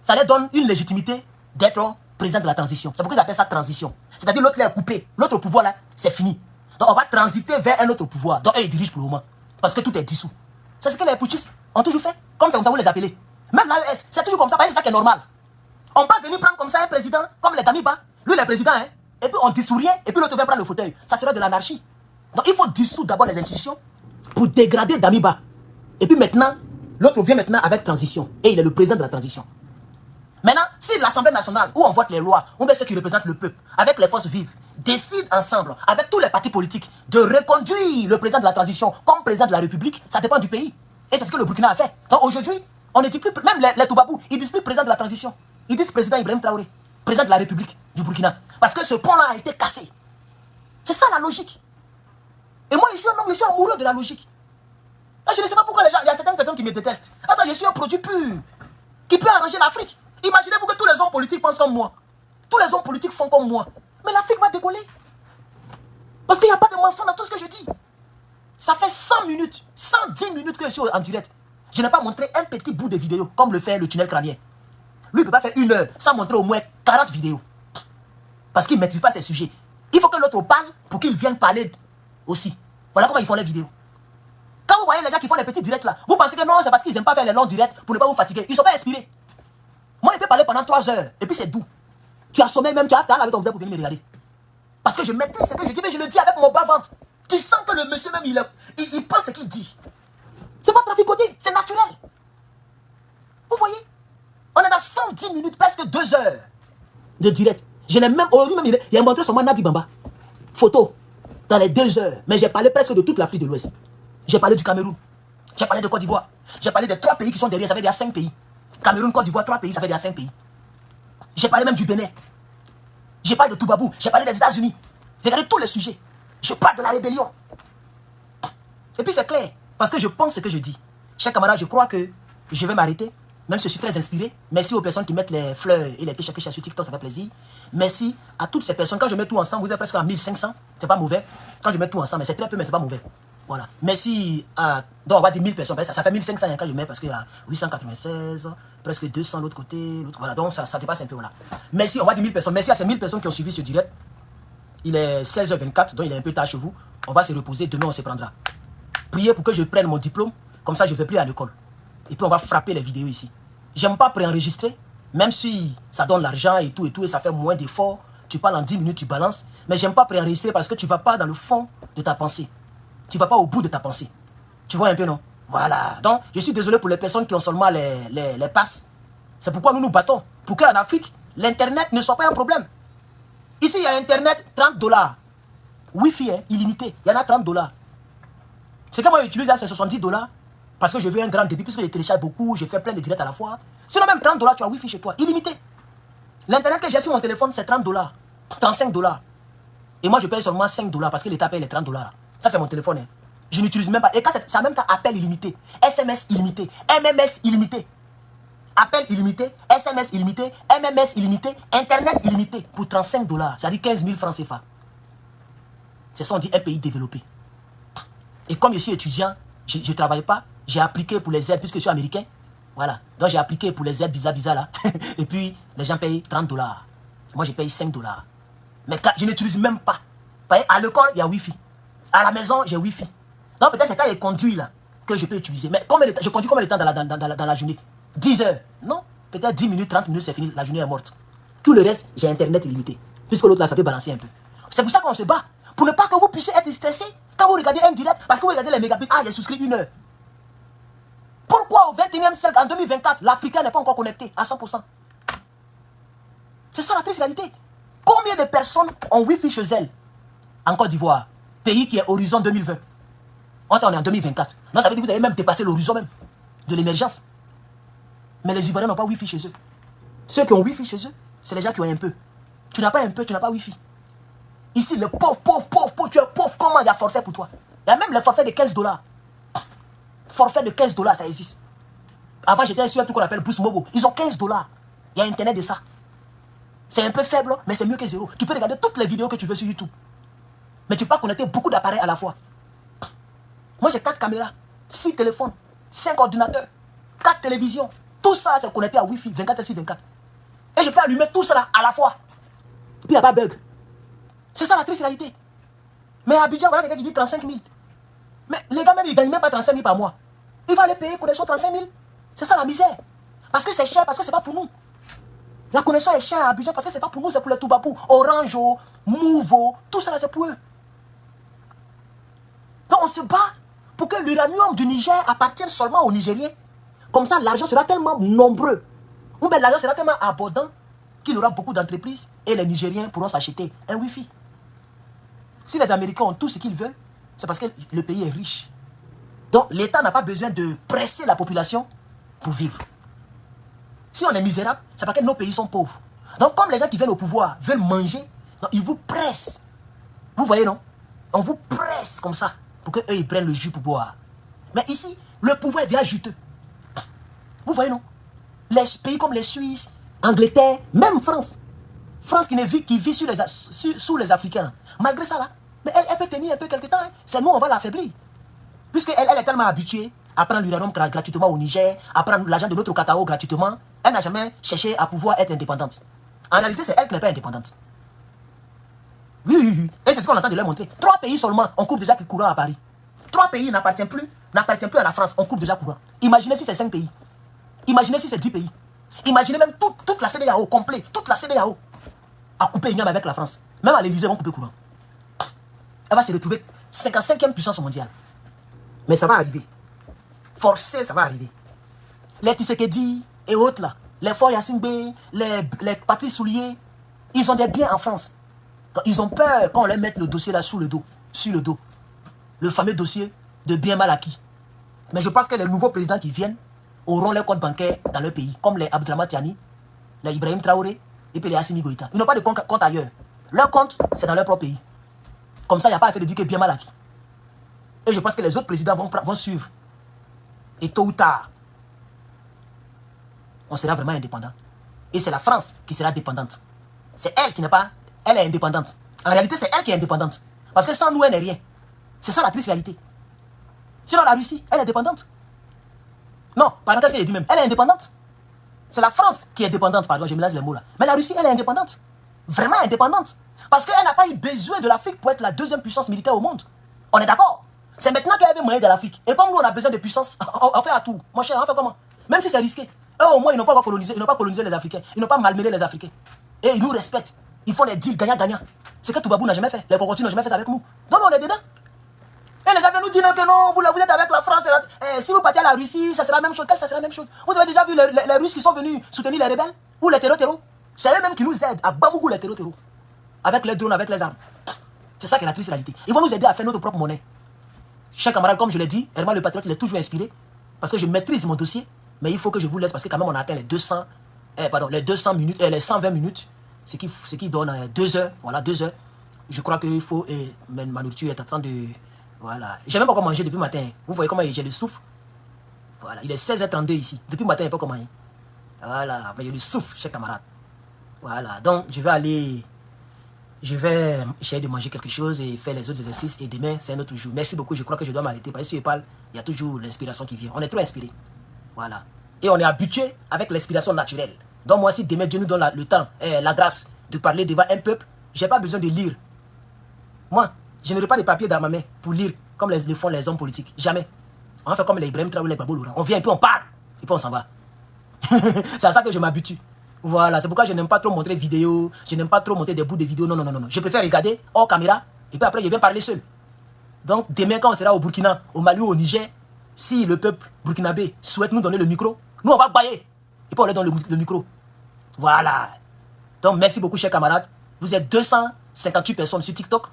ça leur donne une légitimité d'être président de la transition. C'est pourquoi ils appellent ça transition. C'est-à-dire l'autre est coupé. L'autre pouvoir là, c'est fini. Donc on va transiter vers un autre pouvoir. Donc eux, ils dirigent pour le moment. Parce que tout est dissous. C'est ce que les putschistes ont toujours fait. Comme ça vous les appelez. Même l'AES, c'est toujours comme ça. Parce que c'est ça qui est normal. On va venir prendre comme ça un président, comme les Damiba. Lui, il est président, hein. Et puis on dissout rien, et puis l'autre vient prendre le fauteuil. Ça serait de l'anarchie. Donc il faut dissoudre d'abord les institutions pour dégrader Damiba. Et puis maintenant, l'autre vient maintenant avec transition. Et il est le président de la transition. Maintenant, si l'Assemblée nationale, où on vote les lois, ou bien ceux qui représentent le peuple, avec les forces vives, décident ensemble, avec tous les partis politiques, de reconduire le président de la transition comme président de la République, ça dépend du pays. Et c'est ce que le Burkina a fait. Donc aujourd'hui, on ne dit plus, même les Toubabou, ils disent plus président de la transition. Ils disent président Ibrahim Traoré, président de la République du Burkina. Parce que ce pont-là a été cassé. C'est ça la logique. Et moi, je suis un homme, je suis amoureux de la logique. Là, je ne sais pas pourquoi il y a certaines personnes qui me détestent. Attends, je suis un produit pur, qui peut arranger l'Afrique. Imaginez-vous que tous les hommes politiques pensent comme moi. Tous les hommes politiques font comme moi. Mais l'Afrique va décoller. Parce qu'il n'y a pas de mensonge dans tout ce que je dis. Ça fait 100 minutes, 110 minutes que je suis en direct. Je n'ai pas montré un petit bout de vidéo, comme le fait le tunnel crânien. Lui, il ne peut pas faire 1 heure sans montrer au moins 40 vidéos. Parce qu'il ne maîtrise pas ses sujets. Il faut que l'autre parle pour qu'il vienne parler aussi. Voilà comment ils font les vidéos. Quand vous voyez les gens qui font les petits directs là, vous pensez que non, c'est parce qu'ils n'aiment pas faire les longs directs pour ne pas vous fatiguer. Ils ne sont pas inspirés. Moi, il peut parler pendant 3 heures et puis c'est doux. Tu as sommeil même, tu as avec ton visage pour venir me regarder. Parce que je maîtrise ce que je dis, mais je le dis avec mon bas-ventre. Tu sens que le monsieur même, il pense ce qu'il dit. C'est pas traficoté, c'est naturel. Vous voyez? On est dans 110 minutes, presque 2 heures de direct. Je n'ai même, aujourd'hui même, il a montré son man Nadi Bamba. Photo, dans les 2 heures. Mais j'ai parlé presque de toute l'Afrique de l'Ouest. J'ai parlé du Cameroun. J'ai parlé de Côte d'Ivoire. J'ai parlé des 3 pays qui sont derrière, ça fait déjà 5 pays. Cameroun, Côte d'Ivoire, 3 pays, ça fait déjà 5 pays. J'ai parlé même du Bénin. J'ai parlé de Toubabou. J'ai parlé des États-Unis. Regardez tous les sujets. Je parle de la rébellion. Et puis c'est clair, parce que je pense ce que je dis. Chers camarades, je crois que je vais m'arrêter. Même si je suis très inspiré. Merci aux personnes qui mettent les fleurs et les kéchakés sur TikTok, ça fait plaisir. Merci à toutes ces personnes. Quand je mets tout ensemble, vous êtes presque à 1500. C'est pas mauvais. Quand je mets tout ensemble, mais c'est très peu, mais c'est pas mauvais. Voilà. Merci à, donc on va dire 1000 personnes. Ça fait 1500 quand je mets parce qu'il y a 896, presque 200 de l'autre côté. Voilà, donc ça dépasse un peu. Voilà. Merci, on va dire 1000 personnes. Merci à ces 1000 personnes qui ont suivi ce direct. Il est 16h24, donc il est un peu tard chez vous. On va se reposer, demain on se prendra. Priez pour que je prenne mon diplôme, comme ça je ne vais plus à l'école. Et puis on va frapper les vidéos ici. J'aime pas préenregistrer, même si ça donne l'argent et tout, et ça fait moins d'efforts. Tu parles en 10 minutes, tu balances. Mais j'aime pas préenregistrer parce que tu ne vas pas dans le fond de ta pensée. Tu ne vas pas au bout de ta pensée. Tu vois un peu, non? Voilà. Donc, je suis désolé pour les personnes qui ont seulement les passes. C'est pourquoi nous nous battons. Pour qu'en Afrique, l'Internet ne soit pas un problème. Ici, il y a Internet, 30 $. Wi-Fi, hein, illimité. Il y en a 30 $. C'est que moi, j'utilise là, c'est 70 $. Parce que je veux un grand débit, puisque je télécharge beaucoup, je fais plein de directs à la fois. Sinon, même 30 $, tu as Wi-Fi chez toi, illimité. L'Internet que j'ai sur mon téléphone, c'est 30 $. 35 $. Et moi, je paye seulement 5 $ parce que l'État paye les 30 $. Ça, c'est mon téléphone. Hein. Je n'utilise même pas. Et quand c'est en même temps, appel illimité, SMS illimité, MMS illimité. Appel illimité, SMS illimité, MMS illimité, Internet illimité pour 35 $. C'est-à-dire 15 000 francs CFA. C'est ça, on dit un pays développé. Et comme je suis étudiant, je ne travaille pas, j'ai appliqué pour les aides puisque je suis américain. Voilà. Donc j'ai appliqué pour les aides bizarres là. Et puis les gens payent 30 $. Moi je paye 5 $. Mais je n'utilise même pas. Vous voyez, à l'école, il y a Wi-Fi. À la maison, j'ai Wi-Fi. Donc peut-être c'est quand je conduis là que je peux utiliser. Mais je conduis combien de temps dans la journée? 10 heures. Non. Peut-être 10 minutes, 30 minutes, c'est fini. La journée est morte. Tout le reste, j'ai Internet illimité. Puisque l'autre là, ça peut balancer un peu. C'est pour ça qu'on se bat. Pour ne pas que vous puissiez être stressé quand vous regardez un direct. Parce que vous regardez les mégabits. Ah, j'ai souscrit 1 heure. Pourquoi au 21e siècle, en 2024, l'Africain n'est pas encore connecté à 100%? C'est ça la triste réalité. Combien de personnes ont Wi-Fi chez elles en Côte d'Ivoire? Pays qui est horizon 2020. On est en 2024. Non, ça veut dire que vous avez même dépassé l'horizon même de l'émergence. Mais les Ivoiriens n'ont pas Wi-Fi chez eux. Ceux qui ont Wi-Fi chez eux, c'est les gens qui ont un peu. Tu n'as pas un peu, tu n'as pas Wi-Fi. Ici, le pauvre, tu es pauvre, comment il y a forfait pour toi? Il y a même le forfait de 15 $. Forfait de 15 $, ça existe. Avant, j'étais sur un truc qu'on appelle Boost Mobile. Ils ont 15 $. Il y a Internet de ça. C'est un peu faible, mais c'est mieux que zéro. Tu peux regarder toutes les vidéos que tu veux sur YouTube. Mais tu peux pas connecter beaucoup d'appareils à la fois. Moi, j'ai 4 caméras, 6 téléphones, 5 ordinateurs, 4 télévisions. Tout ça, c'est connecté à Wi-Fi 24/24. Et je peux allumer tout cela à la fois. Et puis, il n'y a pas de bug. C'est ça la triste réalité. Mais à Abidjan, voilà quelqu'un qui dit 35 000. Mais les gars, même, ils ne gagnent même pas 35 000 par mois. Il va aller payer connexion 35 000. C'est ça la misère. Parce que c'est cher, parce que c'est pas pour nous. La connexion est chère à Abidjan parce que c'est pas pour nous, c'est pour les Toubabou. Orange, Move, tout ça là, c'est pour eux. Donc on se bat pour que l'uranium du Niger appartienne seulement aux Nigériens. Comme ça, l'argent sera tellement nombreux. Ou bien l'argent sera tellement abondant qu'il y aura beaucoup d'entreprises et les Nigériens pourront s'acheter un Wi-Fi. Si les Américains ont tout ce qu'ils veulent, c'est parce que le pays est riche. Donc l'État n'a pas besoin de presser la population pour vivre. Si on est misérable, c'est parce que nos pays sont pauvres. Donc comme les gens qui viennent au pouvoir veulent manger, donc ils vous pressent. Vous voyez, non? On vous presse comme ça pour qu'eux ils prennent le jus pour boire. Mais ici, le pouvoir est déjà juteux. Vous voyez, non? Les pays comme les Suisses, Angleterre, même France. France qui vit sous les Africains. Malgré ça, là, mais elle peut tenir un peu quelque temps. Hein. C'est nous, on va l'affaiblir. Puisqu'elle est tellement habituée à prendre l'uranium gratuitement au Niger, à prendre l'argent de notre cacao gratuitement, elle n'a jamais cherché à pouvoir être indépendante. En réalité, c'est elle qui n'est pas indépendante. Oui. Et c'est ce qu'on entend de leur montrer. 3 pays seulement, on coupe déjà le courant à Paris. 3 pays n'appartiennent plus à la France, on coupe déjà le courant. Imaginez si c'est 5 pays. Imaginez si c'est 10 pays. Imaginez même toute la CEDEAO, complet, toute la CEDEAO a coupé une avec la France. Même à l'Élysée, on coupe le courant. Elle va se retrouver 55e puissance mondiale. Mais ça va arriver. Forcé, ça va arriver. Les Tshisekedi et autres là, les Faure Gnassingbé, les Patrice Soulier, ils ont des biens en France. Donc, ils ont peur qu'on leur mette le dossier là sur le dos. Le fameux dossier de biens mal acquis. Mais je pense que les nouveaux présidents qui viennent auront leurs comptes bancaires dans leur pays, comme les Abdrama Tiani, les Ibrahim Traoré et puis les Assimi Goïta. Ils n'ont pas de compte ailleurs. Leur compte, c'est dans leur propre pays. Comme ça, il n'y a pas à faire de dire que bien mal acquis. Et je pense que les autres présidents vont suivre. Et tôt ou tard, on sera vraiment indépendant. Et c'est la France qui sera dépendante. C'est elle qui n'est pas... Elle est indépendante. En réalité, c'est elle qui est indépendante. Parce que sans nous, elle n'est rien. C'est ça la triste réalité. Sinon, la Russie, elle est dépendante. Non, pardon, qu'est-ce qu'elle dit même? Elle est indépendante. C'est la France qui est dépendante, pardon, je mélange les mots là. Mais la Russie, elle est indépendante. Vraiment indépendante. Parce qu'elle n'a pas eu besoin de l'Afrique pour être la 2e puissance militaire au monde. On est d'accord? C'est maintenant qu'elle avait moyen de l'Afrique. Et comme nous, on a besoin de puissance, on fait à tout. Mon cher, on fait comment? Même si c'est risqué. Eux, au moins, ils n'ont pas colonisé les Africains. Ils n'ont pas malmené les Africains. Et ils nous respectent. Ils font des deals gagnant-gagnant. C'est que Toubabou n'a jamais fait. Les Cocotis n'ont jamais fait ça avec nous. Donc, on est dedans. Et les gens viennent nous dire que non, vous êtes avec la France. Si vous partez à la Russie, ça sera la même chose. Ça sera la même chose. Vous avez déjà vu les Russes qui sont venus soutenir les rebelles? Ou les terreaux? C'est eux-mêmes qui nous aident à Bamougou les terreaux. Avec les drones, avec les armes. C'est ça qui est la triste réalité. Ils vont nous aider à faire notre propre monnaie. Chers camarades, comme je l'ai dit, Herman le Patriote, il est toujours inspiré. Parce que je maîtrise mon dossier. Mais il faut que je vous laisse parce que quand même on a atteint les 200 minutes, les 120 minutes. Ce qui donne 2 heures. Voilà, 2 heures. je crois qu'il faut... ma nourriture est en train de... Voilà. J'ai même pas encore mangé depuis le matin. Vous voyez comment j'ai le souffle. Voilà. Il est 16h32 ici. Depuis le matin, il n'y a pas comment. Voilà. Mais j'ai le souffle, chers camarades. Voilà. Donc, je vais aller... Je vais essayer de manger quelque chose et faire les autres exercices. Et demain, c'est un autre jour. Merci beaucoup. Je crois que je dois m'arrêter. Parce que si je parle, il y a toujours l'inspiration qui vient. On est trop inspiré. Voilà. Et on est habitué avec l'inspiration naturelle. Donc moi, si demain Dieu nous donne le temps, la grâce de parler devant un peuple, je n'ai pas besoin de lire. Moi, je n'aurai pas de papier dans ma main pour lire comme le font les hommes politiques. Jamais. On va faire comme les Ibrahim Traoré, les Gbagbo Laurent. On vient et puis on parle. Et puis on s'en va. C'est à ça que je m'habitue. Voilà, c'est pourquoi je n'aime pas trop montrer vidéos. Je n'aime pas trop montrer des bouts de vidéos. Non, non, non, non. Je préfère regarder hors caméra. Et puis après, je viens parler seul. Donc demain, quand on sera au Burkina, au Mali ou au Niger, si le peuple burkinabé souhaite nous donner le micro, nous on va bailler. Et puis on leur donne le micro. Voilà. Donc merci beaucoup, chers camarades. Vous êtes 258 personnes sur TikTok.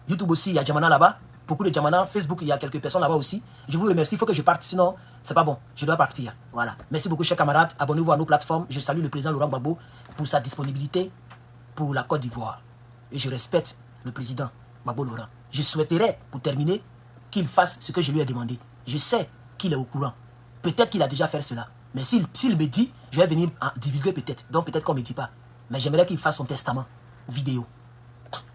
YouTube aussi, il y a Djamana là-bas. Beaucoup de Djamana. Facebook, il y a quelques personnes là-bas aussi. Je vous remercie. Il faut que je parte, sinon, c'est pas bon. Je dois partir. Voilà. Merci beaucoup, chers camarades. Abonnez-vous à nos plateformes. Je salue le président Laurent Gbagbo pour sa disponibilité pour la Côte d'Ivoire. Et je respecte le président Gbagbo Laurent. Je souhaiterais, pour terminer, qu'il fasse ce que je lui ai demandé. Je sais qu'il est au courant. Peut-être qu'il a déjà fait cela. Mais s'il me dit, je vais venir en divulguer peut-être. Donc peut-être qu'on ne me dit pas. Mais j'aimerais qu'il fasse son testament vidéo.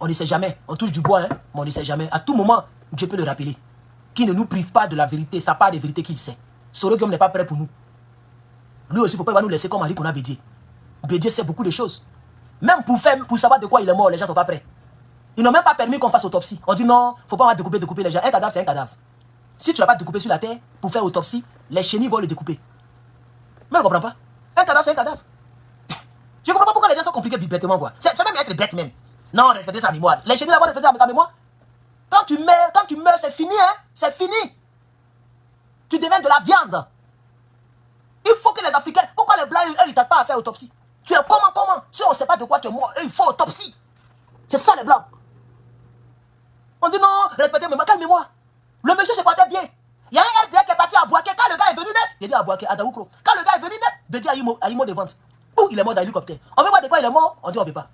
On ne sait jamais. On touche du bois, hein, mais on ne sait jamais. À tout moment, Dieu peut le rappeler. Qui ne nous prive pas de la vérité, sa part de vérité qu'il sait. Sorogium n'est pas prêt pour nous. Lui aussi, il ne faut pas nous laisser comme Henri qu'on a Bédié. Bédié sait beaucoup de choses. Même pour savoir de quoi il est mort, les gens ne sont pas prêts. Ils n'ont même pas permis qu'on fasse autopsie. On dit non, il ne faut pas découper les gens. Un cadavre, c'est un cadavre. Si tu ne l'as pas découpé sur la terre pour faire autopsie, les chenilles vont le découper. Mais on ne comprend pas. Un cadavre, c'est un cadavre. Je ne comprends pas pourquoi les gens sont compliqués bêtement, quoi. C'est même être bête même. Non, respectez sa mémoire. Les chenilles là-bas, respectez sa mémoire. Quand tu meurs, c'est fini, hein. C'est fini. Tu deviens de la viande. Il faut que les Africains... Pourquoi les Blancs, eux, ils ne t'aident pas à faire autopsie? Tu es comment? Si on ne sait pas de quoi tu es mort, il faut autopsie. C'est ça les Blancs. On dit non, respectez mémoire. Quelle mémoire? Le monsieur se portait bien. Il y a un RDA qui est parti à Bouaké. Quand le gars est venu net, il dit à Bouaké, à Daoukro. Quand le gars est venu net, Bédi a eu mot de vente. Ou il est mort dans l'hélicoptère. On veut voir de quoi il est mort, on dit on ne veut pas.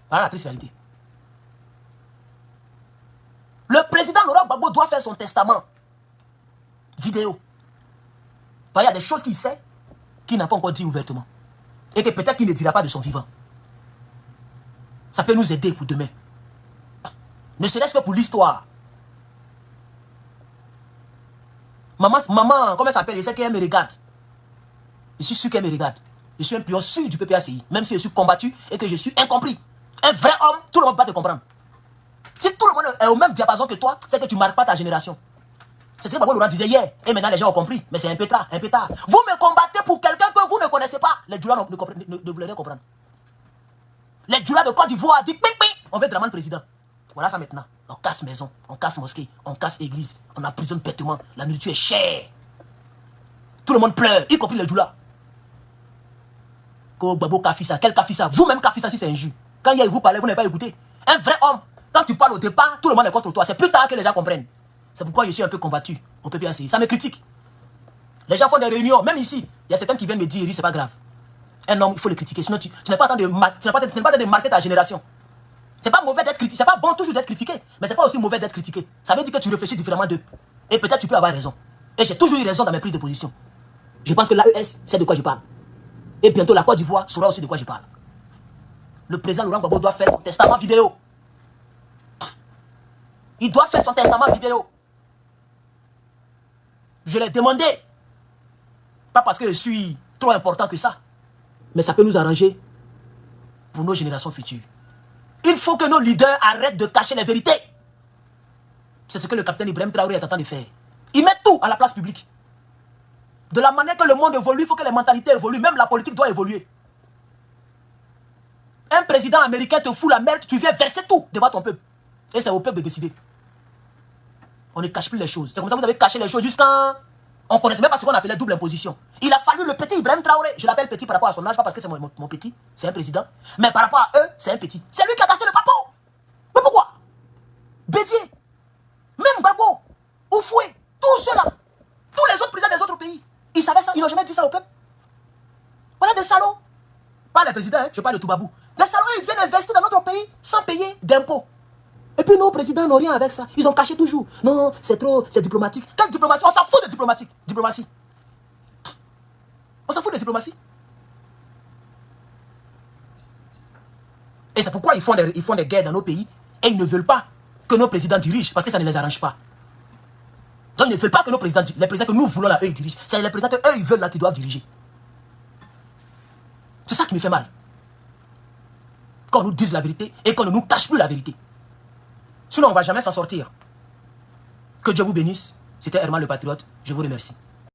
Voilà la triste réalité. Le président Laurent Gbagbo doit faire son testament vidéo. Parce qu'il y a des choses qu'il sait qu'il n'a pas encore dit ouvertement. Et que peut-être qu'il ne dira pas de son vivant. Ça peut nous aider pour demain. Ne serait-ce que pour l'histoire. Maman, comment elle s'appelle? Je sais qu'elle me regarde. Je suis sûr qu'elle me regarde. Je suis un pion sûr du PPACI. Même si je suis combattu et que je suis incompris. Un vrai homme, tout le monde va te comprendre. Si tout le monde est au même diapason que toi, c'est que tu ne marques pas ta génération. C'est ce que Gbagbo Laurent disait hier. Et maintenant les gens ont compris. Mais c'est un peu tard, un peu tard. Vous me combattez pour quelqu'un que vous ne connaissez pas. Les Djoula ne voulaient rien comprendre. Les Djoula de Côte d'Ivoire disent ping ping. On veut Dramane président. Voilà ça maintenant. On casse maison, on casse mosquée, on casse église, on emprisonne bêtement. La nourriture est chère. Tout le monde pleure, y compris les Djoula. Gbagbo Kafissa, quel Kafissa? Vous-même Kafissa si c'est injure. Quand il vous parlez, vous n'avez pas écouté. Un vrai homme, quand tu parles au départ, tout le monde est contre toi. C'est plus tard que les gens comprennent. C'est pourquoi je suis un peu combattu au PPACI. Ça me critique. Les gens font des réunions, même ici. Il y a certains qui viennent me dire, c'est pas grave. Un homme, il faut le critiquer. Sinon, tu n'es pas en train de marquer ta génération. C'est pas mauvais d'être critiqué. C'est pas bon toujours d'être critiqué. Mais c'est pas aussi mauvais d'être critiqué. Ça veut dire que tu réfléchis différemment d'eux. Et peut-être tu peux avoir raison. Et j'ai toujours eu raison dans mes prises de position. Je pense que l'AES sait de quoi je parle. Et bientôt, la Côte d'Ivoire saura aussi de quoi je parle. Le président Laurent Gbagbo doit faire son testament vidéo. Il doit faire son testament vidéo. Je l'ai demandé. Pas parce que je suis trop important que ça. Mais ça peut nous arranger pour nos générations futures. Il faut que nos leaders arrêtent de cacher les vérités. C'est ce que le capitaine Ibrahim Traoré est en train de faire. Il met tout à la place publique. De la manière que le monde évolue, il faut que les mentalités évoluent. Même la politique doit évoluer. Un président américain te fout la merde, tu viens verser tout devant ton peuple. Et c'est au peuple de décider. On ne cache plus les choses. C'est comme ça que vous avez caché les choses jusqu'à... On ne connaissait même pas ce qu'on appelait double imposition. Il a fallu le petit Ibrahim Traoré. Je l'appelle petit par rapport à son âge, pas parce que c'est mon petit. C'est un président. Mais par rapport à eux, c'est un petit. C'est lui qui a cassé le papo. Mais pourquoi? Bédié, même Gbagbo, Oufoué, tous ceux-là, tous les autres présidents des autres pays, ils savaient ça, ils n'ont jamais dit ça au peuple. Voilà des salauds. Pas les présidents, hein, je parle de Toubabou. Les salauds, ils viennent investir dans notre pays sans payer d'impôts. Et puis nos présidents n'ont rien avec ça. Ils ont caché toujours. Non, c'est trop, c'est diplomatique. Quelle diplomatie? On s'en fout de diplomatie. On s'en fout de diplomatie. Et c'est pourquoi ils font des guerres dans nos pays. Et ils ne veulent pas que nos présidents dirigent. Parce que ça ne les arrange pas. Donc ils ne veulent pas que nos présidents, les présidents que nous voulons là, eux, ils dirigent. C'est les présidents qu'eux, ils veulent là, qui doivent diriger. C'est ça qui me fait mal. Qu'on nous dise la vérité et qu'on ne nous cache plus la vérité. Sinon, on ne va jamais s'en sortir. Que Dieu vous bénisse. C'était Herman le Patriote. Je vous remercie.